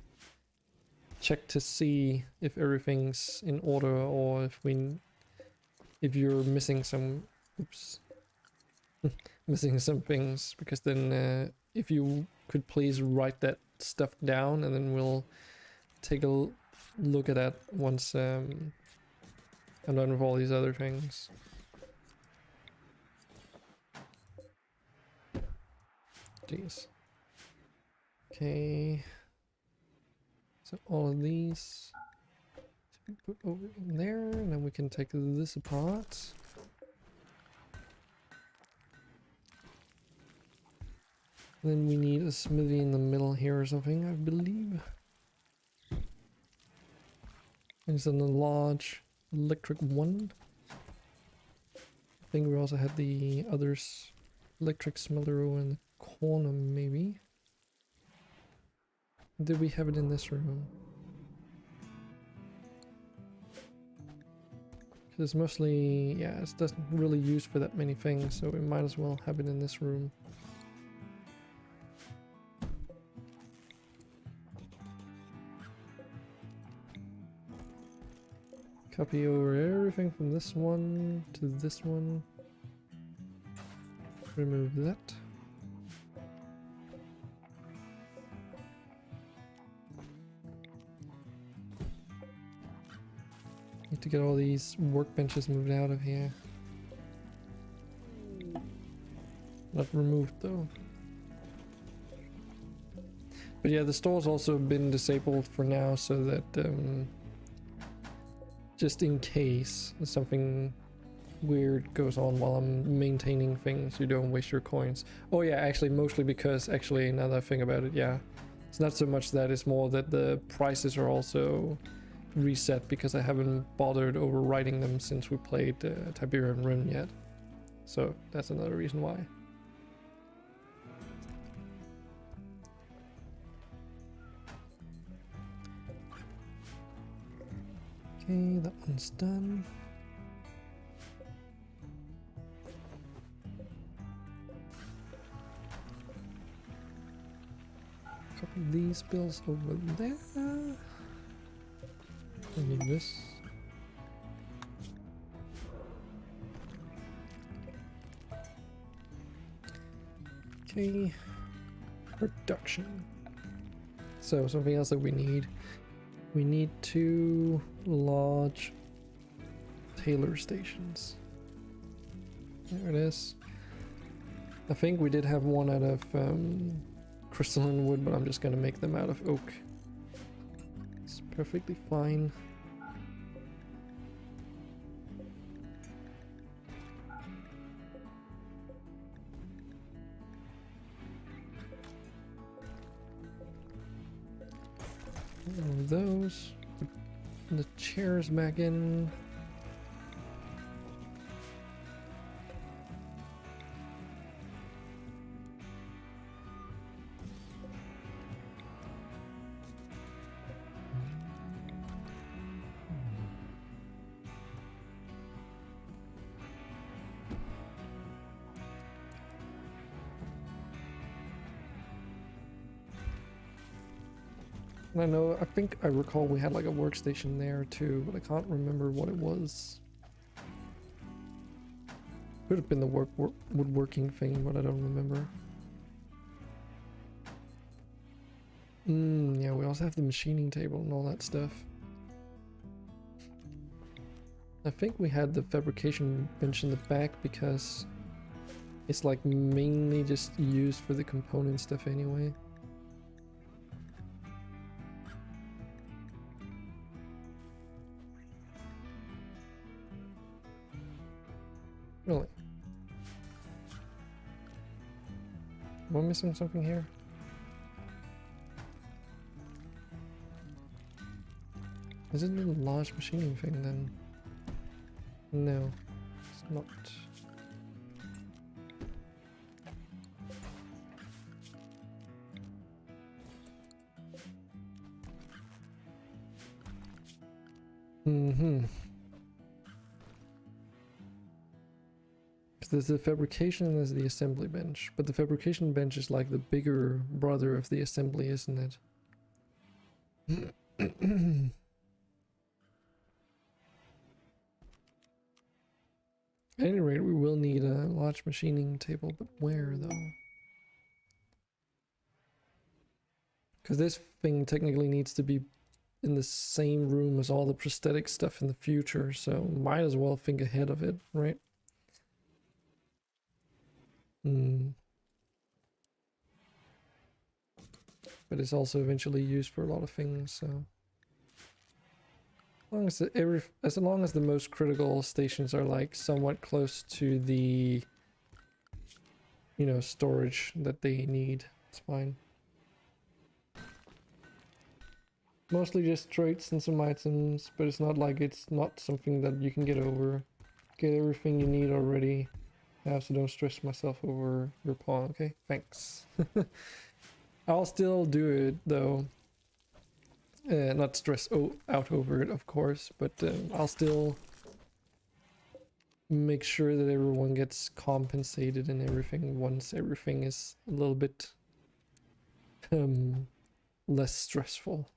check to see if everything's in order, or if you're missing some, oops, missing some things, because then if you could please write that stuff down, and then we'll take a look at that once I'm done with all these other things. Jeez. Okay. So all of these to be put over in there, and then we can take this apart. Then we need a smithy in the middle here or something, I believe. And it's a large electric one. I think we also had the others electric smelter in the corner, maybe. Did we have it in this room? Because it's mostly, yeah, it doesn't really use for that many things, so we might as well have it in this room. Copy over everything from this one to this one. Remove that. Need to get all these workbenches moved out of here. Not removed though. But yeah, the store's also been disabled for now, so that just in case something weird goes on while I'm maintaining things, you don't waste your coins. Oh yeah, actually mostly because, actually now that I think about it, yeah, it's not so much that, it's more that the prices are also reset because I haven't bothered overwriting them since we played Tiberium Rim yet. So that's another reason why. Okay, that one's done. Copy these bills over there. I need this. Okay. production. So something else that we need 2 large tailor stations. There it is. I think we did have one out of crystalline wood, but I'm just gonna make them out of oak. It's perfectly fine. Those. Put the chairs back in. I think I recall we had like a workstation there too, but I can't remember what it was. Could have been the woodworking thing, but I don't remember. Yeah, we also have the machining table and all that stuff. I think we had the fabrication bench in the back because it's like mainly just used for the component stuff anyway. Really? Am I missing something here? Is it a large machining thing then? No, it's not. There's the fabrication and there's the assembly bench, but the fabrication bench is like the bigger brother of the assembly, isn't it? At any rate, we will need a large machining table, but where though? Because this thing technically needs to be in the same room as all the prosthetic stuff in the future, so might as well think ahead of it, right? But it's also eventually used for a lot of things, so as long as the most critical stations are like somewhat close to the, you know, storage that they need, it's fine. Mostly just traits and some items, but it's not like it's not something that you can get over. Get everything you need already. So don't stress myself over your pawn, okay? Thanks. I'll still do it though. Not stress out over it, of course, but I'll still make sure that everyone gets compensated and everything once everything is a little bit less stressful.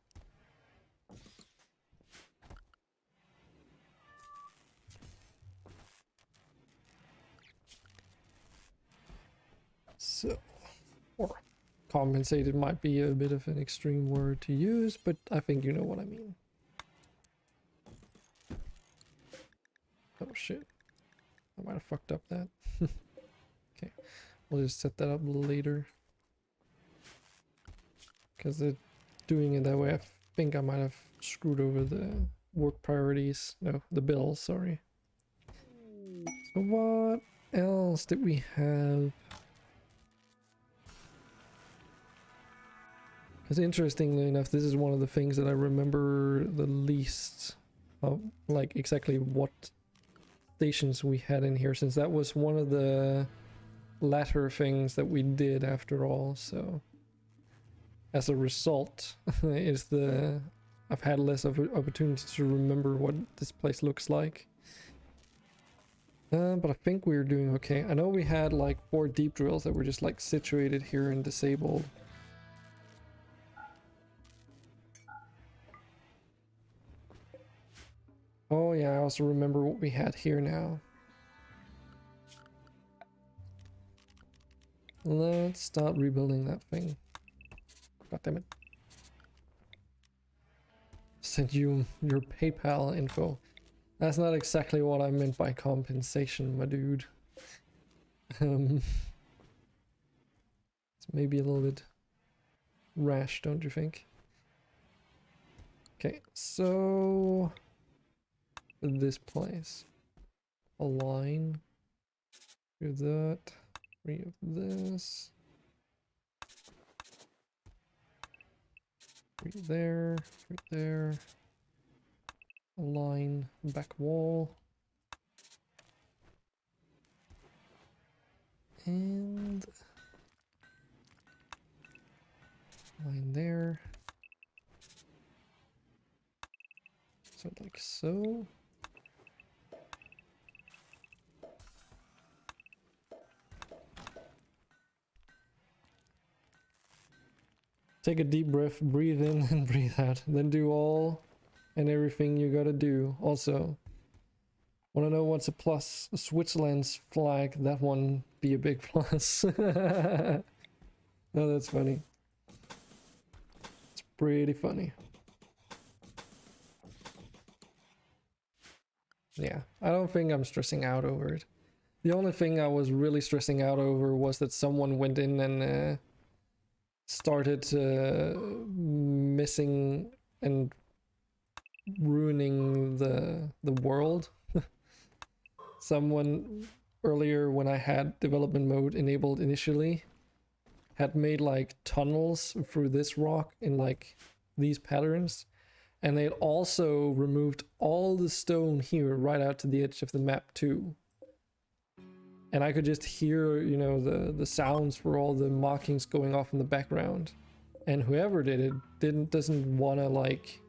So, or compensated might be a bit of an extreme word to use, but I think you know what I mean. Oh shit. I might have fucked up that. Okay, we'll just set that up a little later. Because doing it that way, I think I might have screwed over the work priorities. No, the bills, sorry. So what else did we have? Because interestingly enough, this is one of the things that I remember the least of, like exactly what stations we had in here, since that was one of the latter things that we did after all. So as a result, I've had less of an opportunity to remember what this place looks like. But I think we're doing okay. I know we had like 4 deep drills that were just like situated here and disabled. Oh yeah, I also remember what we had here now. Let's start rebuilding that thing. God damn it. Send you your PayPal info. That's not exactly what I meant by compensation, my dude. It's maybe a little bit rash, don't you think? Okay, so this place. Align. Do that. 3 of this. 3 there. 3 there. Align back wall. And line there. So like so. Take a deep breath, breathe in and breathe out. Then do all and everything you gotta do. Also, wanna know what's a plus? Switzerland's flag, that one be a big plus. No, that's funny. It's pretty funny. Yeah, I don't think I'm stressing out over it. The only thing I was really stressing out over was that someone went in and started missing and ruining the world. Someone earlier, when I had development mode enabled initially, had made like tunnels through this rock in like these patterns, and they also removed all the stone here right out to the edge of the map too. And I could just hear, you know, the sounds for all the markings going off in the background. And whoever did it doesn't want to like,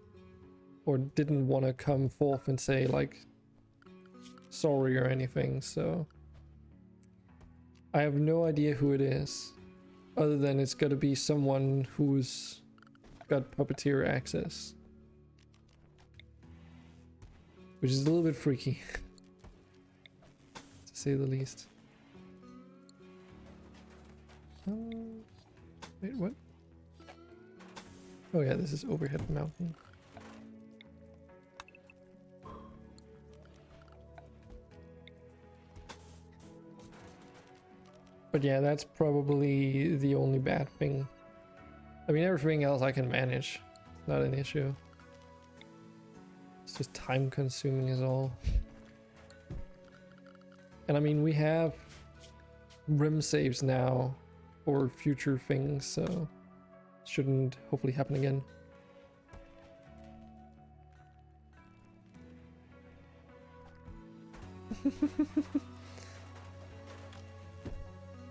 or didn't want to come forth and say like sorry or anything. So I have no idea who it is, other than it's got to be someone who's got puppeteer access, which is a little bit freaky to say the least. Wait, what? Oh yeah, this is overhead mountain. But yeah, that's probably the only bad thing. I mean, everything else I can manage. It's not an issue. It's just time consuming is all. And I mean, we have rim saves now for future things, so it shouldn't hopefully happen again.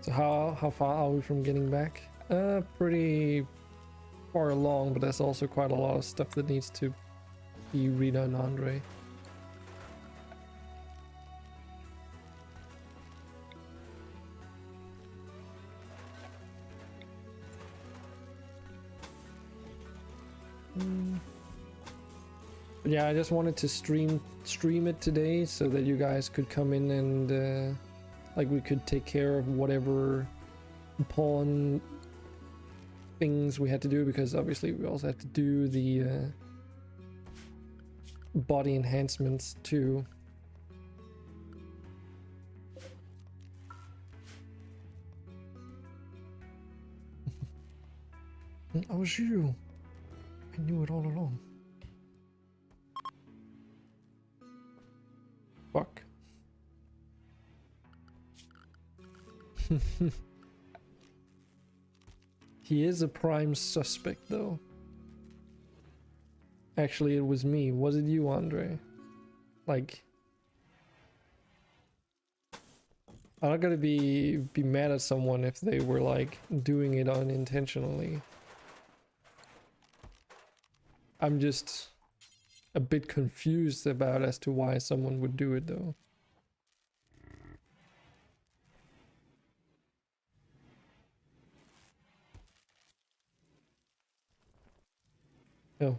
So how far are we from getting back? Pretty far along, but there's also quite a lot of stuff that needs to be redone, Andre. But yeah, I just wanted to stream it today so that you guys could come in and like we could take care of whatever pawn things we had to do, because obviously we also had to do the body enhancements too. I was you. I knew it all along. Fuck. He is a prime suspect though. Actually, it was me. Was it you, Andre? Like, I'm not gonna be mad at someone if they were like doing it unintentionally. I'm just a bit confused about as to why someone would do it though. Oh.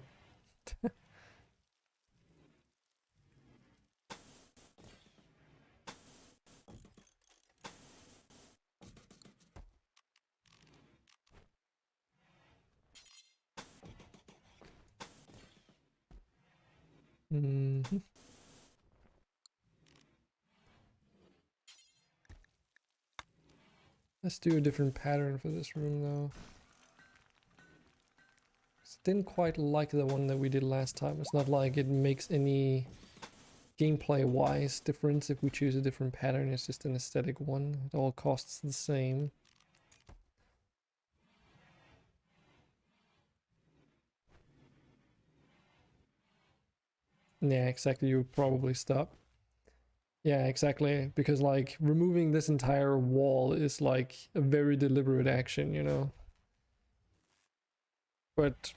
Mhm. Let's do a different pattern for this room though. Didn't quite like the one that we did last time. It's not like it makes any gameplay wise difference if we choose a different pattern. It's just an aesthetic one. It all costs the same. Yeah, exactly. You would probably stop. Yeah, exactly. Because like removing this entire wall is like a very deliberate action, you know. But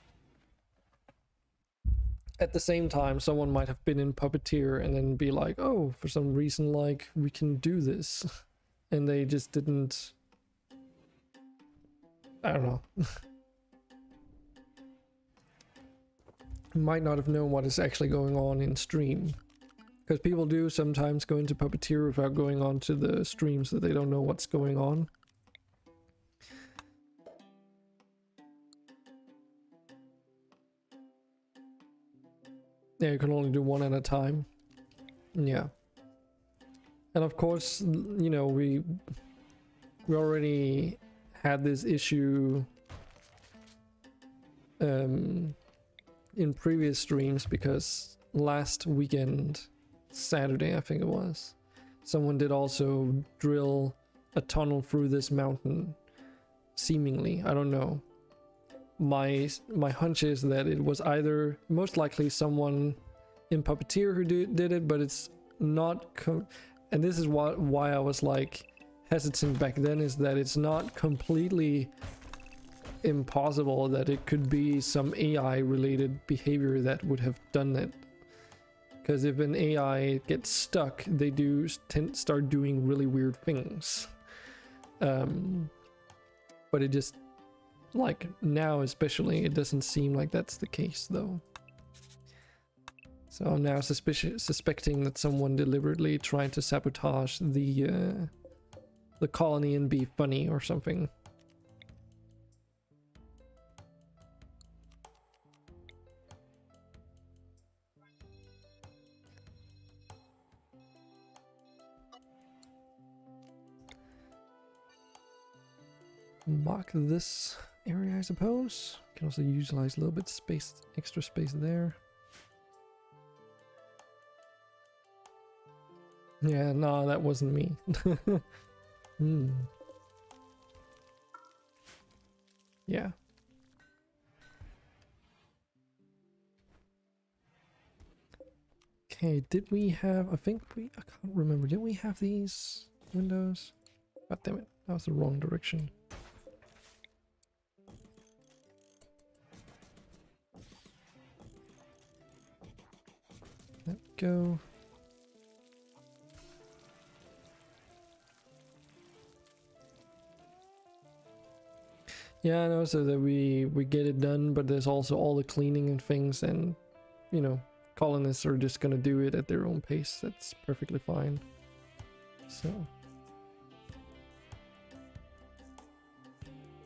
at the same time, someone might have been in Puppeteer and then be like, oh, for some reason, like, we can do this. And they just didn't. I don't know. Might not have known what is actually going on in stream. Because people do sometimes go into Puppeteer without going on to the stream, so they don't know what's going on. Yeah, you can only do one at a time. Yeah. And of course, you know, we already had this issue in previous streams because last weekend, Saturday I think it was, someone did also drill a tunnel through this mountain, seemingly. I don't know. My hunch is that it was either most likely someone in Puppeteer who did it, but it's not and this is why I was like hesitant back then, is that it's not completely impossible that it could be some AI related behavior that would have done it. Because if an AI gets stuck, they do start doing really weird things. But it just, like now especially, it doesn't seem like that's the case though. So I'm now suspecting that someone deliberately tried to sabotage the colony and be funny or something. Mark this area, I suppose. Can also utilize a little bit space, extra space there. Yeah, no, that wasn't me. Yeah. Okay, did we have, I can't remember, did we have these windows? God damn it, that was the wrong direction. There we go. Yeah, I know, so that we get it done, but there's also all the cleaning and things, and you know, colonists are just gonna do it at their own pace. That's perfectly fine. So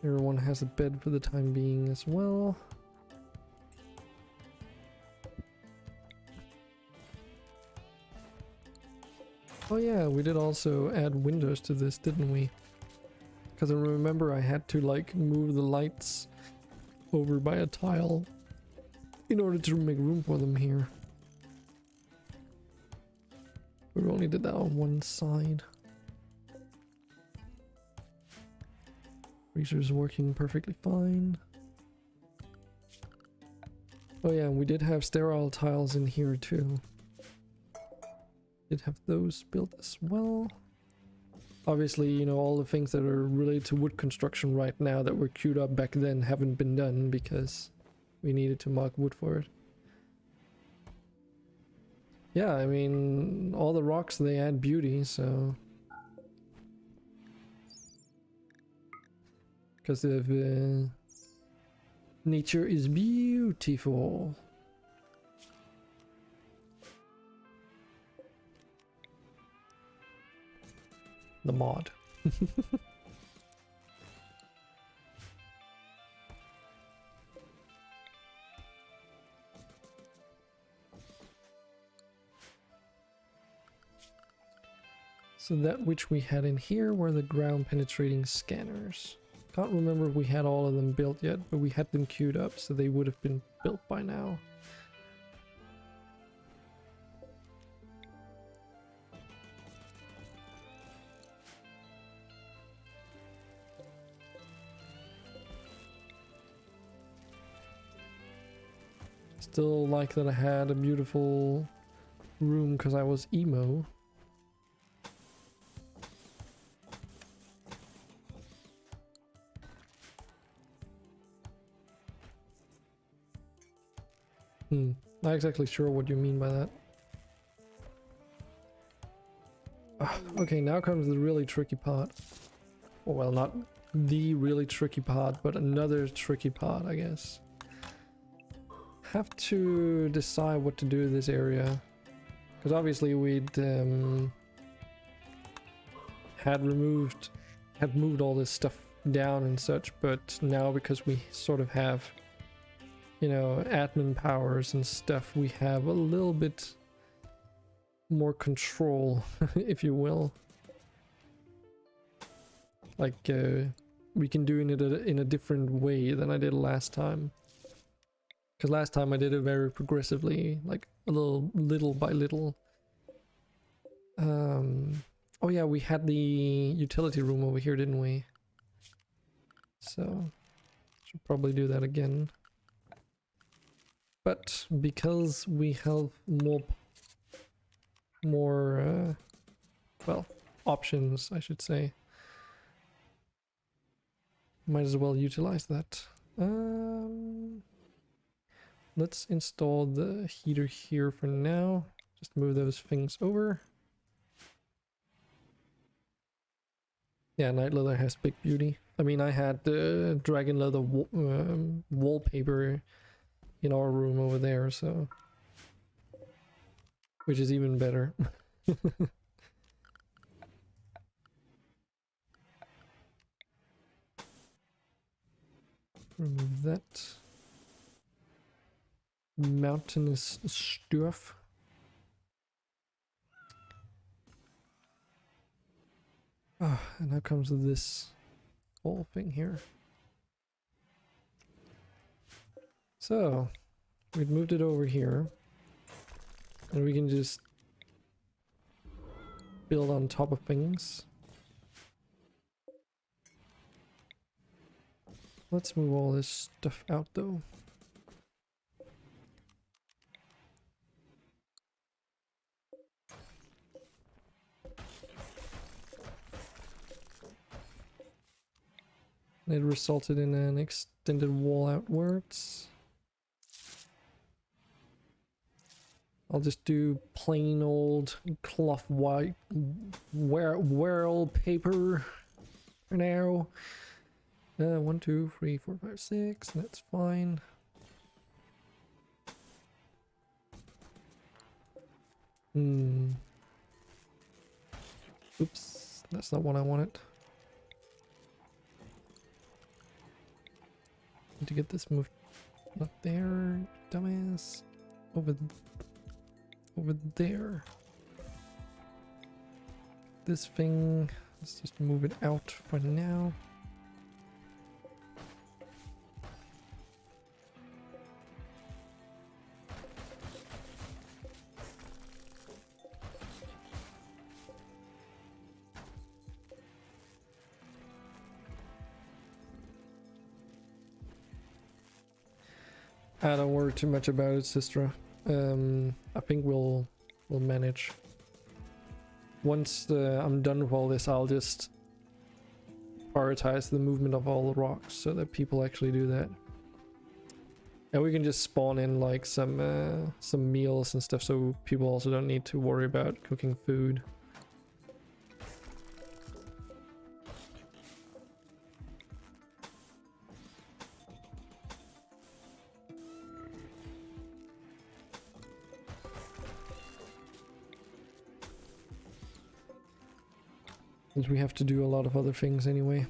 everyone has a bed for the time being as well. Oh yeah, we did also add windows to this, didn't we? Because I remember I had to like move the lights over by a tile in order to make room for them here. We only did that on one side. Freezer's working perfectly fine. Oh yeah, we did have sterile tiles in here too. Did have those built as well. Obviously, you know, all the things that are related to wood construction right now that were queued up back then haven't been done because we needed to mark wood for it. Yeah, I mean, all the rocks, they add beauty, so... Because of nature is beautiful. The mod. So that which we had in here were the ground penetrating scanners. Can't remember if we had all of them built yet, but we had them queued up, so they would have been built by now. Still like that I had a beautiful room because I was emo. Not exactly sure what you mean by that. Okay, now comes the really tricky part. Well, not the really tricky part, but another tricky part, I guess. Have to decide what to do with this area. Because obviously we'd had moved all this stuff down and such, but now because we sort of have, you know, admin powers and stuff, we have a little bit more control, if you will. Like, we can do it in a different way than I did last time. Because last time I did it very progressively, like a little by little. Oh yeah, we had the utility room over here, didn't we? So, should probably do that again. But because we have more well, options, I should say, might as well utilize that. Let's install the heater here for now. Just move those things over. Yeah, night leather has big beauty. I mean, I had the dragon leather wallpaper in our room over there, so... which is even better. Remove that. Mountainous stuff. Ah, and now comes this whole thing here. So, we've moved it over here. And we can just build on top of things. Let's move all this stuff out though. It resulted in an extended wall outwards. I'll just do plain old cloth white wallpaper for now. 1, 2, 3, 4, 5, 6. That's fine. Oops, that's not what I wanted. Need to get this moved. Not there, dumbass. Over there. This thing, let's just move it out for now. I don't worry too much about it, sister. I think we'll manage. Once I'm done with all this, I'll just prioritize the movement of all the rocks so that people actually do that. And we can just spawn in like some meals and stuff, so people also don't need to worry about cooking food. Since we have to do a lot of other things anyway.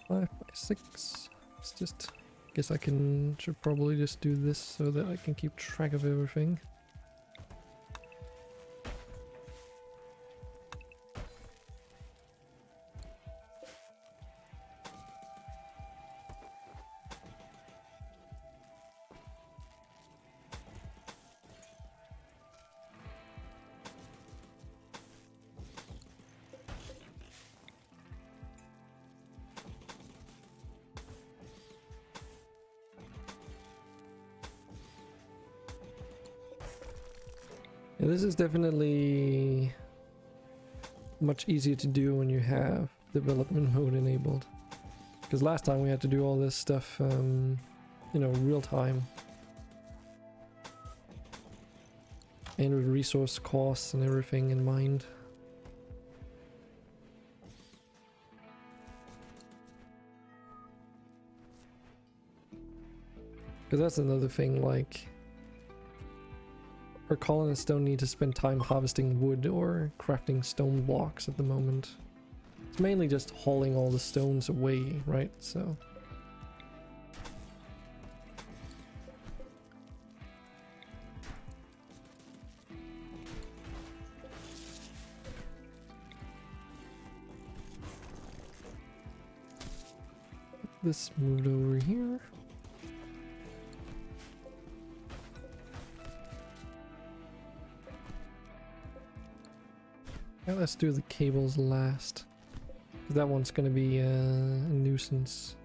5 by 6. Let's just Guess I should probably just do this so that I can keep track of everything. Yeah, this is definitely much easier to do when you have development mode enabled. Because last time we had to do all this stuff, you know, real time. And with resource costs and everything in mind. Because that's another thing, like, our colonists don't need to spend time harvesting wood or crafting stone blocks at the moment. It's mainly just hauling all the stones away, right? So this moved over here. Yeah, let's do the cables last. That one's gonna be a nuisance.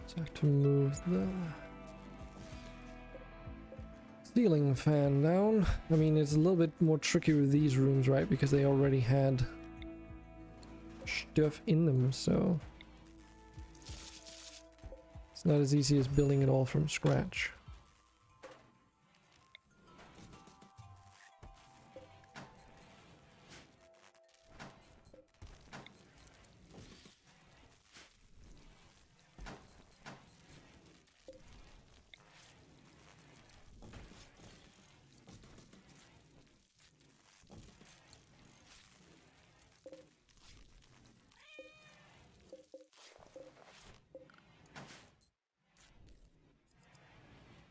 So I have to move the ceiling fan down. I mean, it's a little bit more tricky with these rooms, right? Because they already had stuff in them, so it's not as easy as building it all from scratch.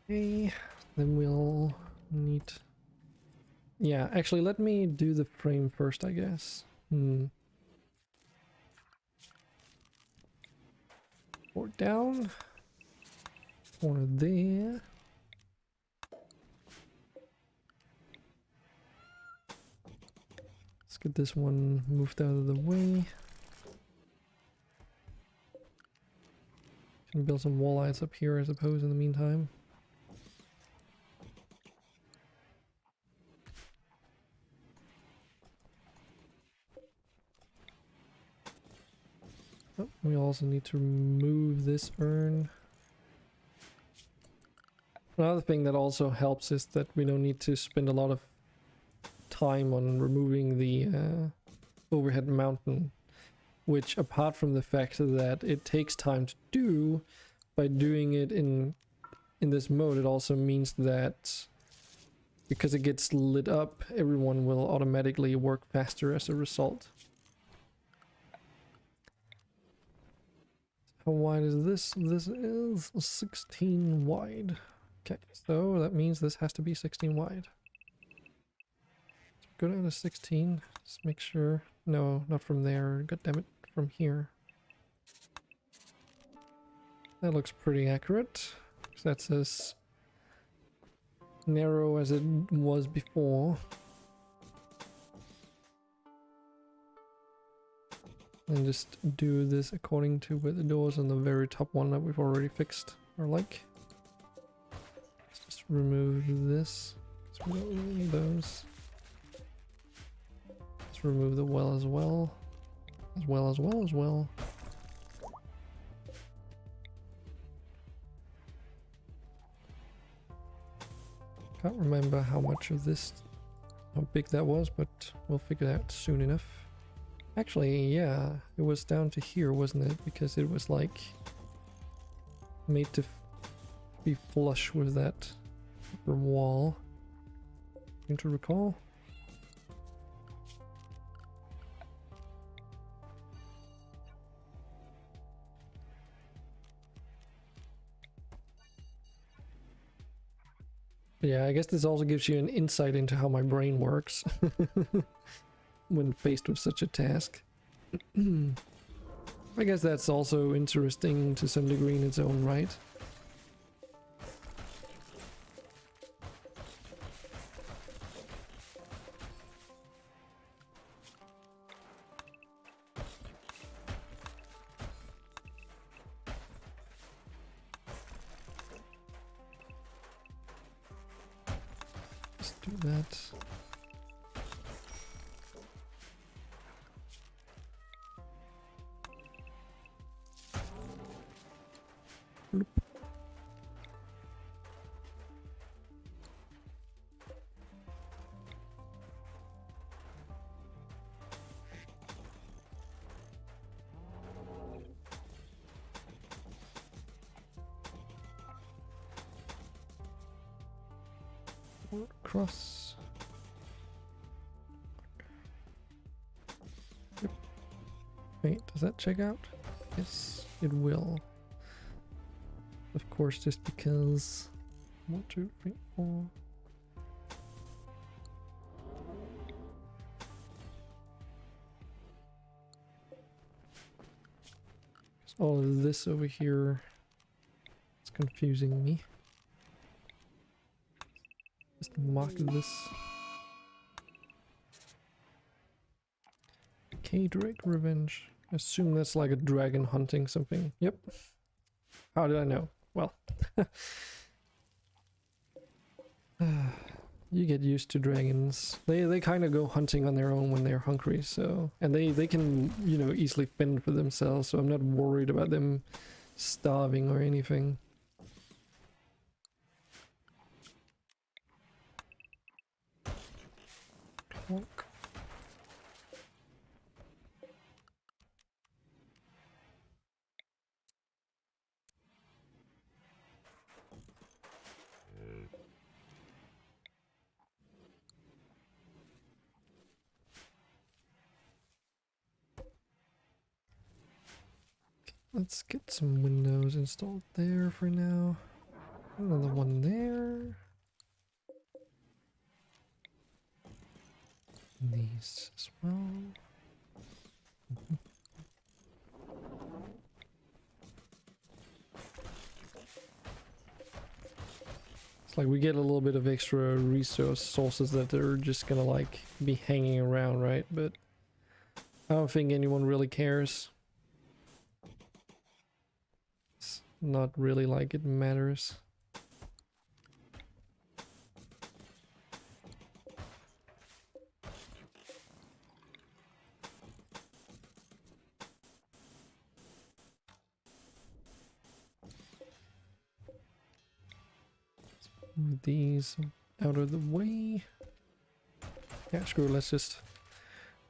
Okay, then we'll need... Yeah, actually let me do the frame first, I guess. Or down. Or there. Let's get this one moved out of the way. Can build some wall lights up here, I suppose, in the meantime. Oh, we also need to remove this urn. Another thing that also helps is that we don't need to spend a lot of time on removing the overhead mountain, which, apart from the fact that it takes time to do, by doing it in this mode, it also means that because it gets lit up, everyone will automatically work faster as a result. How wide is this? This is 16 wide. Okay, so that means this has to be 16 wide. Go down to 16. Just make sure. No, not from there. God damn it, from here. That looks pretty accurate. That's as narrow as it was before. And just do this according to where the doors on the very top one that we've already fixed are like. Let's just remove this, because we don't really need those. Let's remove the well as well. As well. Can't remember how much of this, how big that was, but we'll figure that out soon enough. Actually, yeah, it was down to here, wasn't it? Because it was like made to be flush with that upper wall. Seem to recall. Yeah, I guess this also gives you an insight into how my brain works when faced with such a task. I guess that's also interesting to some degree in its own right. Let's do that. Bloop. Cross. Yep. Wait, does that check out? Yes, it will. Of course, just because. 1, 2, 3, 4. All of this over here is confusing me. Just mark this. K-Drake Revenge. Assume that's like a dragon hunting something. Yep. How did I know? Well. You get used to dragons. They kind of go hunting on their own when they're hungry, so... And they can, you know, easily fend for themselves, so I'm not worried about them starving or anything. Clonk. Let's get some windows installed there for now. Another one there. These as well. It's like we get a little bit of extra resource sources that are just gonna like be hanging around, right? But I don't think anyone really cares. It's not really like it matters. Move these out of the way. Yeah, screw it, let's just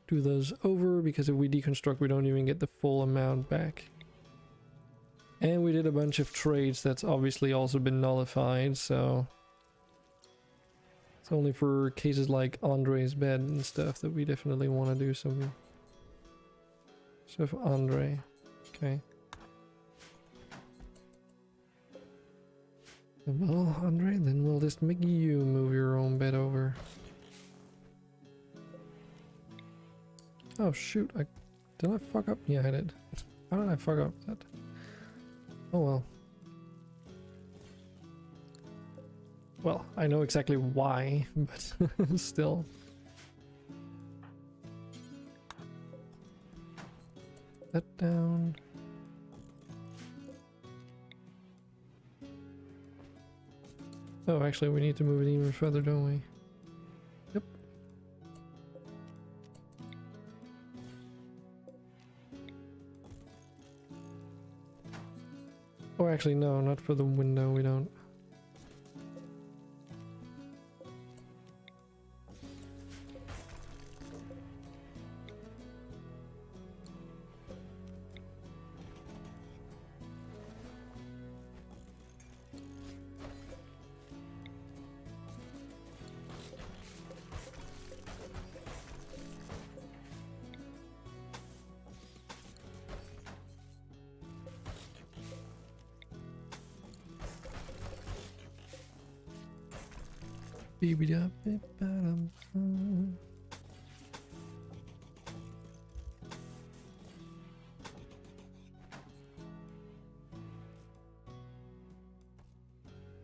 do those over, because if we deconstruct we don't even get the full amount back. And we did a bunch of trades that's obviously also been nullified, so it's only for cases like Andre's bed and stuff that we definitely want to do some stuff. Andre, okay. Well, Andre, then we'll just make you move your own bed over. Oh shoot, did I fuck up? Yeah, I did. How did I fuck up that? Oh well. Well, I know exactly why, but still. That down. Oh, actually we need to move it even further, don't we? Yep. Oh, actually no, not for the window, we don't.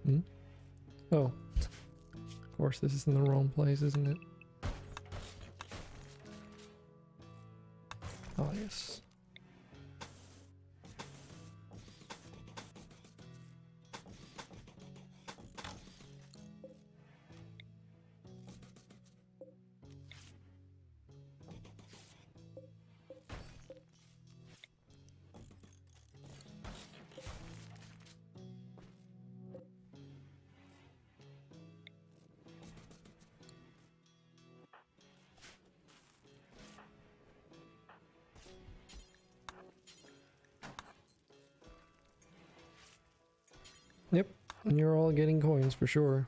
Hmm? Oh, of course, this is in the wrong place, isn't it? Oh, yes. Yep, and you're all getting coins for sure.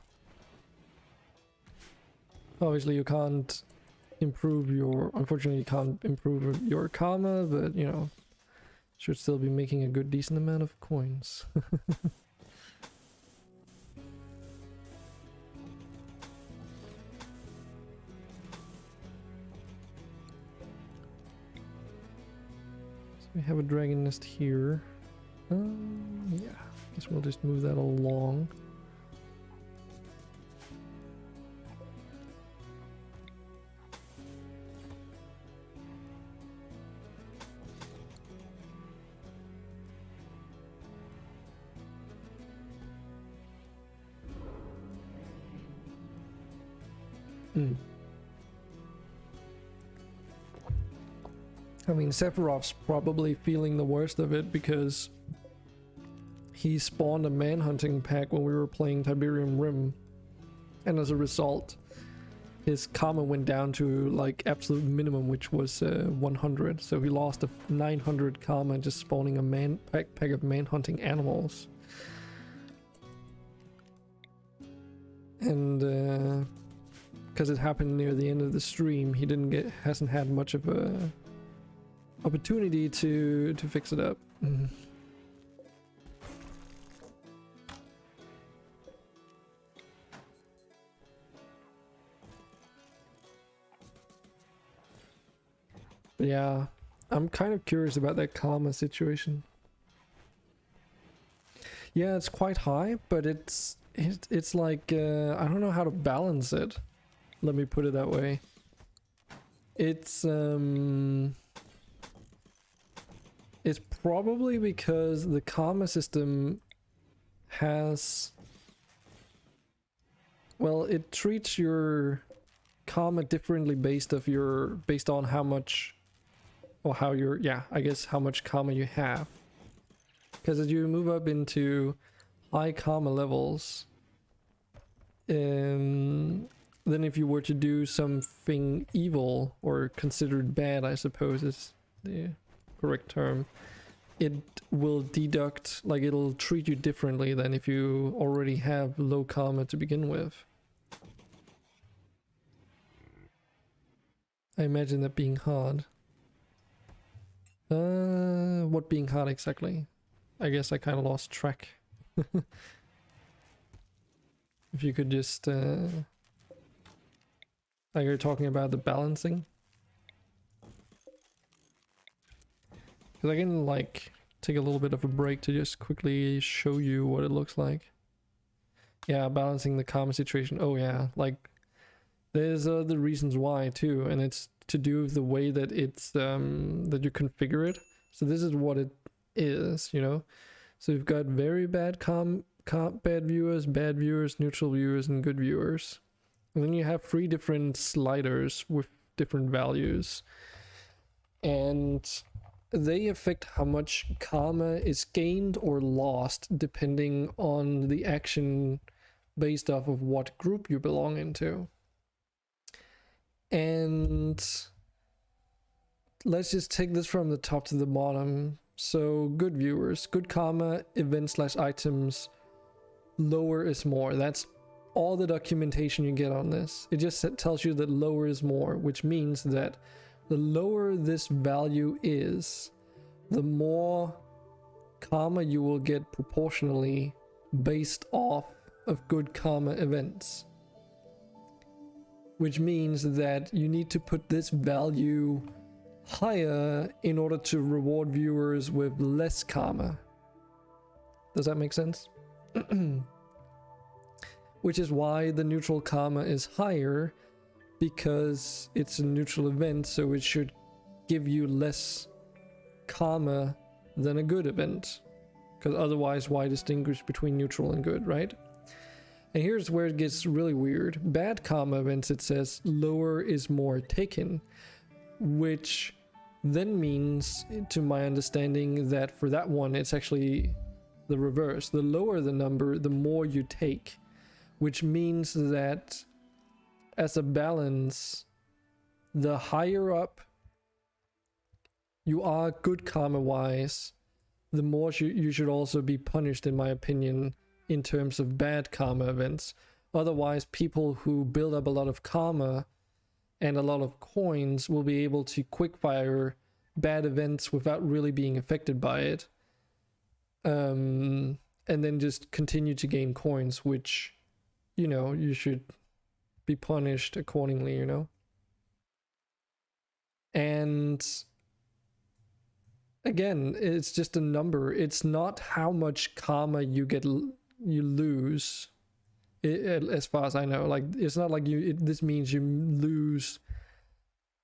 Obviously, you can't improve your... Unfortunately, you can't improve your karma, but, you know, should still be making a good, decent amount of coins. So we have a dragon nest here. Yeah, guess we'll just move that along. I mean, Sephiroth's probably feeling the worst of it because he spawned a manhunting pack when we were playing Tiberium Rim, and as a result, his karma went down to like absolute minimum, which was 100. So he lost a 900 karma just spawning a pack of manhunting animals. And because it happened near the end of the stream, he hasn't had much of a opportunity to fix it up. But yeah, I'm kind of curious about that karma situation. Yeah, it's quite high, but it's like I don't know how to balance it. Let me put it that way. It's probably because the karma system has, well, it treats your karma differently based on how much, or how your, yeah, I guess how much karma you have. Because as you move up into high karma levels, then if you were to do something evil or considered bad, I suppose is the correct term, it will deduct, like it'll treat you differently than if you already have low karma to begin with. I imagine that being hard. What being hard exactly? I guess I kind of lost track. If you could just like, you're talking about the balancing, because I can like take a little bit of a break to just quickly show you what it looks like. Yeah, balancing the karma situation. Oh yeah, like there's other reasons why too, and it's to do with the way that it's that you configure it. So this is what it is, you know. So you've got very bad bad viewers, neutral viewers, and good viewers. And then you have 3 different sliders with different values. And they affect how much karma is gained or lost depending on the action based off of what group you belong into. And let's just take this from the top to the bottom. So good viewers, good karma, event/items, lower is more. That's all the documentation you get on this. It just tells you that lower is more, which means that the lower this value is, the more karma you will get proportionally based off of good karma events. which means that you need to put this value higher in order to reward viewers with less karma. Does that make sense? Which is why the neutral karma is higher, because it's a neutral event, so it should give you less karma than a good event. Because otherwise, why distinguish between neutral and good, right? And here's where it gets really weird. Bad karma events, it says lower is more taken, which then means, to my understanding, that for that one, it's actually the reverse. The lower the number, the more you take, which means that as a balance, the higher up you are good karma wise, the more you should also be punished, in my opinion, in terms of bad karma events. Otherwise, people who build up a lot of karma and a lot of coins will be able to quickfire bad events without really being affected by it. And then just continue to gain coins, which, you know, you should be punished accordingly, you know? And again, it's just a number. It's not how much karma you lose, as far as I know. Like, it's not like this means you lose.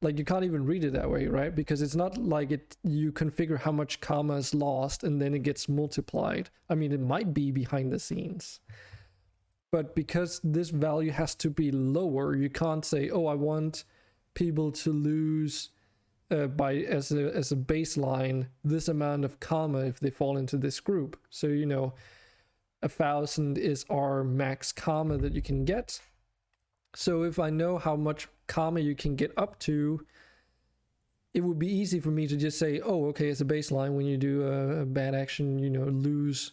Like, you can't even read it that way, right? Because it's not like you configure how much karma is lost and then it gets multiplied. I mean, it might be behind the scenes, but because this value has to be lower, you can't say, oh, I want people to lose by as a baseline this amount of karma if they fall into this group. So, you know, 1,000 is our max karma that you can get. So if I know how much karma you can get up to, it would be easy for me to just say, oh, okay, as a baseline, when you do a bad action, you know, lose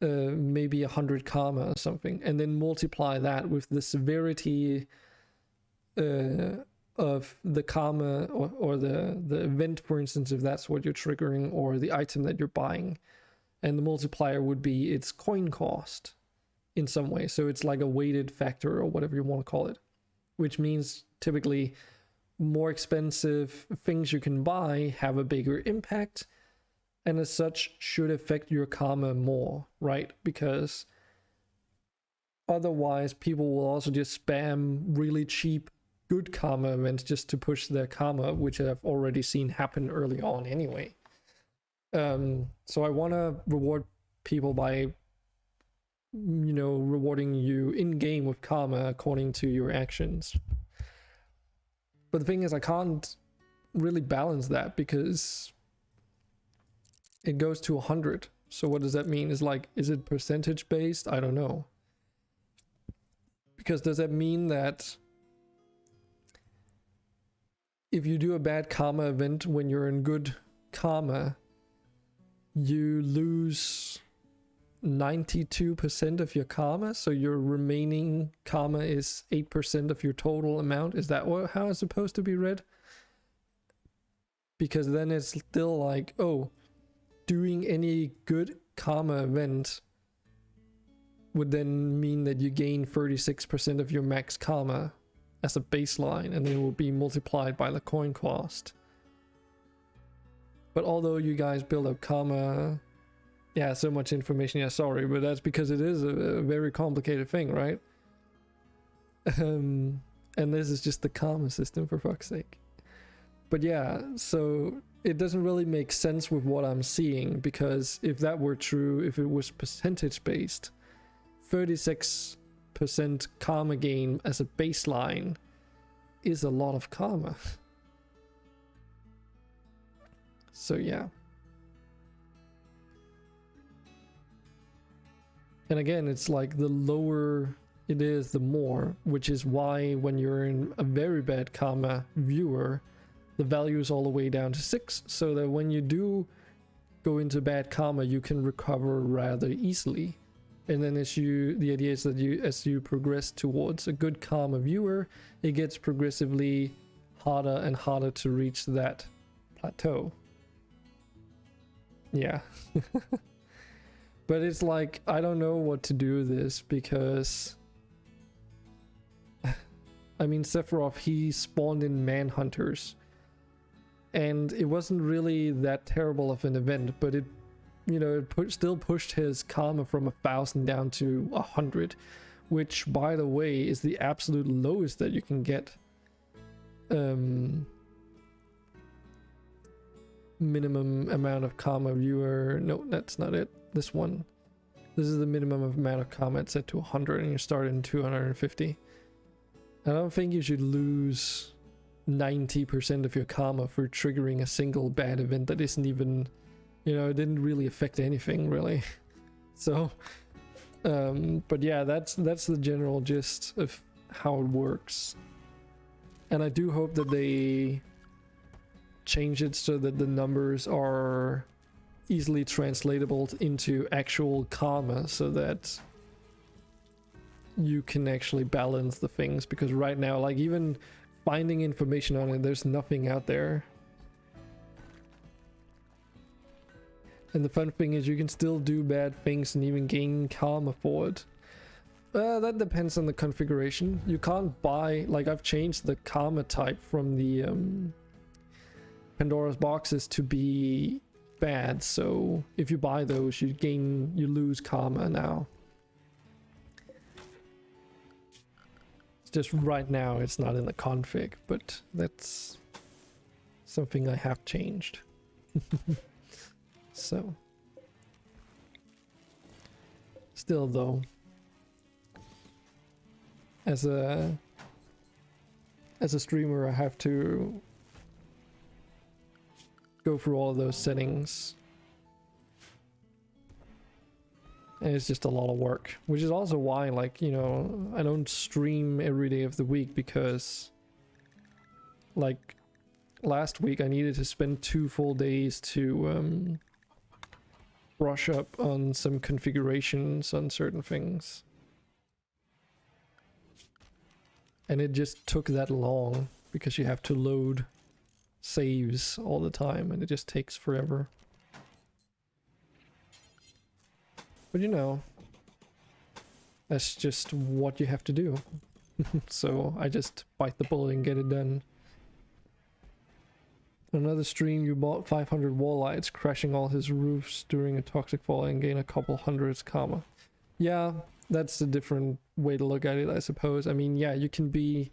maybe 100 karma or something, and then multiply that with the severity of the karma or the event, for instance, if that's what you're triggering, or the item that you're buying. And the multiplier would be its coin cost in some way. So it's like a weighted factor or whatever you want to call it, which means typically more expensive things you can buy have a bigger impact, and as such should affect your karma more, right? Because otherwise people will also just spam really cheap good karma events just to push their karma, which I've already seen happen early on anyway. So I want to reward people by, you know, rewarding you in game with karma according to your actions. But the thing is, I can't really balance that because it goes to 100. So what does that mean? Is it percentage based? I don't know. Because does that mean that if you do a bad karma event when you're in good karma, you lose 92% of your karma, so your remaining karma is 8% of your total amount? Is that how it's supposed to be read? Because then it's still like, oh, doing any good karma event would then mean that you gain 36% of your max karma as a baseline, and then it will be multiplied by the coin cost. But although you guys build up karma, yeah, so much information, yeah, sorry, but that's because it is a very complicated thing, right? And this is just the karma system, for fuck's sake. But yeah, so it doesn't really make sense with what I'm seeing, because if that were true, if it was percentage based, 36% karma gain as a baseline is a lot of karma. So yeah. And again, it's like the lower it is, the more, which is why when you're in a very bad karma viewer, the value is all the way down to 6, so that when you do go into bad karma, you can recover rather easily. And then the idea is that as you progress towards a good karma viewer, it gets progressively harder and harder to reach that plateau. Yeah. But it's like, I don't know what to do with this, because I mean, Sephiroth, he spawned in Manhunters, and it wasn't really that terrible of an event, but it, you know, it still pushed his karma from 1,000 down to 100, which, by the way, is the absolute lowest that you can get. Minimum amount of karma viewer. No, that's not it. This one. This is the minimum amount of karma. It's set to 100, and you start in 250. I don't think you should lose 90% of your karma for triggering a single bad event that isn't even, you know, it didn't really affect anything really. So but yeah, that's the general gist of how it works, and I do hope that they change it so that the numbers are easily translatable into actual karma, so that you can actually balance the things, because right now, like, even finding information on it, there's nothing out there. And the fun thing is you can still do bad things and even gain karma for it. That depends on the configuration. You can't buy, like, I've changed the karma type from the Pandora's boxes to be bad, so if you buy those, you lose karma now. It's just right now it's not in the config, but that's something I have changed. So still though, as a streamer, I have to go through all of those settings, and it's just a lot of work, which is also why, like, you know, I don't stream every day of the week, because like last week I needed to spend 2 full days to brush up on some configurations on certain things, and it just took that long because you have to load saves all the time, and it just takes forever. But you know, that's just what you have to do. So I just bite the bullet and get it done. Another stream, you bought 500 wall lights, crashing all his roofs during a toxic fall and gain a couple hundreds karma. Yeah, that's a different way to look at it, I suppose. I mean, yeah, you can be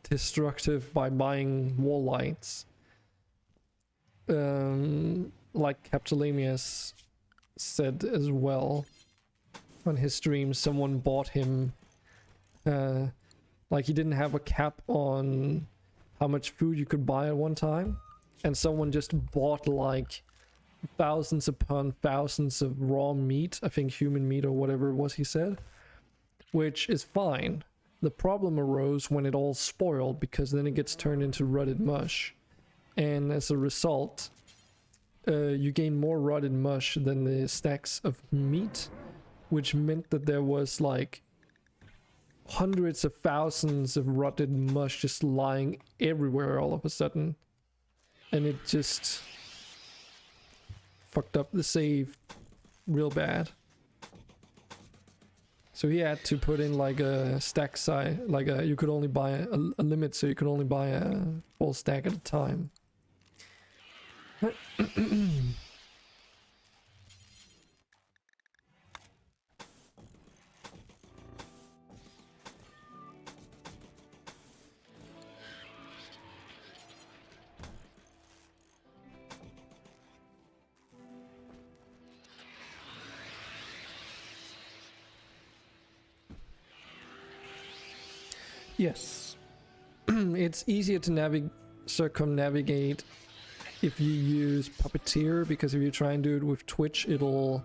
destructive by buying wall lights. Like Capsulamius said as well on his stream, someone bought him, like, he didn't have a cap on how much food you could buy at one time, and someone just bought like thousands upon thousands of raw meat, I think human meat or whatever it was he said, which is fine. The problem arose when it all spoiled, because then it gets turned into rotted mush, and as a result you gain more rotted mush than the stacks of meat, which meant that there was like hundreds of thousands of rotted mush just lying everywhere all of a sudden, and it just fucked up the save real bad. So he had to put in like a stack size, like you could only buy a limit, so you could only buy a full stack at a time. Yes, it's easier to circumnavigate if you use Puppeteer, because if you try and do it with Twitch, it'll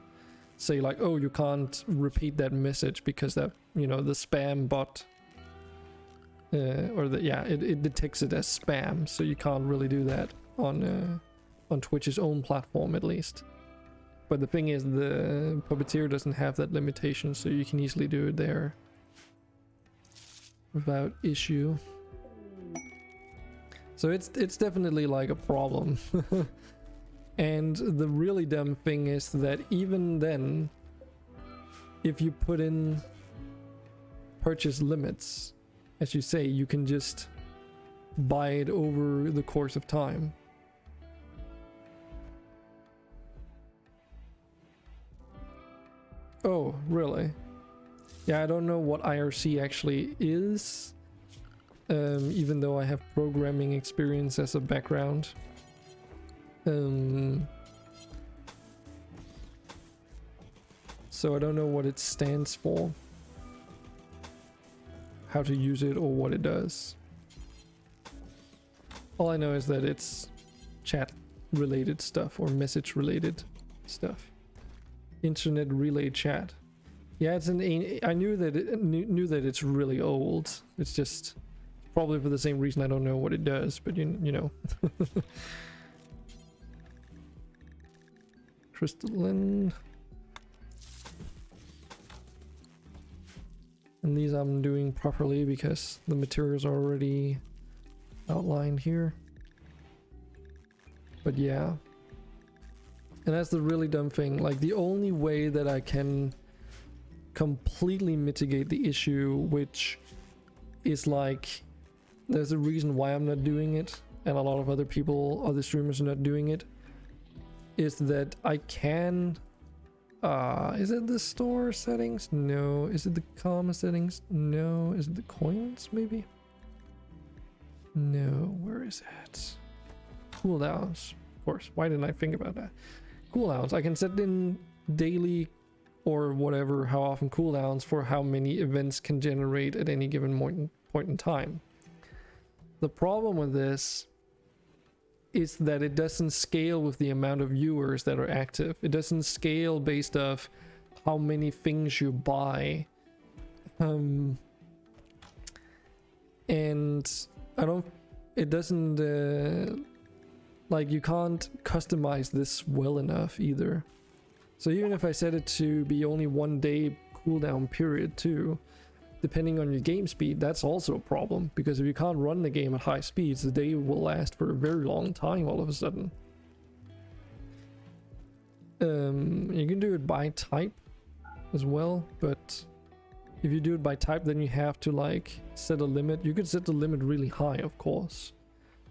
say like, oh, you can't repeat that message because that, you know, the spam bot, or the, yeah, it detects it as spam, so you can't really do that on Twitch's own platform at least. But the thing is, the Puppeteer doesn't have that limitation, so you can easily do it there without issue. So it's definitely like a problem. And the really dumb thing is that even then, if you put in purchase limits, as you say, you can just buy it over the course of time. Oh, really? Yeah, I don't know what IRC actually is, even though I have programming experience as a background. So I don't know what it stands for, how to use it, or what it does. All I know is that it's chat related stuff or message related stuff. Internet relay chat. Yeah, it's an. I knew that it's really old. It's just probably for the same reason I don't know what it does, but you know. Crystalline. And these I'm doing properly because the materials are already outlined here. But yeah. And that's the really dumb thing. Like, the only way that I can completely mitigate the issue, which is like, there's a reason why I'm not doing it, and a lot of other people, other streamers are not doing it, is that I can... is it the store settings? No. Is it the comma settings? No. Is it the coins, maybe? No. Where is it? Cooldowns. Of course. Why didn't I think about that? Cooldowns. I can set in daily or whatever, how often cooldowns for how many events can generate at any given point in time. The problem with this is that it doesn't scale with the amount of viewers that are active. It doesn't scale based off how many things you buy. And I don't... It doesn't... like, you can't customize this well enough either. So even if I set it to be only 1 day cooldown period too, depending on your game speed, that's also a problem. Because if you can't run the game at high speeds, the day will last for a very long time all of a sudden. You can do it by type as well, but if you do it by type, then you have to like set a limit. You could set the limit really high, of course,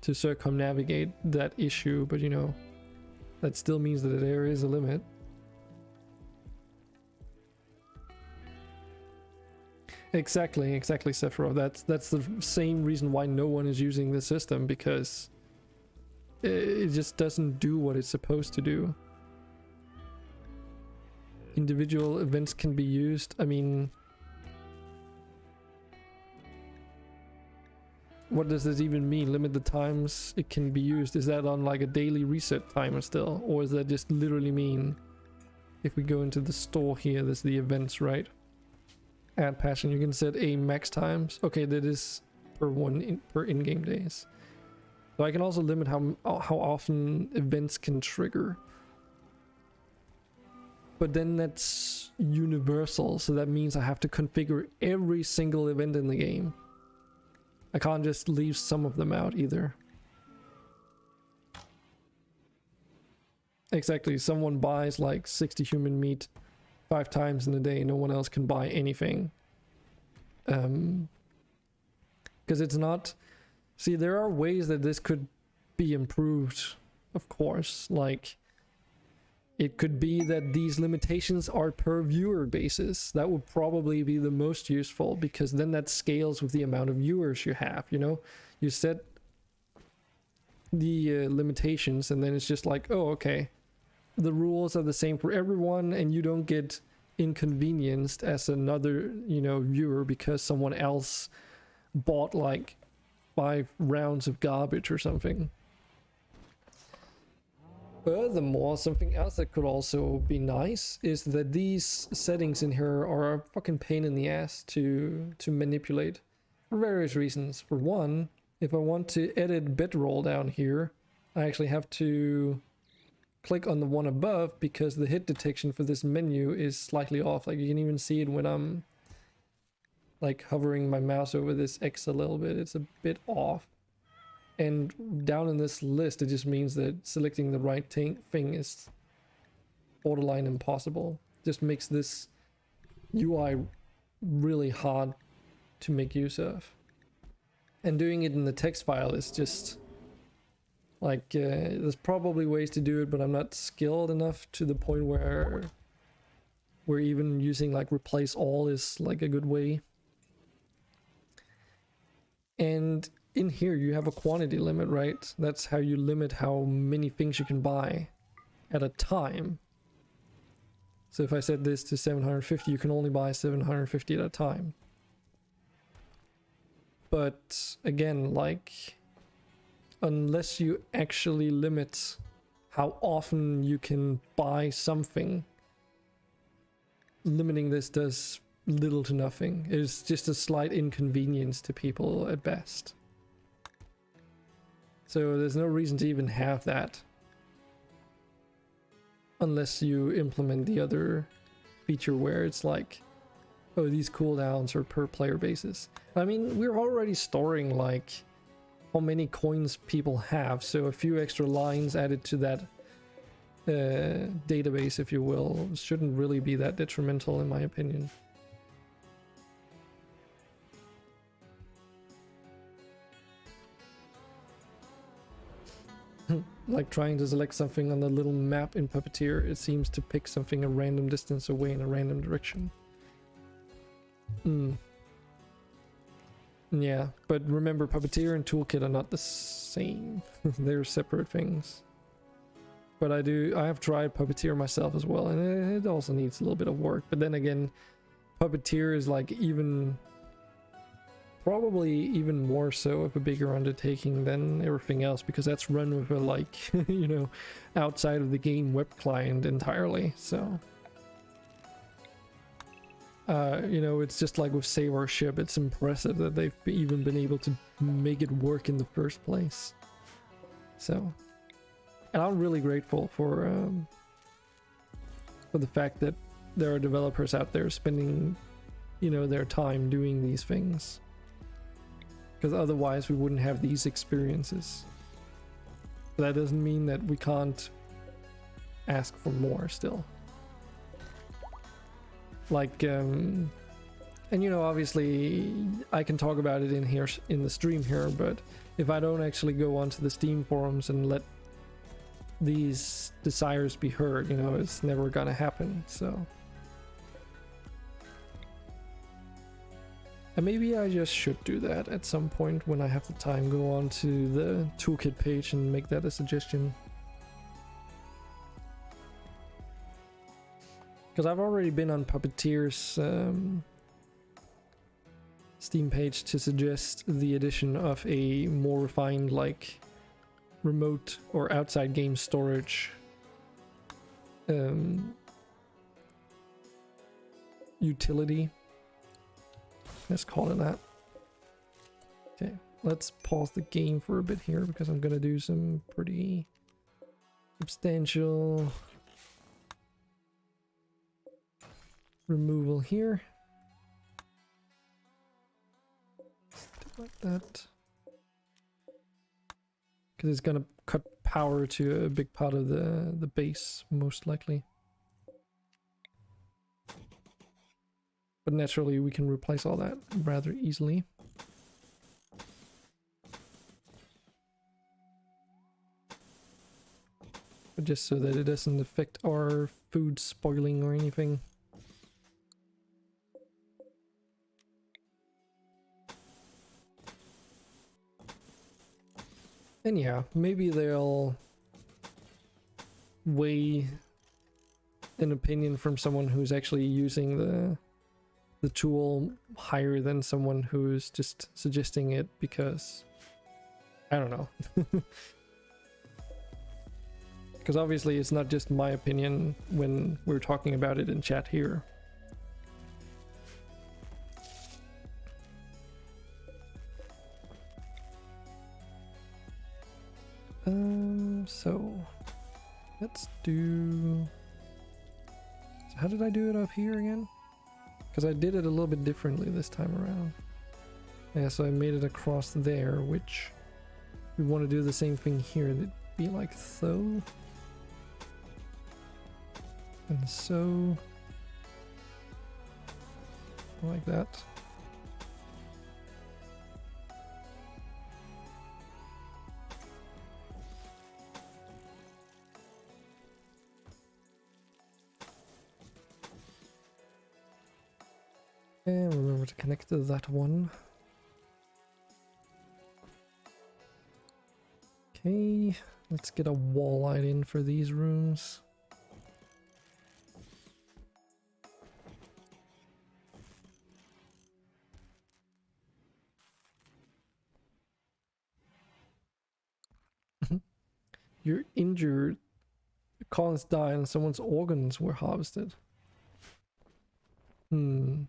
to circumnavigate that issue, but you know, that still means that there is a limit. Exactly, Sephiroth. That's the same reason why no one is using the system, because it just doesn't do what it's supposed to do. Individual events can be used. I mean, what does this even mean? Limit the times it can be used. Is that on like a daily reset timer still? Or does that just literally mean, if we go into the store here, there's the events, right? Add passion, you can set a max times. Okay, that is per in-game days. So I can also limit how often events can trigger. But then that's universal, so that means I have to configure every single event in the game. I can't just leave some of them out either. Exactly, someone buys like 60 human meat 5 times in a day, no one else can buy anything. Because it's not... See, there are ways that this could be improved, of course. Like, it could be that these limitations are per viewer basis. That would probably be the most useful, because then that scales with the amount of viewers you have, you know? You set the limitations, and then it's just like, oh, okay. The rules are the same for everyone, and you don't get inconvenienced as another, you know, viewer because someone else bought like 5 rounds of garbage or something. Furthermore, something else that could also be nice is that these settings in here are a fucking pain in the ass to manipulate for various reasons. For one, if I want to edit bedroll down here, I actually have to click on the one above, because the hit detection for this menu is slightly off. Like, you can even see it when I'm like hovering my mouse over this X a little bit. It's a bit off. And down in this list, it just means that selecting the right thing is borderline impossible. Just makes this UI really hard to make use of. And doing it in the text file is just like, there's probably ways to do it, but I'm not skilled enough to the point where even using like replace all is like a good way. And in here you have a quantity limit, right? That's how you limit how many things you can buy at a time. So if I set this to 750, you can only buy 750 at a time. But again, like, unless you actually limit how often you can buy something, limiting this does little to nothing. It's just a slight inconvenience to people at best. So there's no reason to even have that, unless you implement the other feature where it's like, oh, these cooldowns are per player basis. I mean, we're already storing like how many coins people have, so a few extra lines added to that database, if you will, shouldn't really be that detrimental in my opinion. Like trying to select something on the little map in Puppeteer, it seems to pick something a random distance away in a random direction. Yeah, but remember, Puppeteer and Toolkit are not the same. They're separate things. But I have tried Puppeteer myself as well, and it also needs a little bit of work. But then again, Puppeteer is like probably even more so of a bigger undertaking than everything else, because that's run with a like, you know, outside of the game web client entirely, so. You know, it's just like with Save Our Ship, it's impressive that they've even been able to make it work in the first place. So, and I'm really grateful for the fact that there are developers out there spending, you know, their time doing these things. Because otherwise we wouldn't have these experiences. But that doesn't mean that we can't ask for more still. Like, and you know, obviously I can talk about it in here in the stream here, but if I don't actually go onto the Steam forums and let these desires be heard, you know, it's never gonna happen, so. And maybe I just should do that at some point when I have the time, go on to the toolkit page and make that a suggestion. Because I've already been on Puppeteer's Steam page to suggest the addition of a more refined, like, remote or outside game storage utility. Let's call it that. Okay, let's pause the game for a bit here because I'm gonna do some pretty substantial removal here. Like that. Because it's gonna cut power to a big part of the base, most likely. But naturally we can replace all that rather easily. But just so that it doesn't affect our food spoiling or anything. And yeah, maybe they'll weigh an opinion from someone who's actually using the tool higher than someone who's just suggesting it because, I don't know. Because obviously it's not just my opinion when we're talking about it in chat here. So let's do. So how did I do it up here again? Because I did it a little bit differently this time around. Yeah, so I made it across there, which we want to do the same thing here. It'd be like so. And so. Like that. And remember to connect to that one. Okay, let's get a wall light in for these rooms. You're injured. Your colonists died and someone's organs were harvested. Well,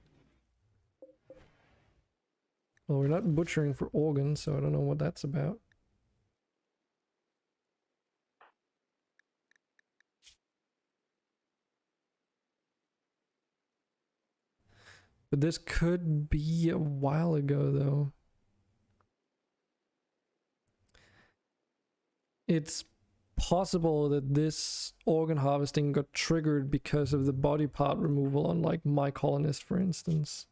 we're not butchering for organs, so I don't know what that's about. But this could be a while ago, though. It's possible that this organ harvesting got triggered because of the body part removal on like my colonist, for instance.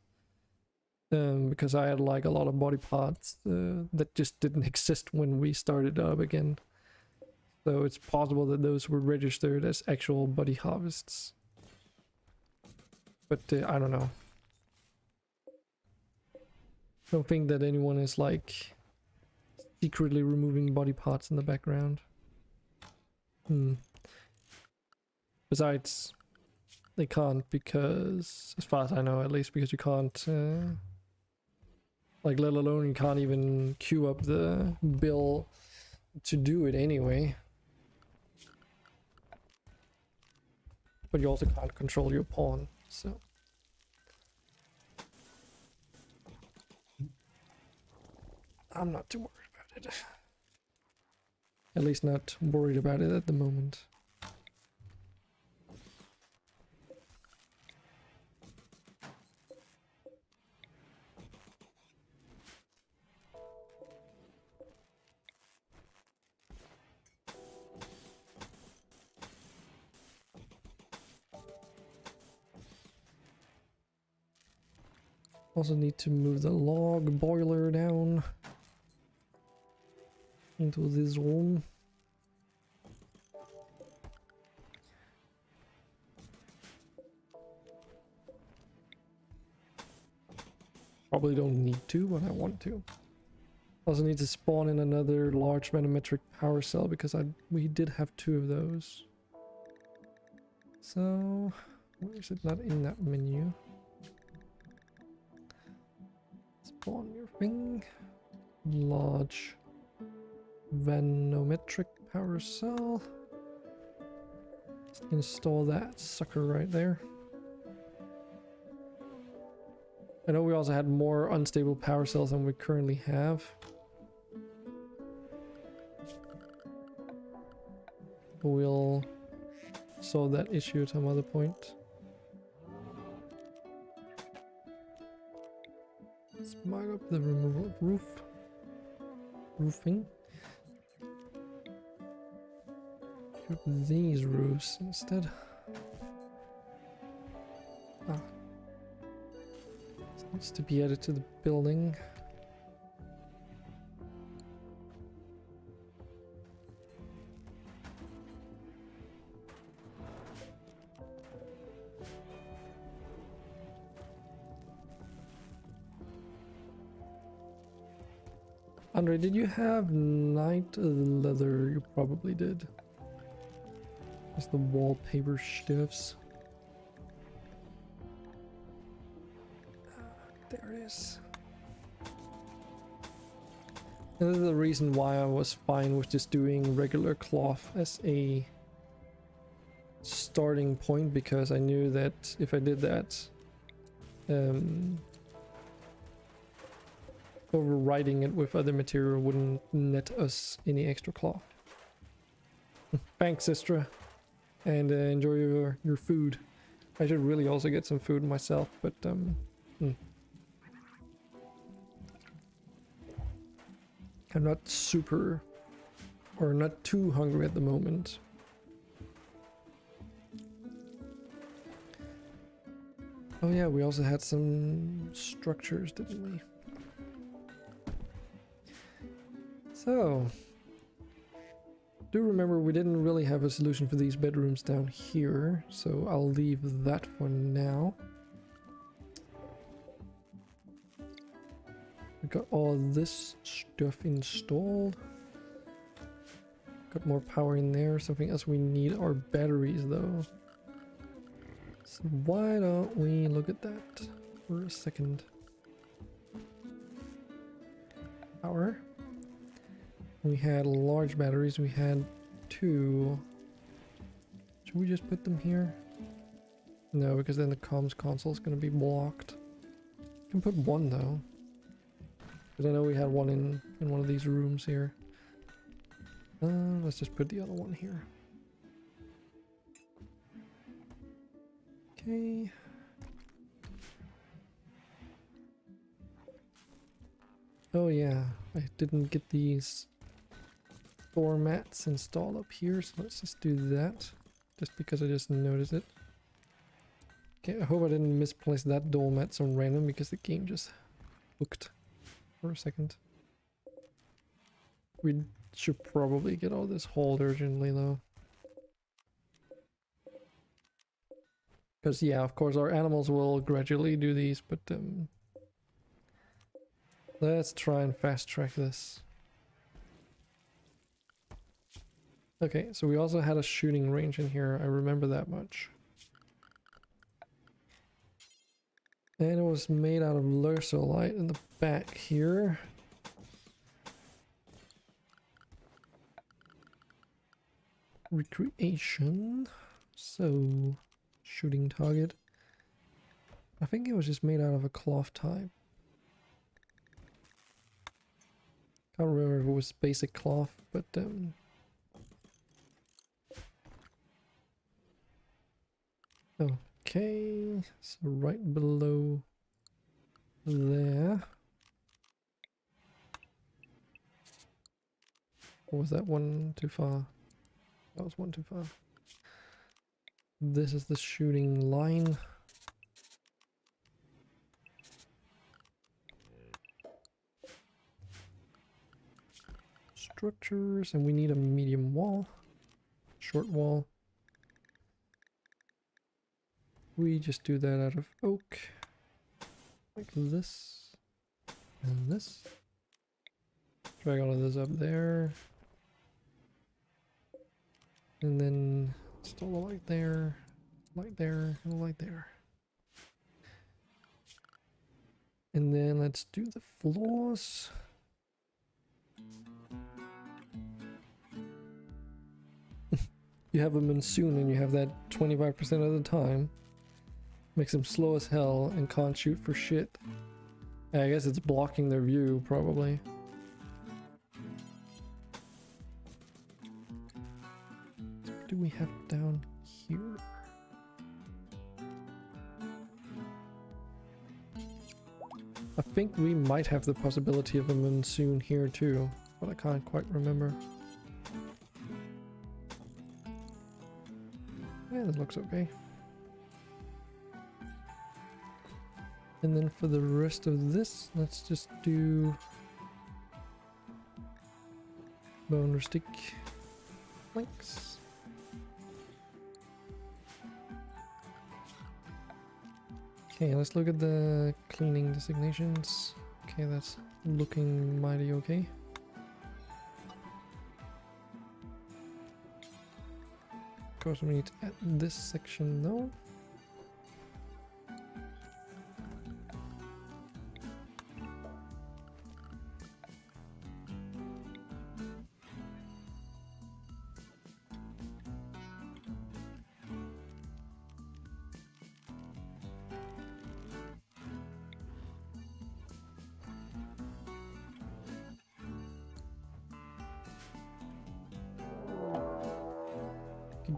Because I had like a lot of body parts that just didn't exist when we started up again. So it's possible that those were registered as actual body harvests. But I don't know. Don't think that anyone is like secretly removing body parts in the background. Besides, they can't because, as far as I know at least, because you can't, like, let alone you can't even queue up the bill to do it anyway. But you also can't control your pawn, so. I'm not too worried about it. At least not worried about it at the moment. Also need to move the log boiler down into this room. Probably don't need to, but I want to. Also need to spawn in another large manometric power cell because we did have 2 of those. So, where is it? Not in that menu. Spawn your thing. Large manometric power cell. Let's install that sucker right there. I know we also had more unstable power cells than we currently have. We'll solve that issue at some other point. Let's mark up the removal of roofing. Keep these roofs instead. Ah. This needs to be added to the building. Andre, did you have night leather? You probably did. It's the wallpaper stuffs. There it is. And this is the reason why I was fine with just doing regular cloth as a starting point, because I knew that if I did that, overriding it with other material wouldn't net us any extra cloth. Thanks, Sistra, and enjoy your food. I should really also get some food myself, but I'm not super or not too hungry at the moment. Oh yeah, we also had some structures, didn't we? So, do remember we didn't really have a solution for these bedrooms down here, so I'll leave that for now. We got all this stuff installed. Got more power in there. Something else we need are batteries though. So why don't we look at that for a second? Power. We had large batteries. We had 2. Should we just put them here? No, because then the comms console is going to be blocked. We can put 1 though. Because I know we had one in one of these rooms here. Let's just put the other one here. Okay. Oh yeah, I didn't get these door mats installed up here, so let's just do that. Just because I just noticed it. Okay, I hope I didn't misplace that door mat so random because the game just hooked for a second. We should probably get all this hauled urgently though. Because yeah, of course our animals will gradually do these, but let's try and fast track this. Okay, so we also had a shooting range in here, I remember that much. And it was made out of lursolite in the back here. Recreation. So, shooting target. I think it was just made out of a cloth type. Can't remember if it was basic cloth, but okay, so right below there. Or was that one too far? That was one too far. This is the shooting line. Structures, and we need a medium wall. Short wall. We just do that out of oak. Like this. And this. Drag all of this up there. And then install a light there, and a light there. And then let's do the floors. You have a monsoon and you have that 25% of the time. Makes them slow as hell and can't shoot for shit. I guess it's blocking their view, probably. What do we have down here? I think we might have the possibility of a monsoon here too, but I can't quite remember. Yeah, that looks okay. And then for the rest of this, let's just do bone rustic planks. Okay, let's look at the cleaning designations. Okay, that's looking mighty okay. Of course, we need to add this section though.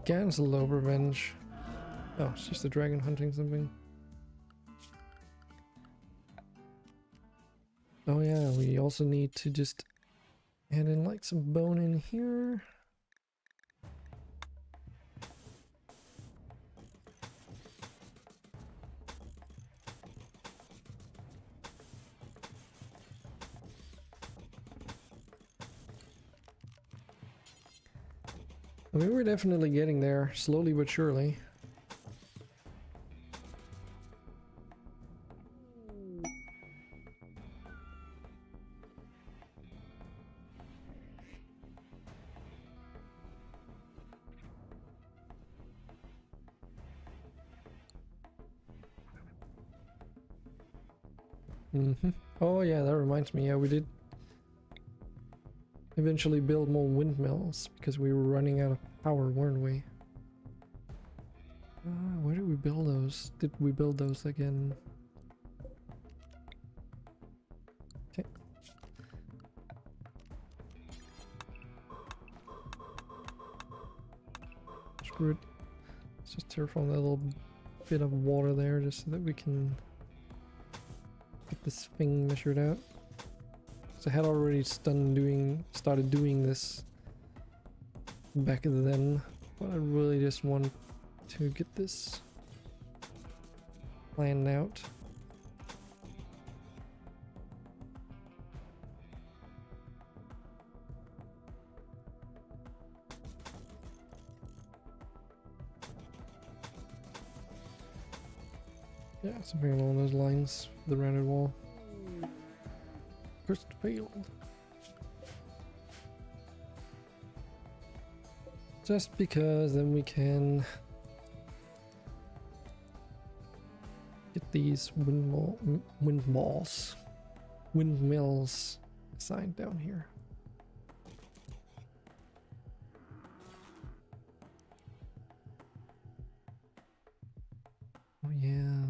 Gans low revenge. Oh, it's just a dragon hunting something. Oh yeah, we also need to just add in like some bone in here. I mean, we're definitely getting there, slowly but surely. Oh yeah, that reminds me. Yeah, we did eventually build more windmills because we were running out of power, weren't we? Where did we build those? Did we build those again? Okay. Screw it. Let's just terraform that little bit of water there just so that we can get this thing measured out. So I had already started doing this back then, but I really just want to get this planned out. Yeah, something along those lines, the rounded wall. First failed. Just because then we can get these windmills assigned down here. Oh yeah.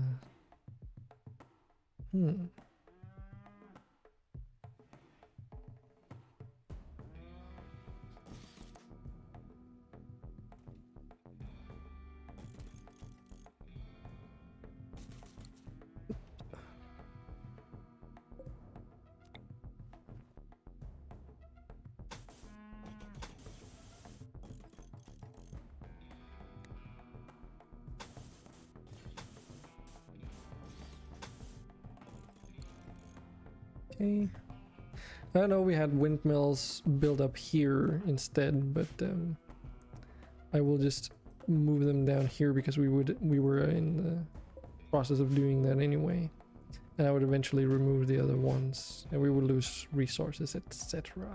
Okay. I know we had windmills built up here instead, but I will just move them down here because we were in the process of doing that anyway, and I would eventually remove the other ones, and we would lose resources, etc.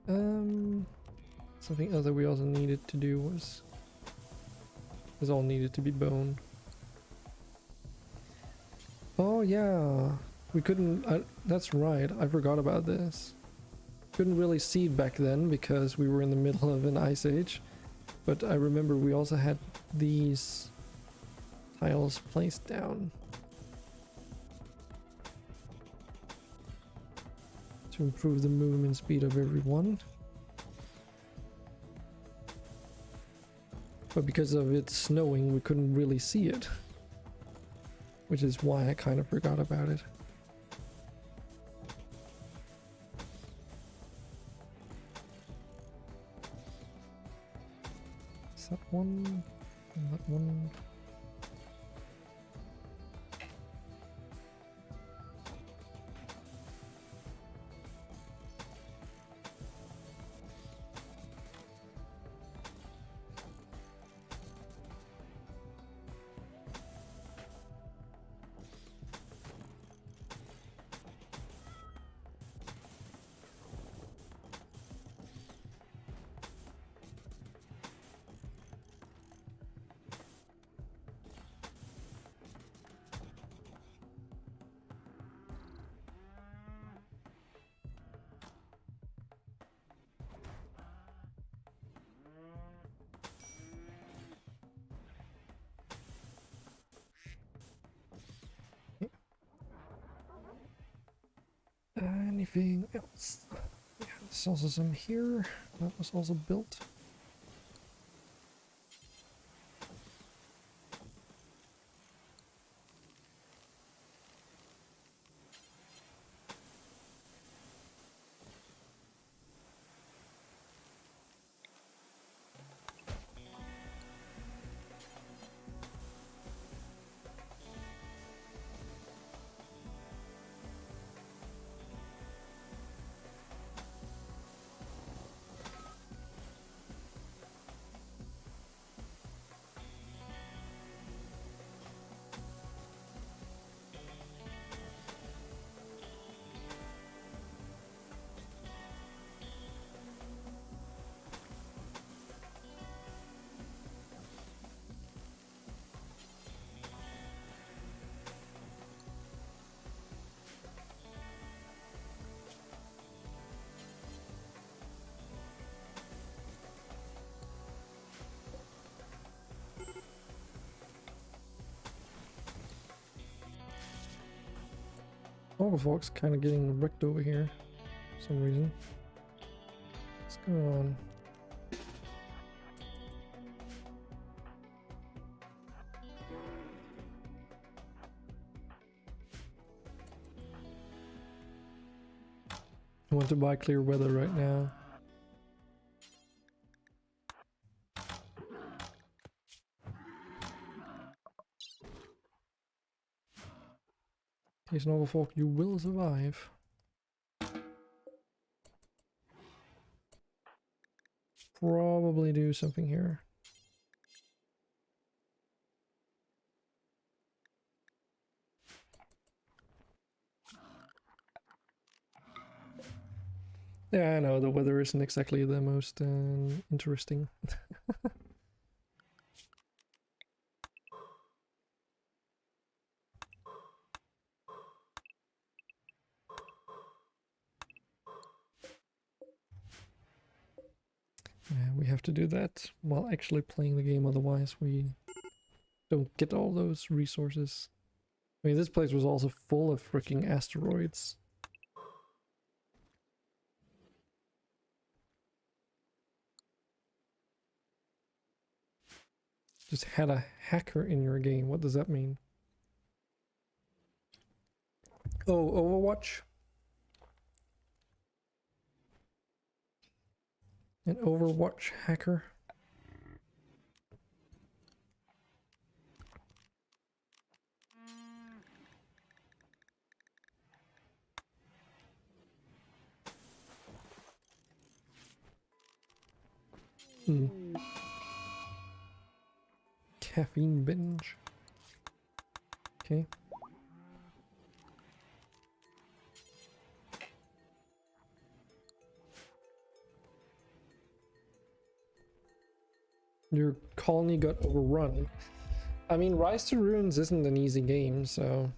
Something else that we also needed to do was this all needed to be bone. Oh yeah. We couldn't, that's right, I forgot about this. Couldn't really see it back then because we were in the middle of an ice age. But I remember we also had these tiles placed down to improve the movement speed of everyone. But because of it snowing, we couldn't really see it. Which is why I kind of forgot about it. That one, and that one. Anything else? Yeah, there's also some here. That was also built. Snowball's kind of getting wrecked over here for some reason. What's going on? I want to buy clear weather right now. Okay, Snowball, you will survive. Probably do something here. Yeah, I know the weather isn't exactly the most interesting. Yeah, we have to do that while actually playing the game, otherwise we don't get all those resources. I mean, this place was also full of freaking asteroids. Just had a hacker in your game. What does that mean? Oh, Overwatch? An Overwatch hacker? Caffeine binge. Okay. Your colony got overrun. I mean, Rise to Ruins isn't an easy game, so...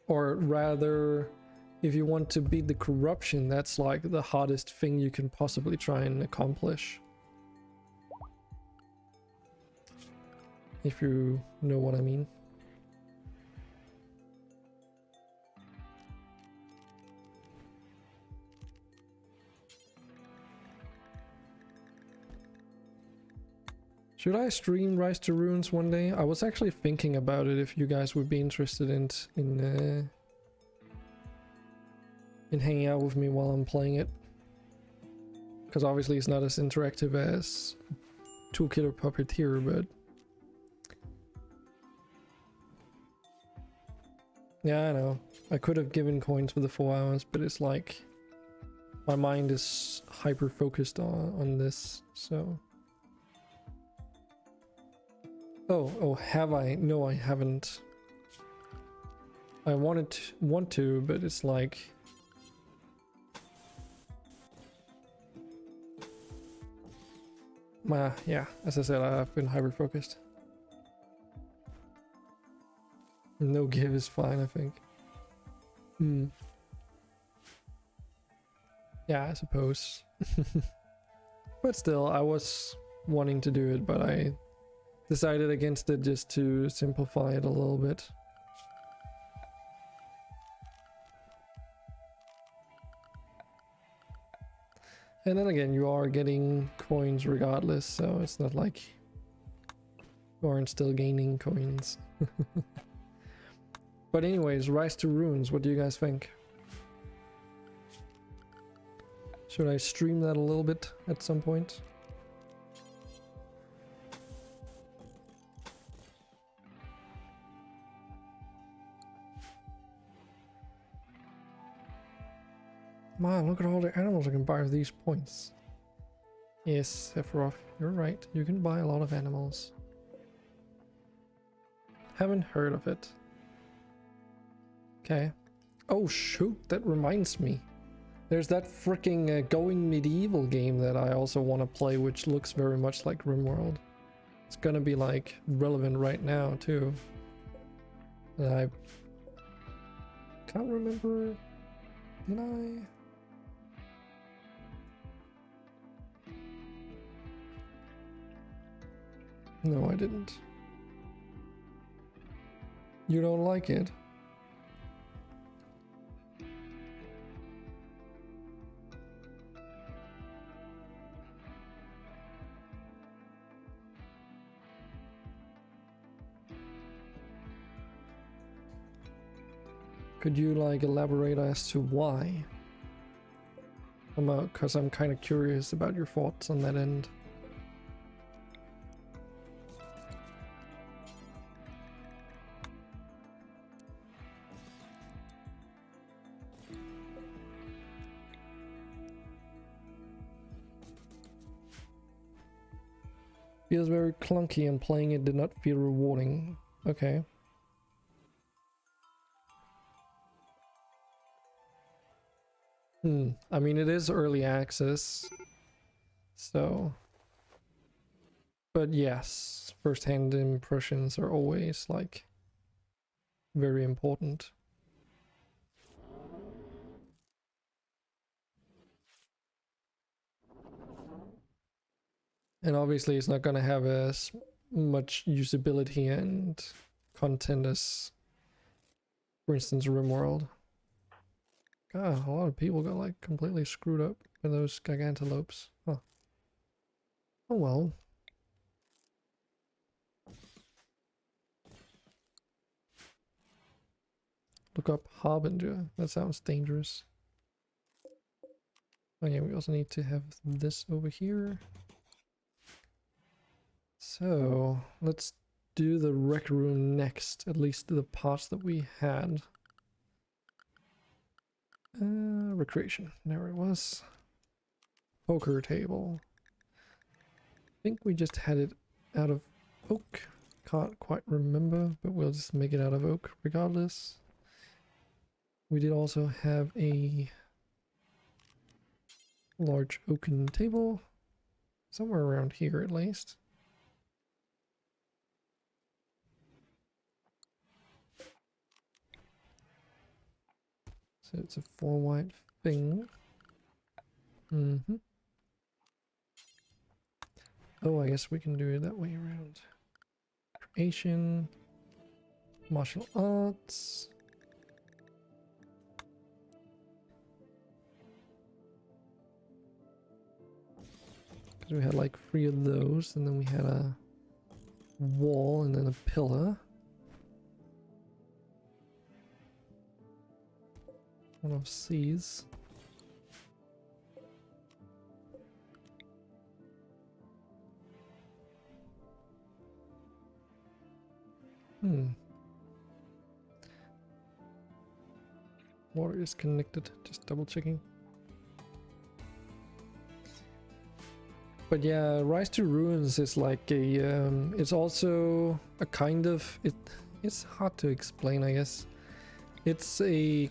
Or rather, if you want to beat the corruption, that's like the hardest thing you can possibly try and accomplish. If you know what I mean. Should I stream Rise to Ruins one day? I was actually thinking about it, if you guys would be interested in hanging out with me while I'm playing it. Because obviously it's not as interactive as Toolkit or Puppeteer, but... Yeah, I know. I could have given coins for the 4 hours, but it's like... My mind is hyper-focused on this, so... Oh, have I? No, I haven't. I want to, but it's like... Yeah, as I said, I've been hyper-focused. No give is fine, I think. Yeah, I suppose. But still, I was wanting to do it, but I decided against it just to simplify it a little bit. And then again, you are getting coins regardless, so it's not like you aren't still gaining coins. But anyways, Rise to Ruins, what do you guys think? Should I stream that a little bit at some point? Man, look at all the animals I can buy with these points. Yes, Sephiroth, you're right. You can buy a lot of animals. Haven't heard of it. Okay. Oh shoot, that reminds me. There's that freaking Going Medieval game that I also want to play, which looks very much like Rimworld. It's gonna be like relevant right now too. And I can't remember. Did I? No, I didn't. You don't like it? Could you like elaborate as to why? Because I'm kind of curious about your thoughts on that end. Feels very clunky and playing it did not feel rewarding. Okay. I mean, it is early access, so... But yes, first-hand impressions are always, like, very important. And obviously it's not gonna have as much usability and content as, for instance, Rimworld. God, a lot of people got like completely screwed up by those gigantolopes. Huh. Oh well. Look up Harbinger. That sounds dangerous. Oh yeah, we also need to have this over here. So let's do the rec room next, at least the parts that we had. Recreation, there it was. Poker table. I think we just had it out of oak. Can't quite remember, but we'll just make it out of oak regardless. We did also have a large oaken table, somewhere around here at least. So it's a 4 white thing. Oh, I guess we can do it that way around. Creation, martial arts. Because we had like 3 of those, and then we had a wall and then a pillar. One of C's. Water is connected, just double checking. But yeah, Rise to Ruins is like a, it's also a kind of, it's hard to explain, I guess. It's a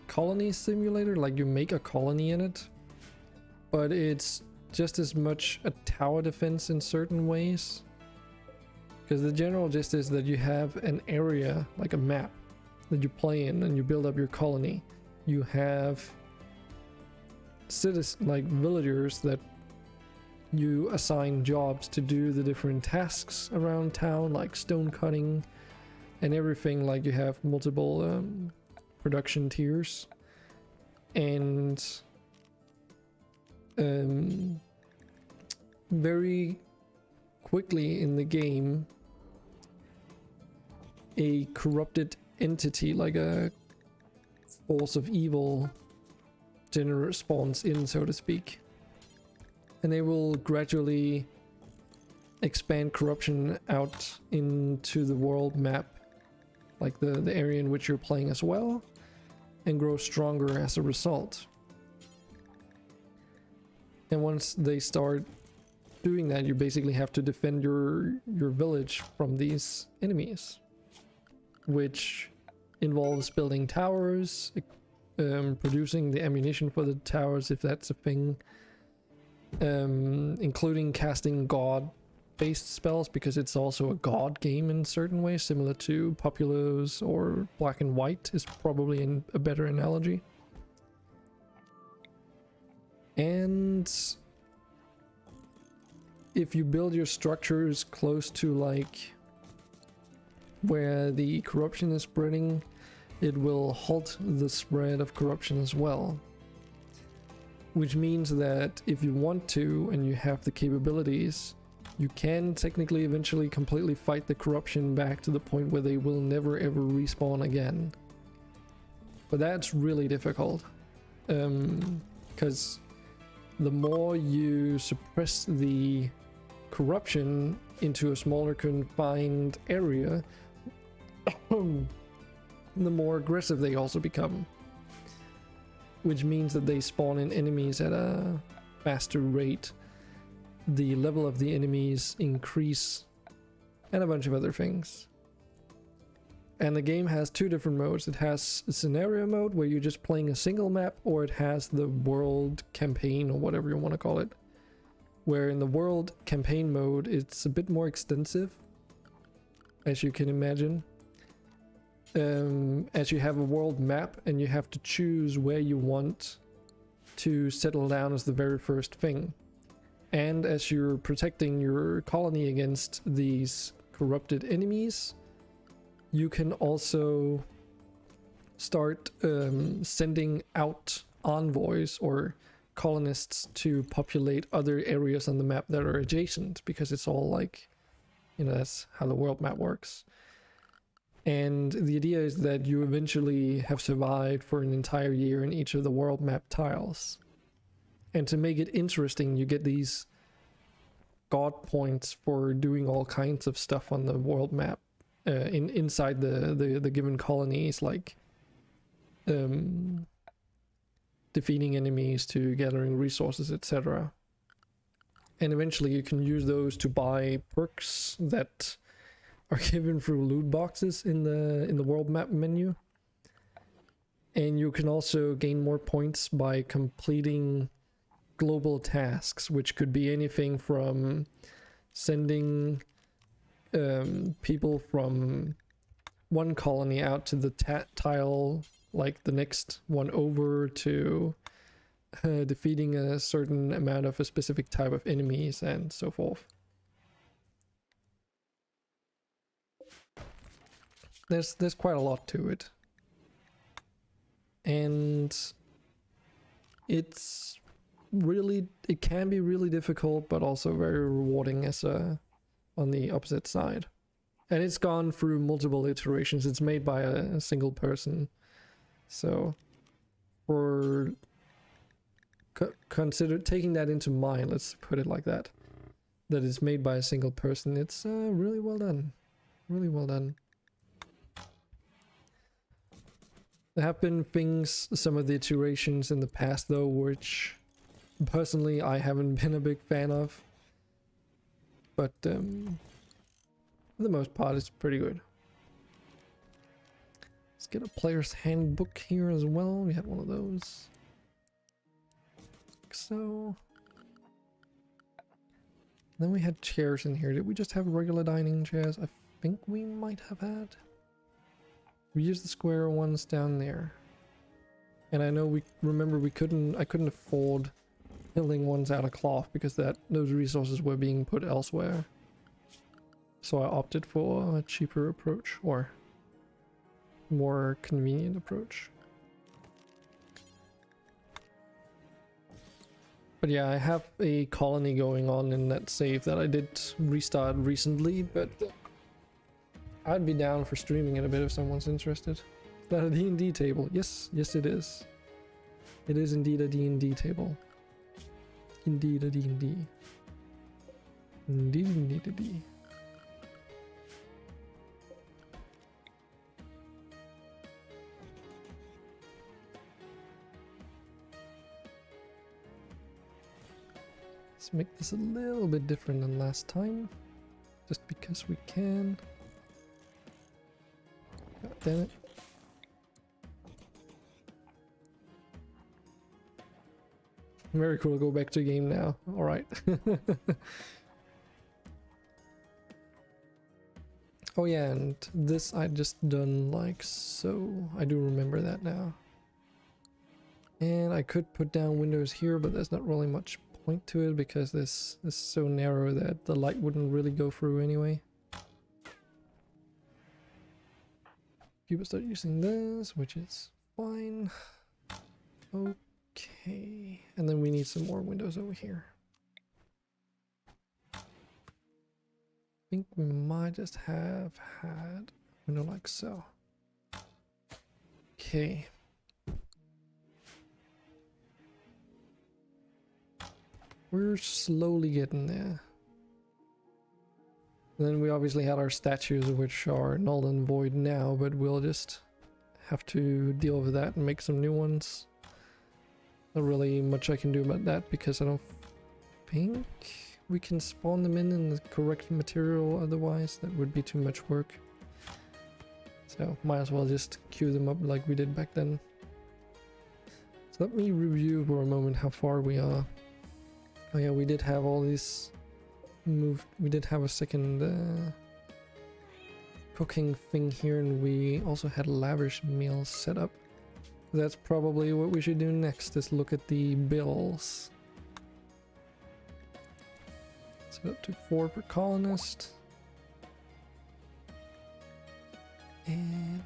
colony simulator, like you make a colony in it, but it's just as much a tower defense in certain ways. Because the general gist is that you have an area, like a map, that you play in and you build up your colony. You have citizens, like villagers, that you assign jobs to do the different tasks around town, like stone cutting and everything. Like you have multiple production tiers, and very quickly in the game, a corrupted entity, like a force of evil, spawns in, so to speak, and they will gradually expand corruption out into the world map, like the area in which you're playing as well, and grow stronger as a result. And once they start doing that, you basically have to defend your village from these enemies, which involves building towers, producing the ammunition for the towers if that's a thing, including casting god-based spells, because it's also a god game in certain ways, similar to Populos or Black and White is probably a better analogy. And if you build your structures close to like where the corruption is spreading, it will halt the spread of corruption as well. Which means that if you want to and you have the capabilities, you can technically eventually completely fight the corruption back to the point where they will never ever respawn again. but that's really difficult, because the more you suppress the corruption into a smaller confined area, the more aggressive they also become, which means that they spawn in enemies at a faster rate, the level of the enemies increase, and a bunch of other things. And the game has two different modes. It has a scenario mode where you're just playing a single map, or it has the world campaign, or whatever you want to call it, where in the world campaign mode it's a bit more extensive, as you can imagine, as you have a world map and you have to choose where you want to settle down as the very first thing. And as you're protecting your colony against these corrupted enemies, you can also start sending out envoys or colonists to populate other areas on the map that are adjacent, because it's all like, you know, that's how the world map works. And the idea is that you eventually have survived for an entire year in each of the world map tiles. And to make it interesting, you get these god points for doing all kinds of stuff on the world map inside the given colonies, like defeating enemies to gathering resources, etc. And eventually you can use those to buy perks that are given through loot boxes in the world map menu. And you can also gain more points by completing global tasks, which could be anything from sending people from one colony out to the tile, like the next one over, to defeating a certain amount of a specific type of enemies, and so forth. There's quite a lot to it, and it can be really difficult, but also very rewarding as on the opposite side. And it's gone through multiple iterations. It's made by a single person, so for consider taking that into mind, let's put it like that it's made by a single person. It's really well done, really well done. There have been things, some of the iterations in the past though, which personally I haven't been a big fan of, but for the most part it's pretty good. Let's get a player's handbook here as well. We had one of those, like so. Then we had chairs in here. Did we just have regular dining chairs? I think we might have had. We used the square ones down there, and I know I couldn't afford building ones out of cloth because those resources were being put elsewhere. So I opted for a cheaper approach, or more convenient approach. But yeah, I have a colony going on in that save that I did restart recently, but I'd be down for streaming it a bit if someone's interested. Is that a D&D table? Yes, yes it is. It is indeed a D&D table. Indeed a D&D. Indeed a D. Let's make this a little bit different than last time, just because we can. God damn it. Very cool, go back to game now. Alright. Oh yeah, and this I just done like so. I do remember that now. And I could put down windows here, but there's not really much point to it because this is so narrow that the light wouldn't really go through anyway. People start using this, which is fine. Okay, and then we need some more windows over here. I think we might just have had a window like so. Okay, We're slowly getting there. Then we obviously had our statues, which are null and void now, but we'll just have to deal with that and make some new ones. Not really much I can do about that because I don't think we can spawn them in the correct material, otherwise that would be too much work. So might as well just queue them up like we did back then. So let me review for a moment how far we are. Oh yeah, we did have all these moved. We did have a second cooking thing here, and we also had lavish meals set up. That's probably what we should do next, is look at the bills. Set up to 4 per colonist. And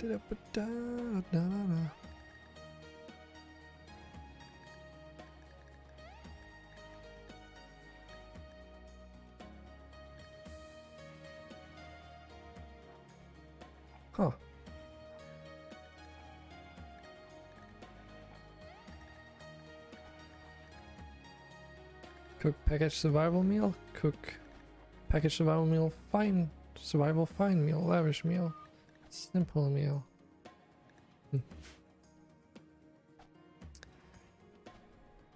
huh. Cook package survival meal. Cook package survival meal. Fine survival fine meal. Lavish meal. Simple meal.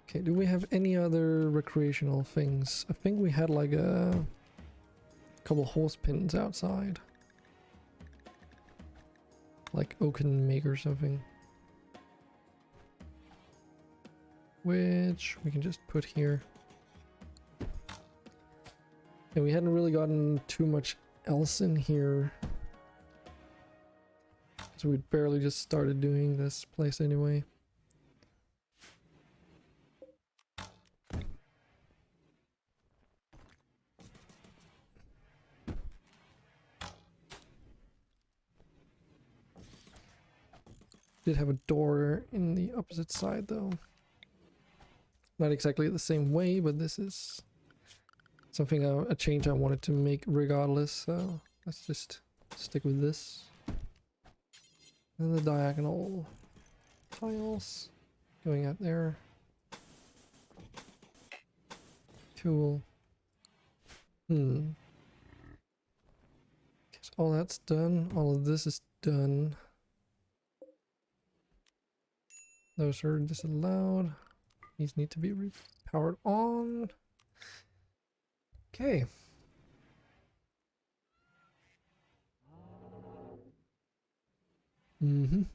Okay, do we have any other recreational things? I think we had like a couple horse pins outside. Like oaken make or something. Which we can just put here. And we hadn't really gotten too much else in here. So we'd barely just started doing this place anyway. Did have a door in the opposite side though. Not exactly the same way, but this is something, a change I wanted to make regardless, so let's just stick with this. And the diagonal tiles going out there. Cool. So all that's done, all of this is done. Those are disallowed. These need to be powered on. Okay. And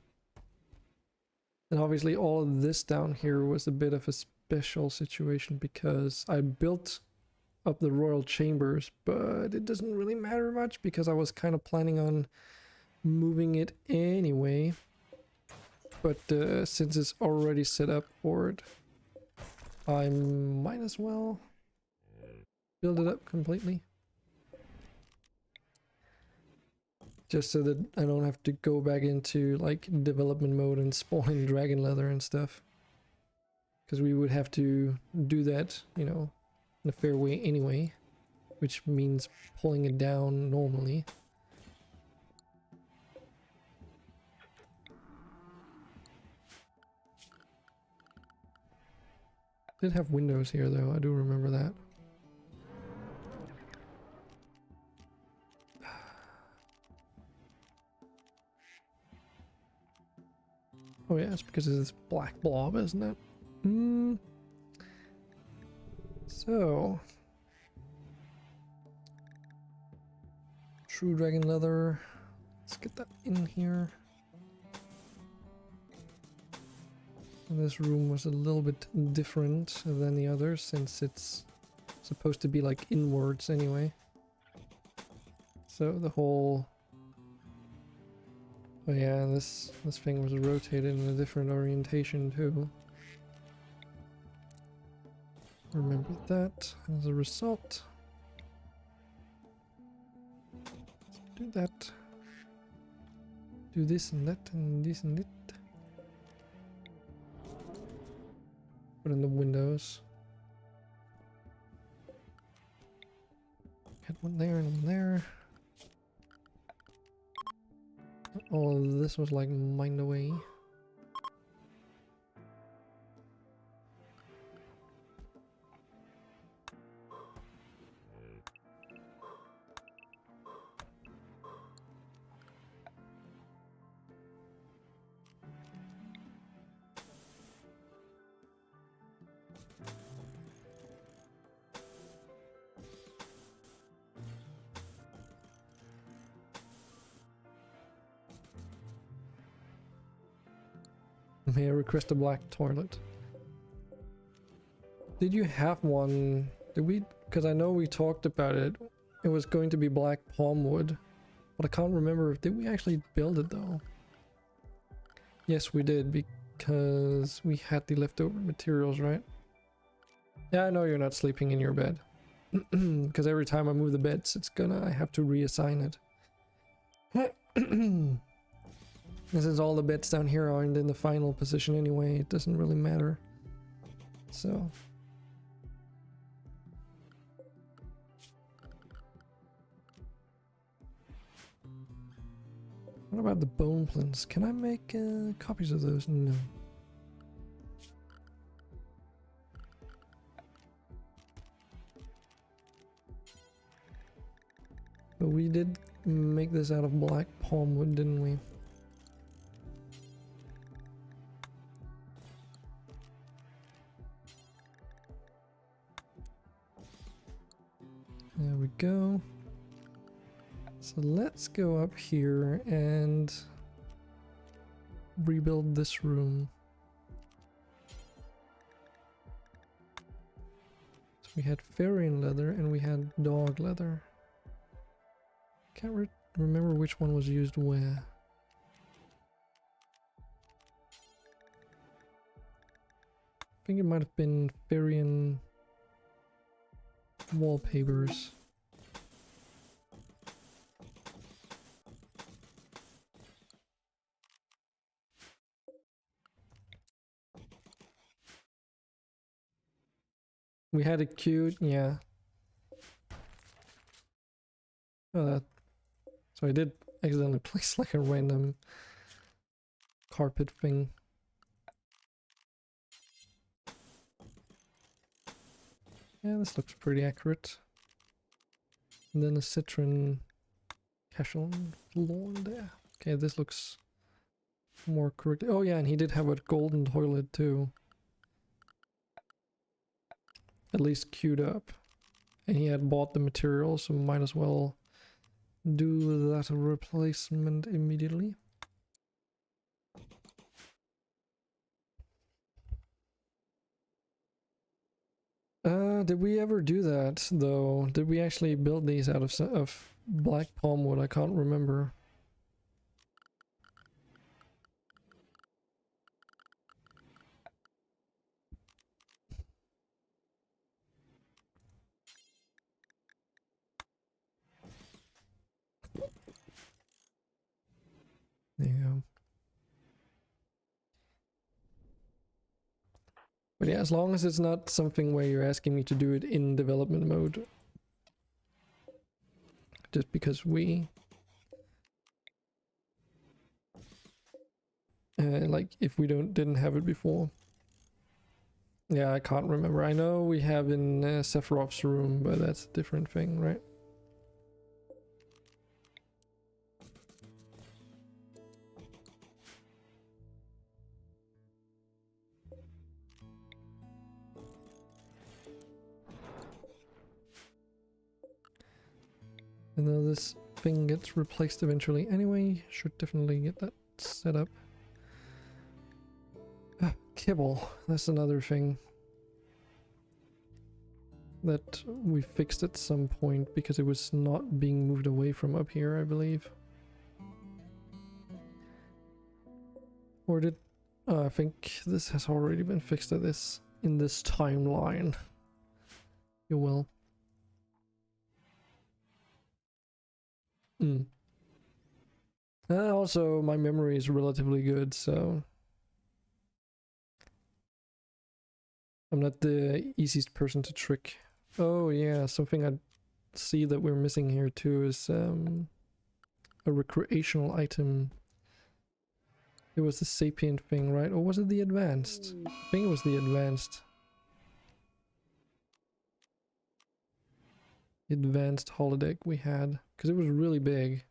obviously all of this down here was a bit of a special situation because I built up the royal chambers, but it doesn't really matter much because I was kind of planning on moving it anyway. But since it's already set up for it, I might as well build it up completely. Just so that I don't have to go back into like development mode and spawning dragon leather and stuff. Because we would have to do that, you know, in a fair way anyway. Which means pulling it down normally. Did have windows here though, I do remember that. Oh yeah, it's because of this black blob, isn't it? So true dragon leather. Let's get that in here. This room was a little bit different than the others since it's supposed to be like inwards anyway. So the whole... Oh yeah, this thing was rotated in a different orientation too. Remember that as a result. Let's do that. Do this and that and this and it. Put in the windows. Get one there and one there. All of this was like mined away. May I request a black toilet? Did you have one? Did we? Because I know we talked about it. It was going to be black palm wood, but I can't remember. Did we actually build it though? Yes, we did, because we had the leftover materials, right? Yeah, I know you're not sleeping in your bed. Because every time I move the beds, I have to reassign it. This is all the beds down here aren't in the final position anyway, it doesn't really matter. So. What about the bone plants? Can I make copies of those? No. But we did make this out of black palm wood, didn't we? There we go. So let's go up here and rebuild this room. So we had Farian leather and we had dog leather. Can't remember which one was used where. I think it might have been Farian wallpapers. We had a cute, yeah. Oh, that. So I did accidentally place like a random carpet thing. Yeah, this looks pretty accurate. And then a citron cashel lawn there. Okay, this looks more correct. Oh yeah, and he did have a golden toilet too. At least queued up. And he had bought the materials, so might as well do that replacement immediately. Did we ever do that though? Did we actually build these out of black palm wood? I can't remember. There you go. But yeah, as long as it's not something where you're asking me to do it in development mode. Just because we... like, if we didn't have it before. Yeah, I can't remember. I know we have in Sephiroth's room, but that's a different thing, right? And then this thing gets replaced eventually anyway. Should definitely get that set up. Kibble, that's another thing that we fixed at some point because it was not being moved away from up here, I believe. Or did... I think this has already been fixed in this timeline. You will. Also, my memory is relatively good, so... I'm not the easiest person to trick. Oh yeah, something I see that we're missing here too is a recreational item. It was the sapient thing, right? Or was it the advanced? I think it was the advanced. Advanced holodeck we had, because it was really big.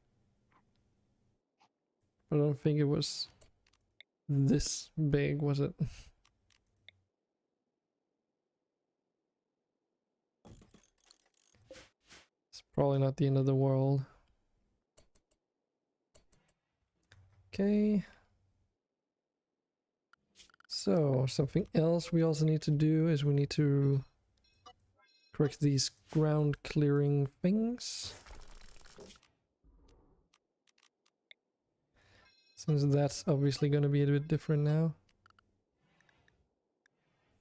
I don't think it was this big, was it? It's probably not the end of the world. Okay. So, something else we also need to do is we need to correct these ground clearing things. Since that's obviously going to be a bit different now.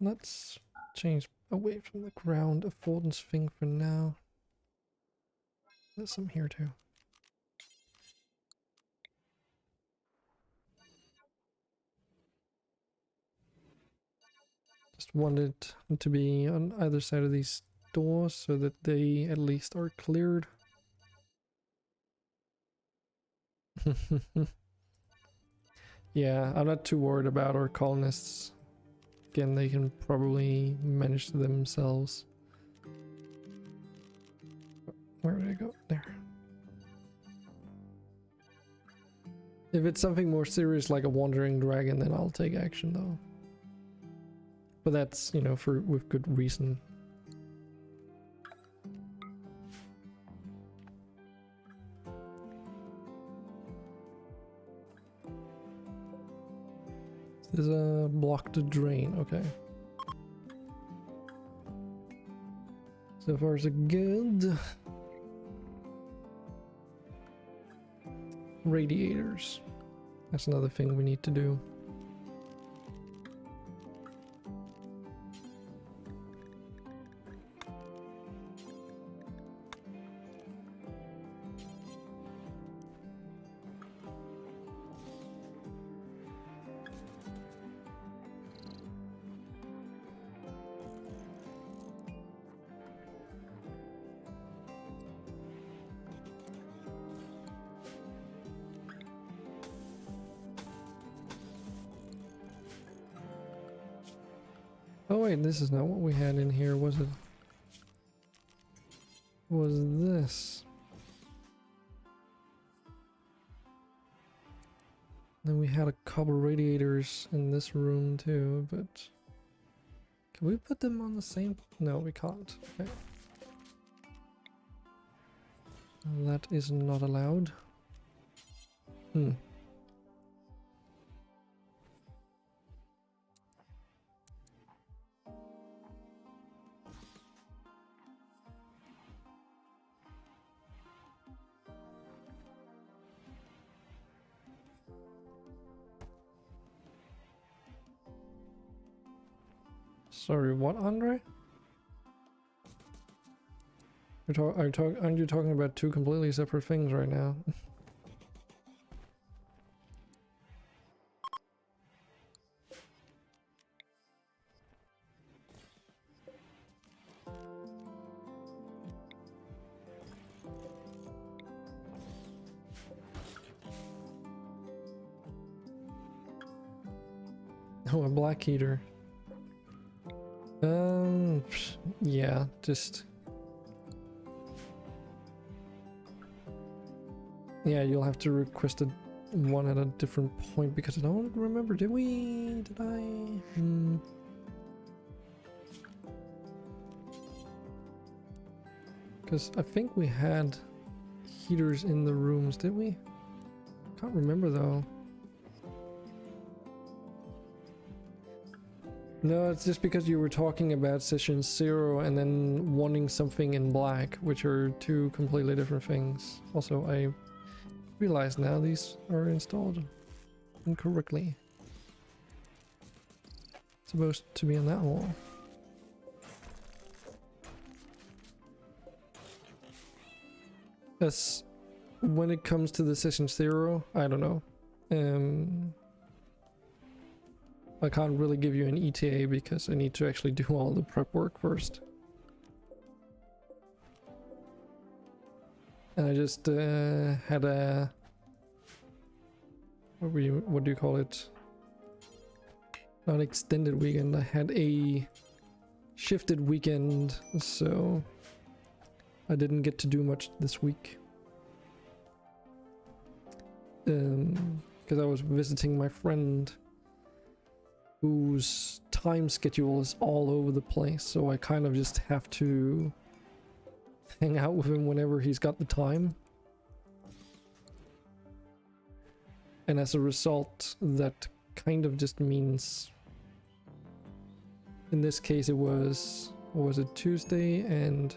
Let's change away from the ground affordance thing for now. There's some here too. Just wanted to be on either side of these doors so that they at least are cleared. Yeah, I'm not too worried about our colonists. Again, they can probably manage themselves. Where did I go? There. If it's something more serious like a wandering dragon, then I'll take action though. But that's, you know, with good reason. There's a blocked drain, okay. So far so good. Radiators. That's another thing we need to do. Oh wait, this is not what we had in here, was it? Was this? Then we had a couple radiators in this room too, but can we put them on the same? No, we can't. Okay. That is not allowed. Sorry, what, Andre? Aren't you talking about two completely separate things right now? Oh, a black heater. Yeah, just... Yeah, you'll have to request one at a different point because I don't remember, did I? Because I think we had heaters in the rooms, did we? Can't remember though. No, it's just because you were talking about session 0 and then wanting something in black, which are two completely different things. Also, I realize now these are installed incorrectly. It's supposed to be on that wall. As when it comes to the session 0, I don't know. I can't really give you an ETA because I need to actually do all the prep work first. And I just had a... What do you call it? Not extended weekend, I had a shifted weekend, so I didn't get to do much this week. Because I was visiting my friend whose time schedule is all over the place, so I kind of just have to hang out with him whenever he's got the time. And as a result, that kind of just means in this case it was, what was it, Tuesday and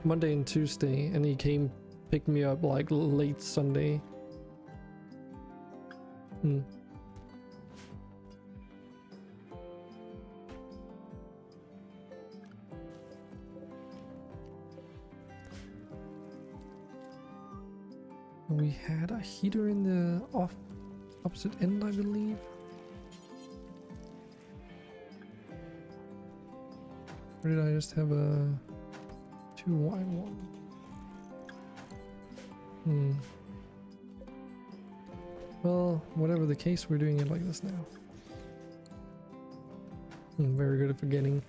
Monday and Tuesday, and he came pick me up like late Sunday. We had a heater in the opposite end, I believe. Or did I just have a too wide one? Well, whatever the case, we're doing it like this now. Very good at forgetting.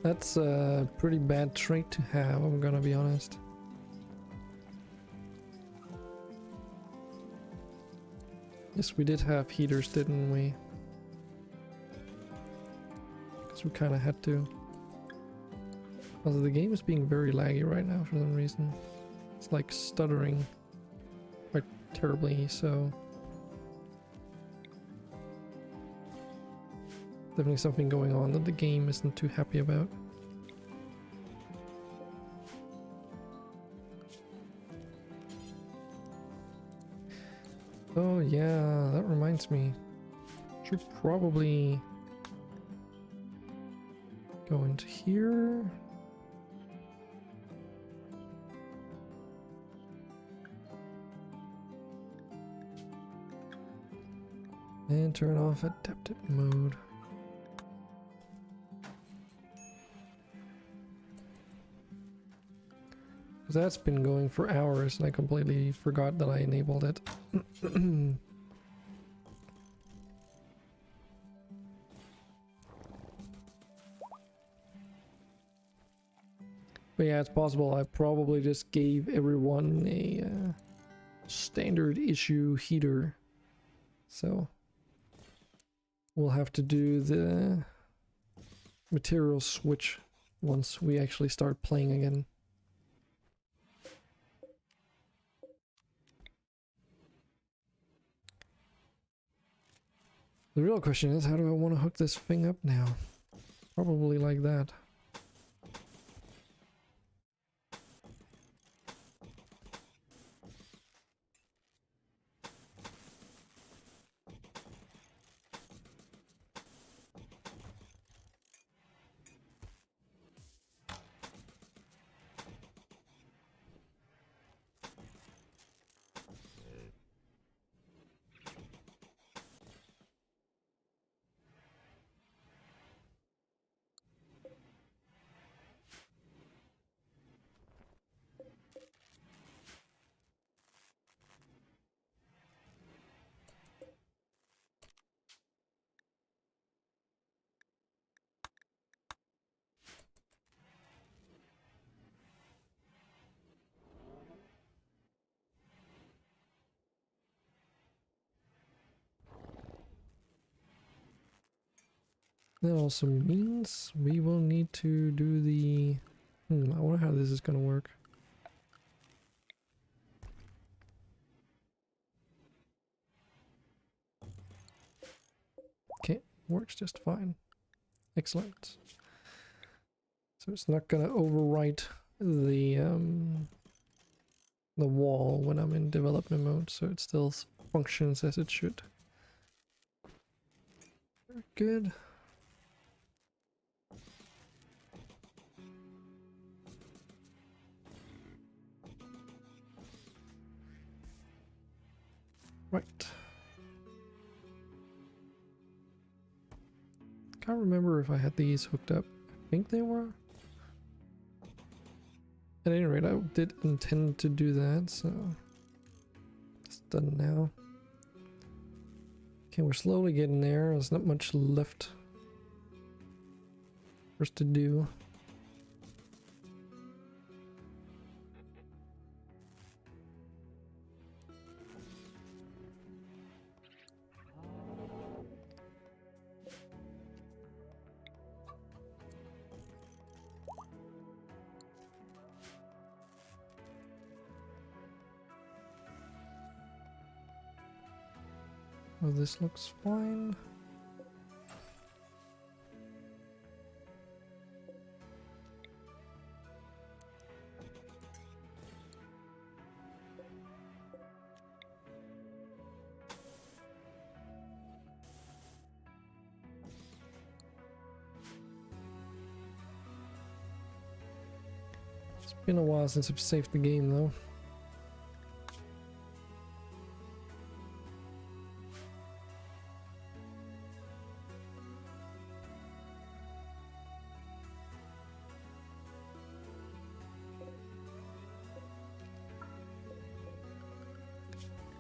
That's a pretty bad trait to have, I'm gonna be honest. Yes, we did have heaters, didn't we? Because we kind of had to. Although the game is being very laggy right now for some reason. It's like stuttering quite terribly, so... Definitely something going on that the game isn't too happy about. Oh yeah, that reminds me. Should probably go into here. And turn off adaptive mode. Because that's been going for hours and I completely forgot that I enabled it. But yeah, it's possible I probably just gave everyone a standard issue heater. So we'll have to do the material switch once we actually start playing again. The real question is, how do I want to hook this thing up now? Probably like that. That also means we will need to do the... I wonder how this is gonna work. Okay, works just fine. Excellent. So it's not gonna overwrite the wall when I'm in development mode, so it still functions as it should. Very good. Right. Can't remember if I had these hooked up. I think they were. At any rate, I did intend to do that, so it's done now. Okay, we're slowly getting there. There's not much left for us to do. Well, this looks fine. Been a while since I've saved the game though.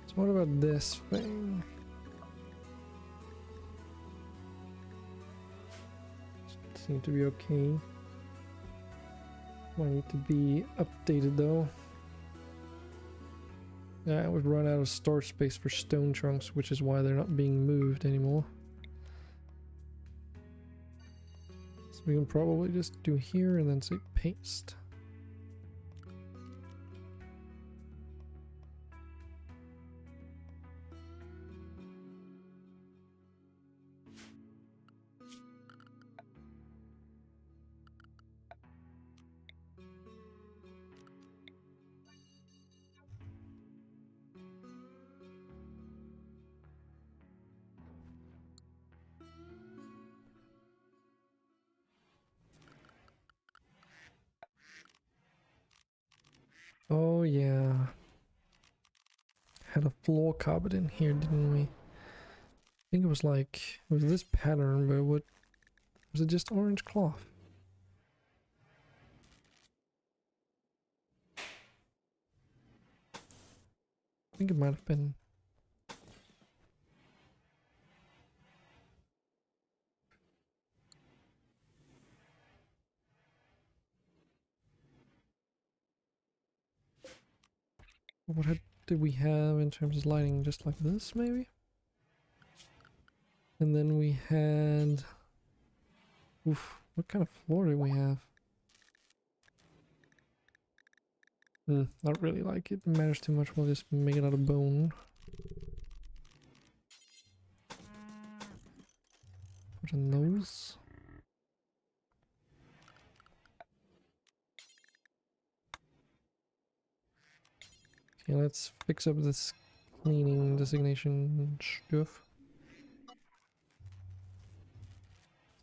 So what about this thing? Seem to be okay. Might need to be updated though. Yeah, we've run out of storage space for stone trunks, which is why they're not being moved anymore. So we can probably just do here and then say paste. Oh yeah. Had a floor carpet in here, didn't we? I think it was like, it was this pattern, but what, was it just orange cloth? I think it might have been. Did we have in terms of lighting? Just like this, maybe? And then we had... Oof, what kind of floor do we have? Not really like it. It matters too much. We'll just make it out of bone. Put in those. Okay, let's fix up this cleaning designation stuff.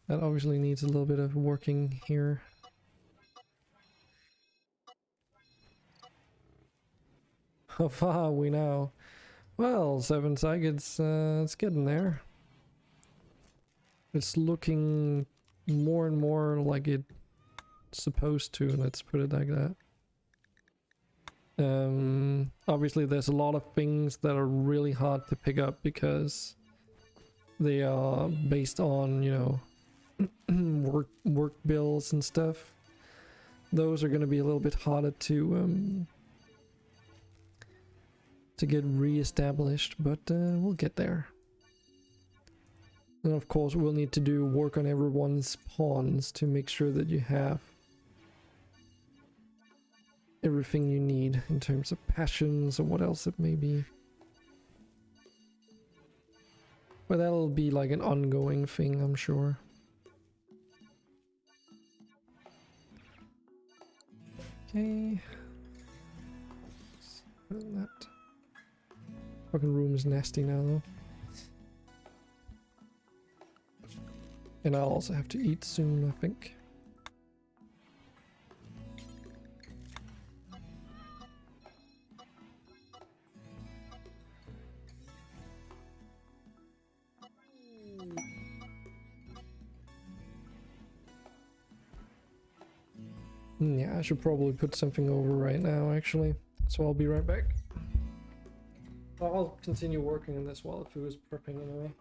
That obviously needs a little bit of working here. How far are we now? Well, 7 seconds, it's getting there. It's looking more and more like it's supposed to, let's put it like that. Obviously there's a lot of things that are really hard to pick up because they are based on, you know, work bills and stuff. Those are going to be a little bit harder to get re-established, but we'll get there. And of course we'll need to do work on everyone's pawns to make sure that you have everything you need in terms of passions or what else it may be. But that'll be like an ongoing thing, I'm sure. Okay. That fucking room is nasty now though. And I'll also have to eat soon, I think. Yeah, I should probably put something over right now, actually. So I'll be right back. I'll continue working on this while the food is prepping anyway.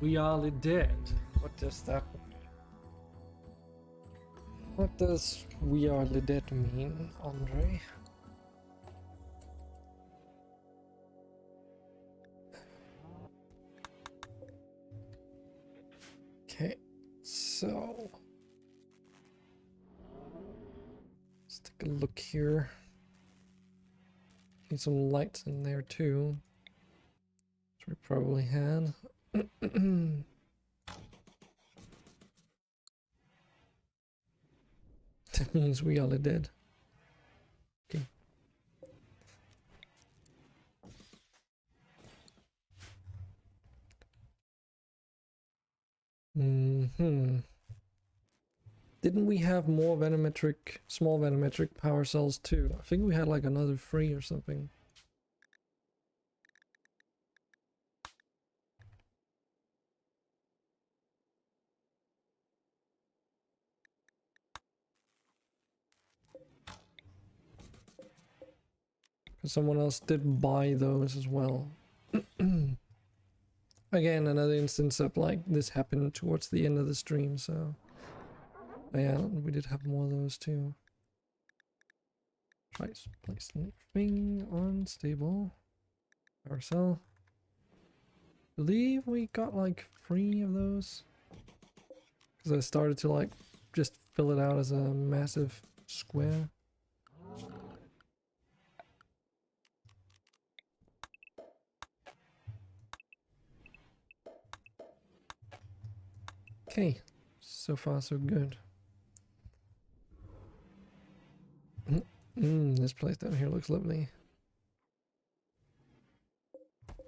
We are the dead. What does that mean? What does we are the dead mean, Andre? Okay, so let's take a look here. Need some lights in there too, which we probably had. That means we are the dead. Okay. Didn't we have more venometric, small venometric power cells too? I think we had like another 3 or something. Because someone else did buy those as well. Again, another instance of like this happened towards the end of the stream, so yeah, we did have more of those too. Try to place the thing unstable. Power cell. Believe we got like 3 of those. Because I started to like just fill it out as a massive square. Okay, so far so good. This place down here looks lovely.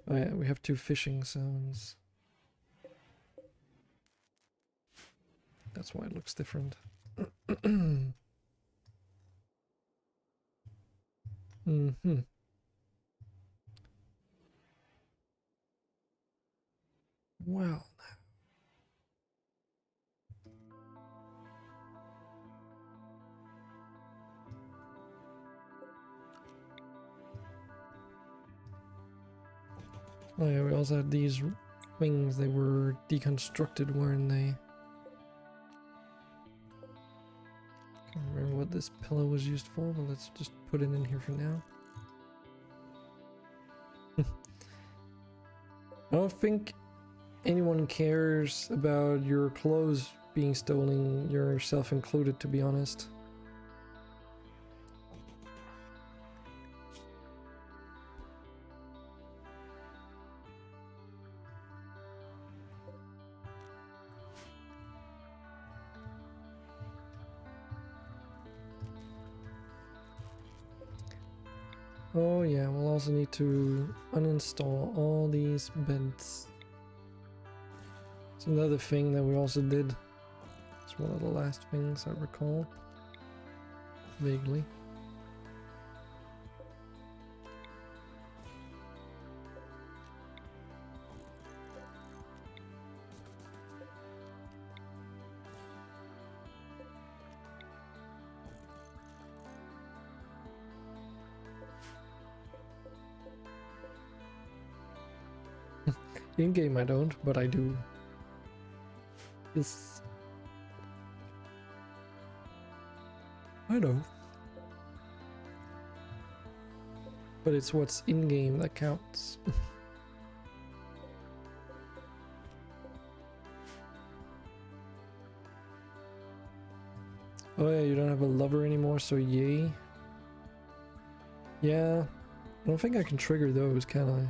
Oh yeah, we have 2 fishing zones. That's why it looks different. Well. Oh yeah, we also had these wings. They were deconstructed, weren't they? Can't remember what this pillow was used for, but let's just put it in here for now. I don't think anyone cares about your clothes being stolen, yourself included, to be honest. Oh yeah, we'll also need to uninstall all these beds. It's another thing that we also did. It's one of the last things I recall. Vaguely. In game I don't, but I do. Yes. I know. But it's what's in game that counts. Oh yeah, you don't have a lover anymore, so yay. Yeah, I don't think I can trigger those, can I?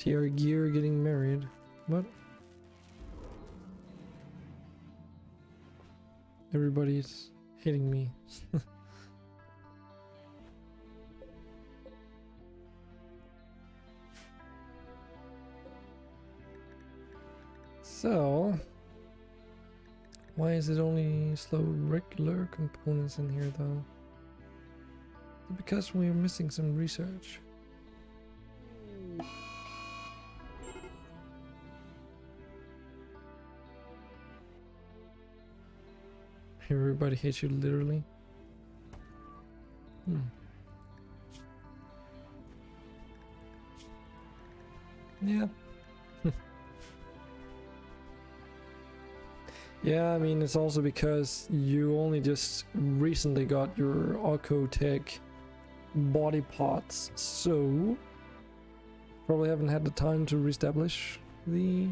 TR Gear getting married. What? Everybody's hitting me. So, why is it only slow regular components in here though? Because we're missing some research. Everybody hates you literally. Yeah. Yeah, I mean, it's also because you only just recently got your Arcotech body parts, so probably haven't had the time to reestablish the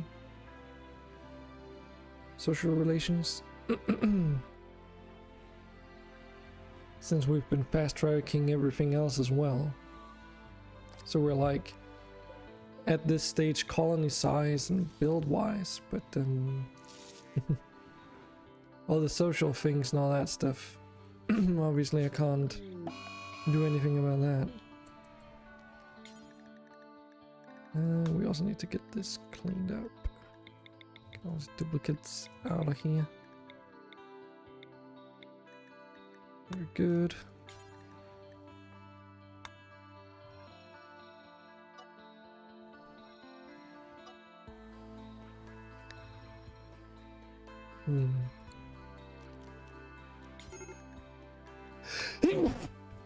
social relations. Since we've been fast tracking everything else as well. So we're like at this stage colony size and build wise, but all the social things and all that stuff, obviously I can't do anything about that. We also need to get this cleaned up. Get all these duplicates out of here. Very good.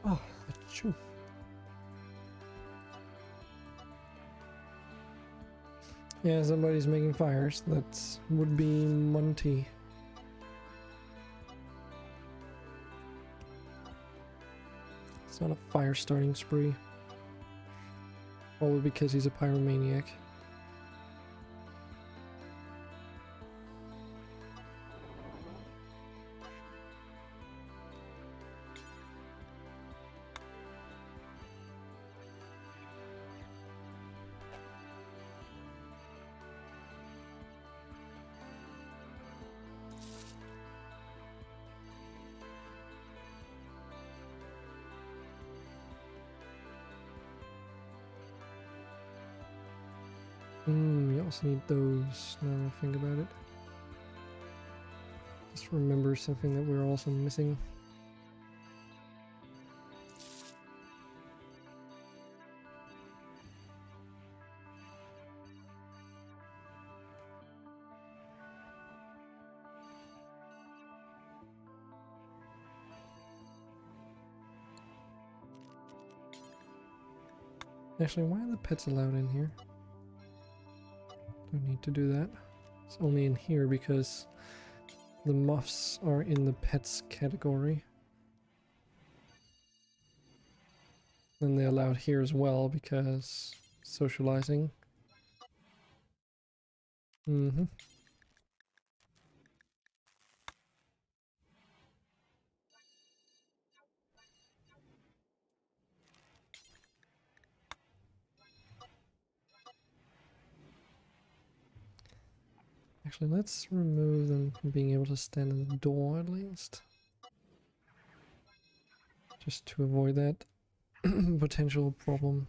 Oh, achoo. Yeah, somebody's making fires. That would be Monty. It's not a fire starting spree. Probably because he's a pyromaniac. You also need those, now I think about it. Just remember something that we're also missing. Actually, why are the pets allowed in here? Don't need to do that. It's only in here because the muffs are in the pets category. Then they're allowed here as well because socializing. Actually, let's remove them from being able to stand in the door at least. Just to avoid that potential problem.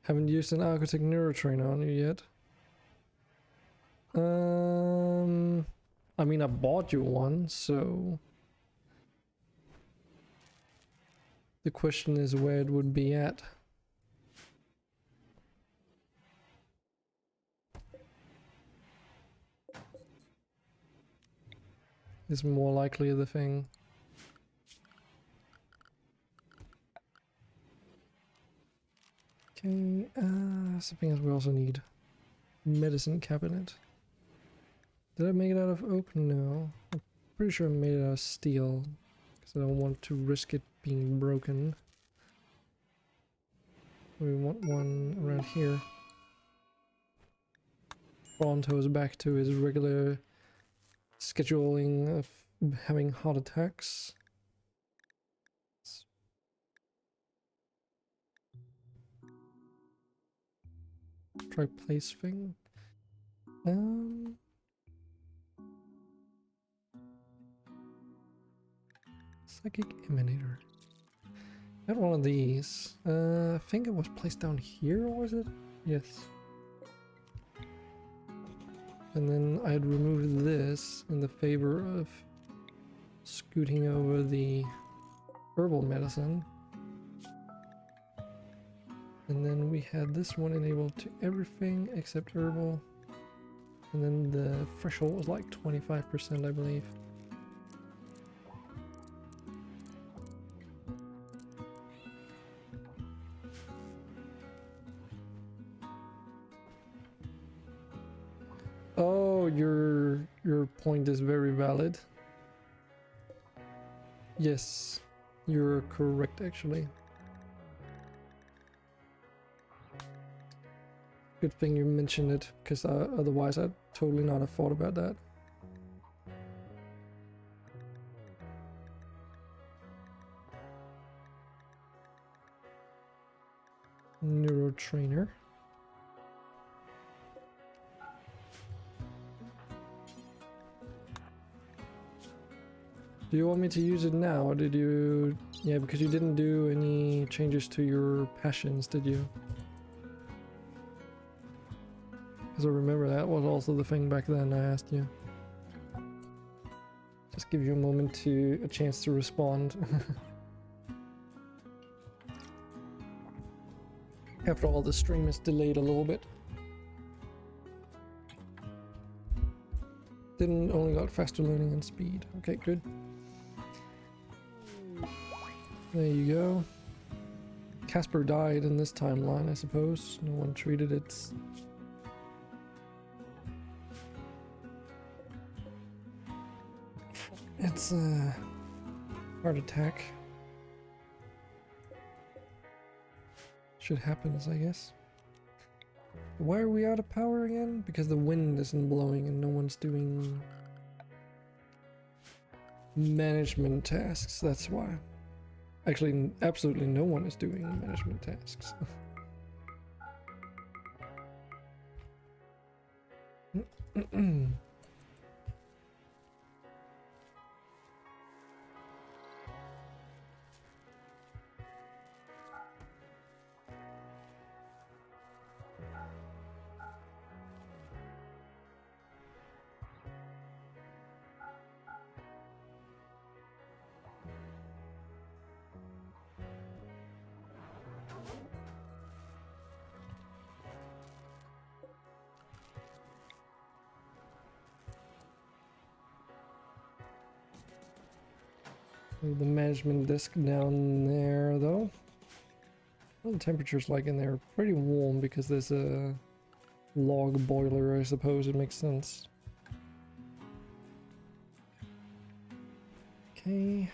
Haven't used an Architect Neurotrainer on you yet. I mean, I bought you one, so the question is where it would be at. Is more likely the thing. Okay, something else we also need. Medicine cabinet. Did I make it out of oak? No. I'm pretty sure I made it out of steel. Because I don't want to risk it being broken. We want one around here. Bronto's back to his regular scheduling of having heart attacks. Try place thing. Psychic emanator. Got one of these. I think it was placed down here, or was it? Yes. And then I'd remove this in the favor of scooting over the herbal medicine. And then we had this one enabled to everything except herbal. And then the threshold was like 25%, I believe. Oh, your point is very valid. Yes, you're correct actually. Good thing you mentioned it, because otherwise I'd totally not have thought about that. Neurotrainer. Do you want me to use it now, or did you... Yeah, because you didn't do any changes to your passions, did you? Because I remember that was also the thing back then I asked you. Just give you a moment to... a chance to respond. After all, the stream is delayed a little bit. Didn't only got faster learning and speed. Okay, good. There you go. Casper died in this timeline, I suppose. No one treated its... It's a heart attack. Shit happens, I guess. Why are we out of power again? Because the wind isn't blowing and no one's doing management tasks, that's why. Actually, absolutely no one is doing management tasks. The management desk down there, though. Well, the temperature's like in there pretty warm because there's a log boiler, I suppose. It makes sense. Okay.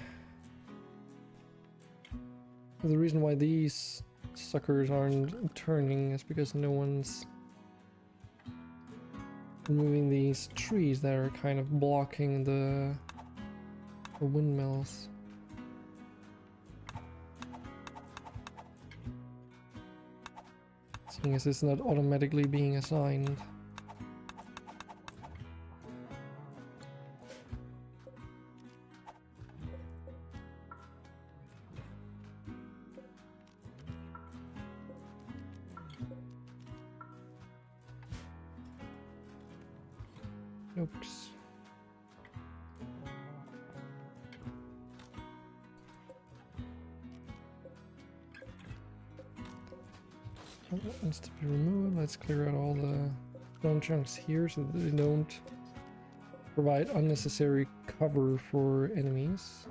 The reason why these suckers aren't turning is because no one's removing these trees that are kind of blocking the windmills. Seeing as it's not automatically being assigned. Oops. That needs to be removed. Let's clear out all the stone chunks here so that they don't provide unnecessary cover for enemies.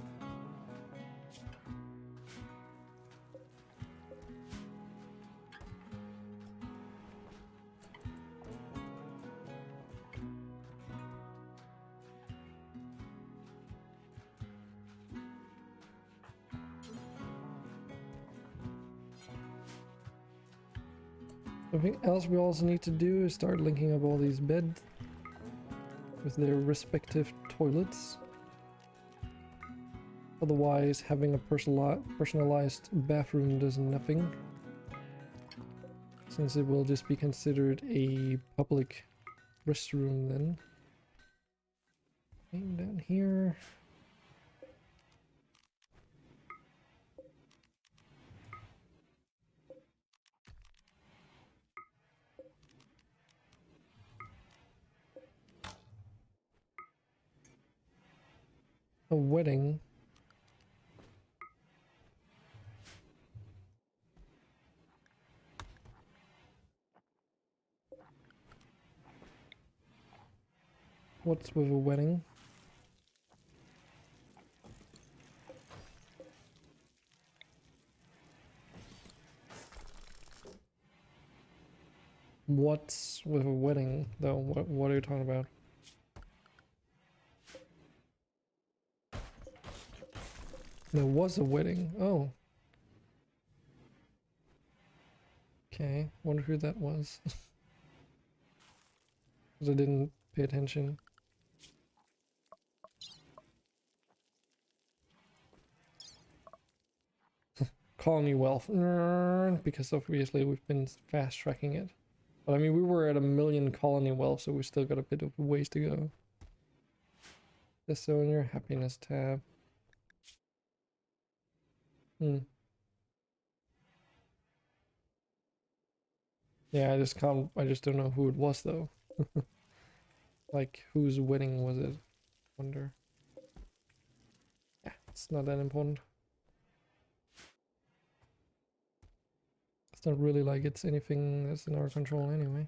Something else we also need to do is start linking up all these beds with their respective toilets. Otherwise, having a personalized bathroom does nothing, since it will just be considered a public restroom then. And down here. A wedding. What's with a wedding? What's with a wedding, though? What are you talking about? There was a wedding. Oh. Okay. Wonder who that was. 'Cause I didn't pay attention. Colony wealth. Because obviously we've been fast tracking it. But I mean, we were at 1,000,000 colony wealth, so we still got a bit of ways to go. Just so in your happiness tab. Hmm. Yeah, I just don't know who it was though. Like, whose wedding was it? Wonder. Yeah, it's not that important. It's not really like it's anything that's in our control anyway.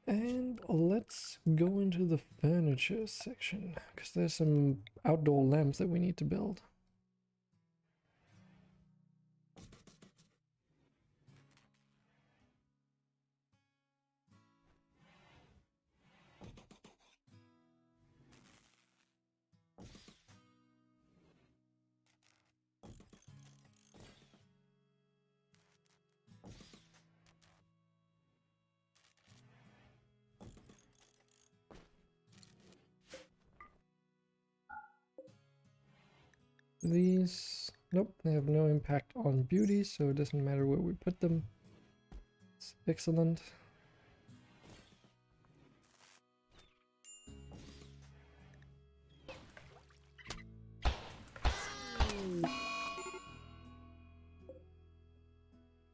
And let's go into the furniture section, because there's some outdoor lamps that we need to build. These, nope, they have no impact on beauty, so it doesn't matter where we put them. It's excellent.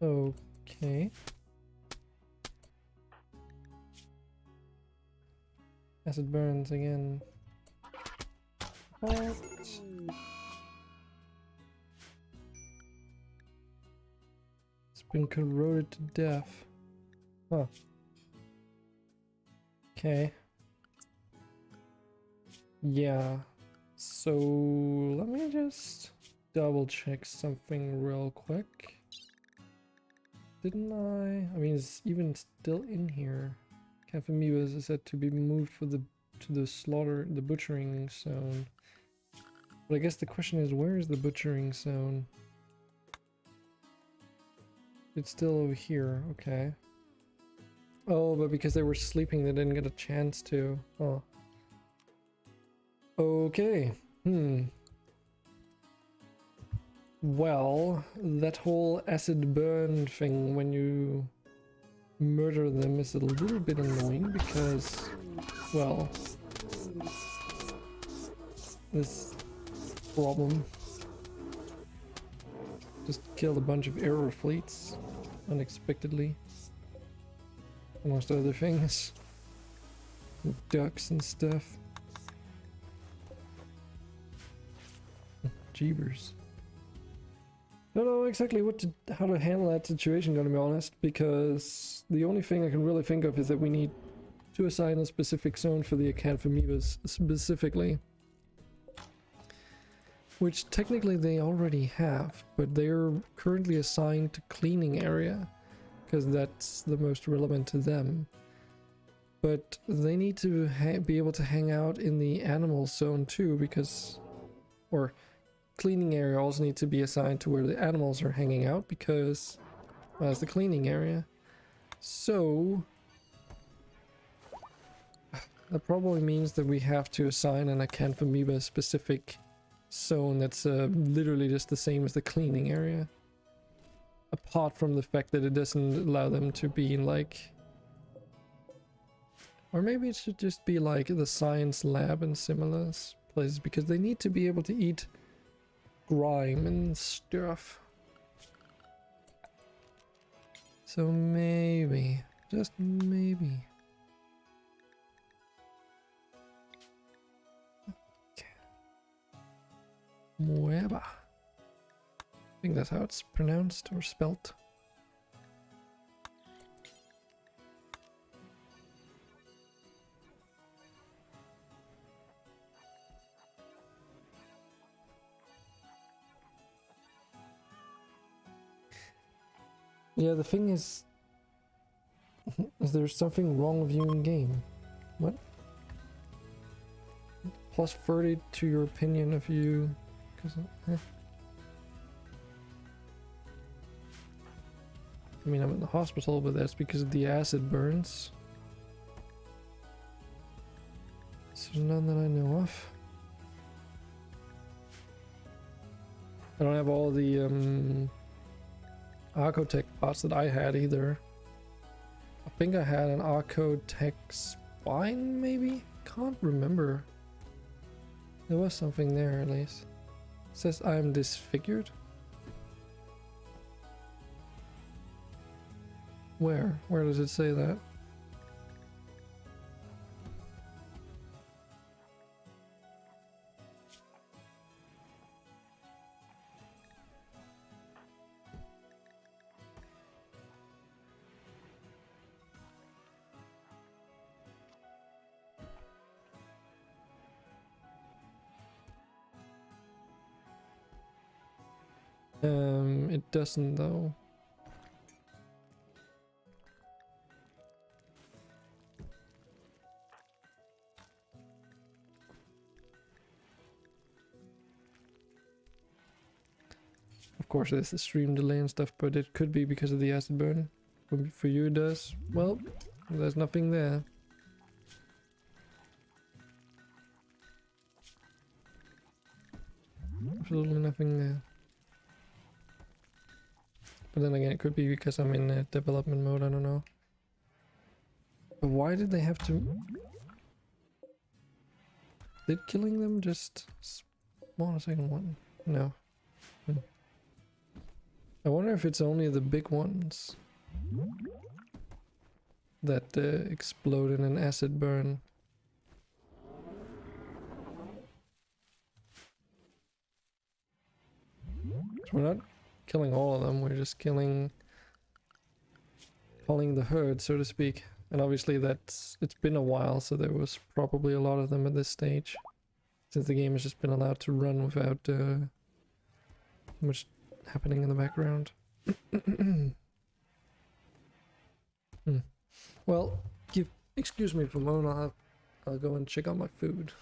Okay. As it burns again. What? It's been corroded to death. Huh. Okay. Yeah. So let me just double check something real quick. Didn't I? I mean, it's even still in here. Camphomoebas is said to be moved for the the butchering zone. But I guess the question is, where is the butchering zone? It's still over here. Okay. Oh, but because they were sleeping, they didn't get a chance to. Oh. Okay. Well, that whole acid burn thing when you murder them is a little bit annoying because, well, this problem just killed a bunch of error fleets unexpectedly, amongst other things, ducks and stuff. Jeebers. Don't know exactly how to handle that situation, gonna be honest, because the only thing I can really think of is that we need to assign a specific zone for the Acanthomebas specifically. Which technically they already have, but they're currently assigned to cleaning area, because that's the most relevant to them. But they need to be able to hang out in the animal zone too, because... or... cleaning area also needs to be assigned to where the animals are hanging out, because well, that's the cleaning area. So that probably means that we have to assign an Acanthamoeba specific zone that's literally just the same as the cleaning area, apart from the fact that it doesn't allow them to be in like, or maybe it should just be like the science lab and similar places, because they need to be able to eat grime and stuff. So maybe Just maybe. Okay. Mueba. I think that's how it's pronounced or spelt. Yeah, the thing is there something wrong with you in game? What? Plus 30 to your opinion of you. I mean, I'm in the hospital, but that's because of the acid burns. So none that I know of. I don't have all the Archotech parts that I had either. I think I had an Archotech spine, maybe? Can't remember. There was something there at least. It says I am disfigured. Where? Where does it say that? It doesn't though. Of course, there's the stream delay and stuff, but it could be because of the acid burn. For you, it does. Well, there's nothing there. Absolutely nothing there. But then again, it could be because I'm in development mode, I don't know. But why did they have to... Did killing them just spawn a second one? No. I wonder if it's only the big ones that explode in an acid burn. We're not killing all of them, we're just killing the herd, so to speak. And obviously it's been a while, so there was probably a lot of them at this stage, since the game has just been allowed to run without much happening in the background. Well, excuse me for a moment, I'll go and check on my food.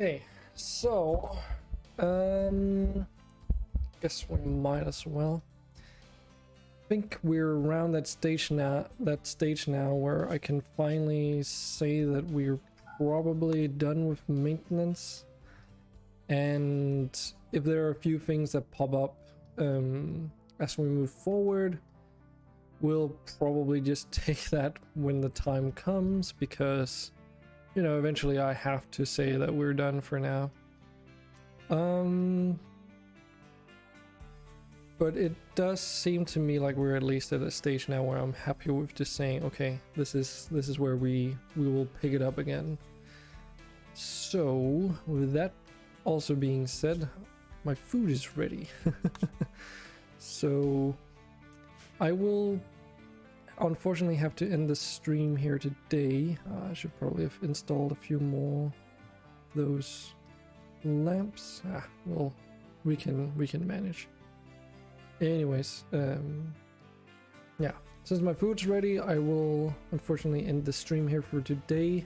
Okay, so guess we might as well think we're around that stage now where I can finally say that we're probably done with maintenance. And if there are a few things that pop up as we move forward, we'll probably just take that when the time comes, because, you know, eventually I have to say that we're done for now. But it does seem to me like we're at least at a stage now where I'm happy with just saying, okay, this is where we will pick it up again. So with that also being said, my food is ready. So I will unfortunately have to end the stream here today. I should probably have installed a few more of those lamps. Well, we can manage. Anyways, yeah, since my food's ready, I will unfortunately end the stream here for today.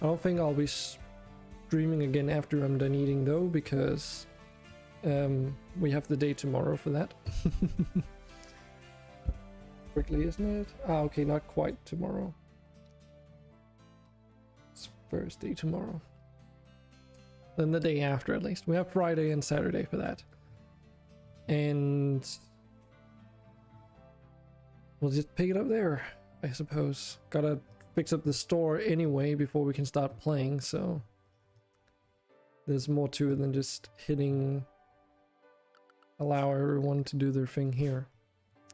I don't think I'll be streaming again after I'm done eating though, because we have the day tomorrow for that. Quickly, isn't it? Okay, not quite tomorrow. It's Thursday tomorrow. Then the day after, at least. We have Friday and Saturday for that. And we'll just pick it up there, I suppose. Gotta fix up the store anyway before we can start playing, so there's more to it than just allow everyone to do their thing here.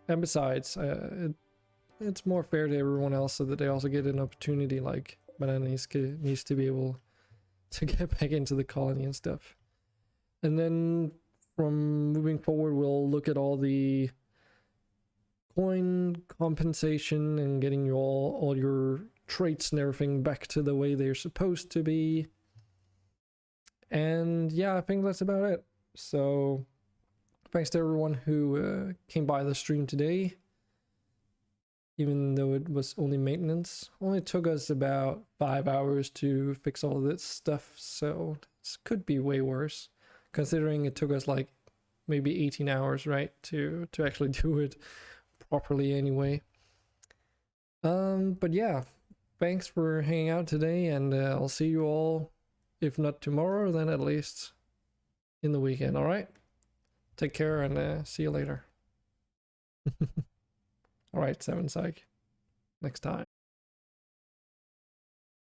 And besides, it's more fair to everyone else so that they also get an opportunity, like Banana needs to be able to get back into the colony and stuff. And then from moving forward, we'll look at all the coin compensation and getting you all your traits and everything back to the way they're supposed to be. And yeah, I think that's about it. So thanks to everyone who came by the stream today. Even though it was only maintenance, only took us about 5 hours to fix all of this stuff, so this could be way worse, considering it took us like maybe 18 hours, right, to actually do it properly anyway. But yeah, thanks for hanging out today, and I'll see you all, if not tomorrow, then at least in the weekend. All right, take care, and see you later. All right, 7 Psych, next time.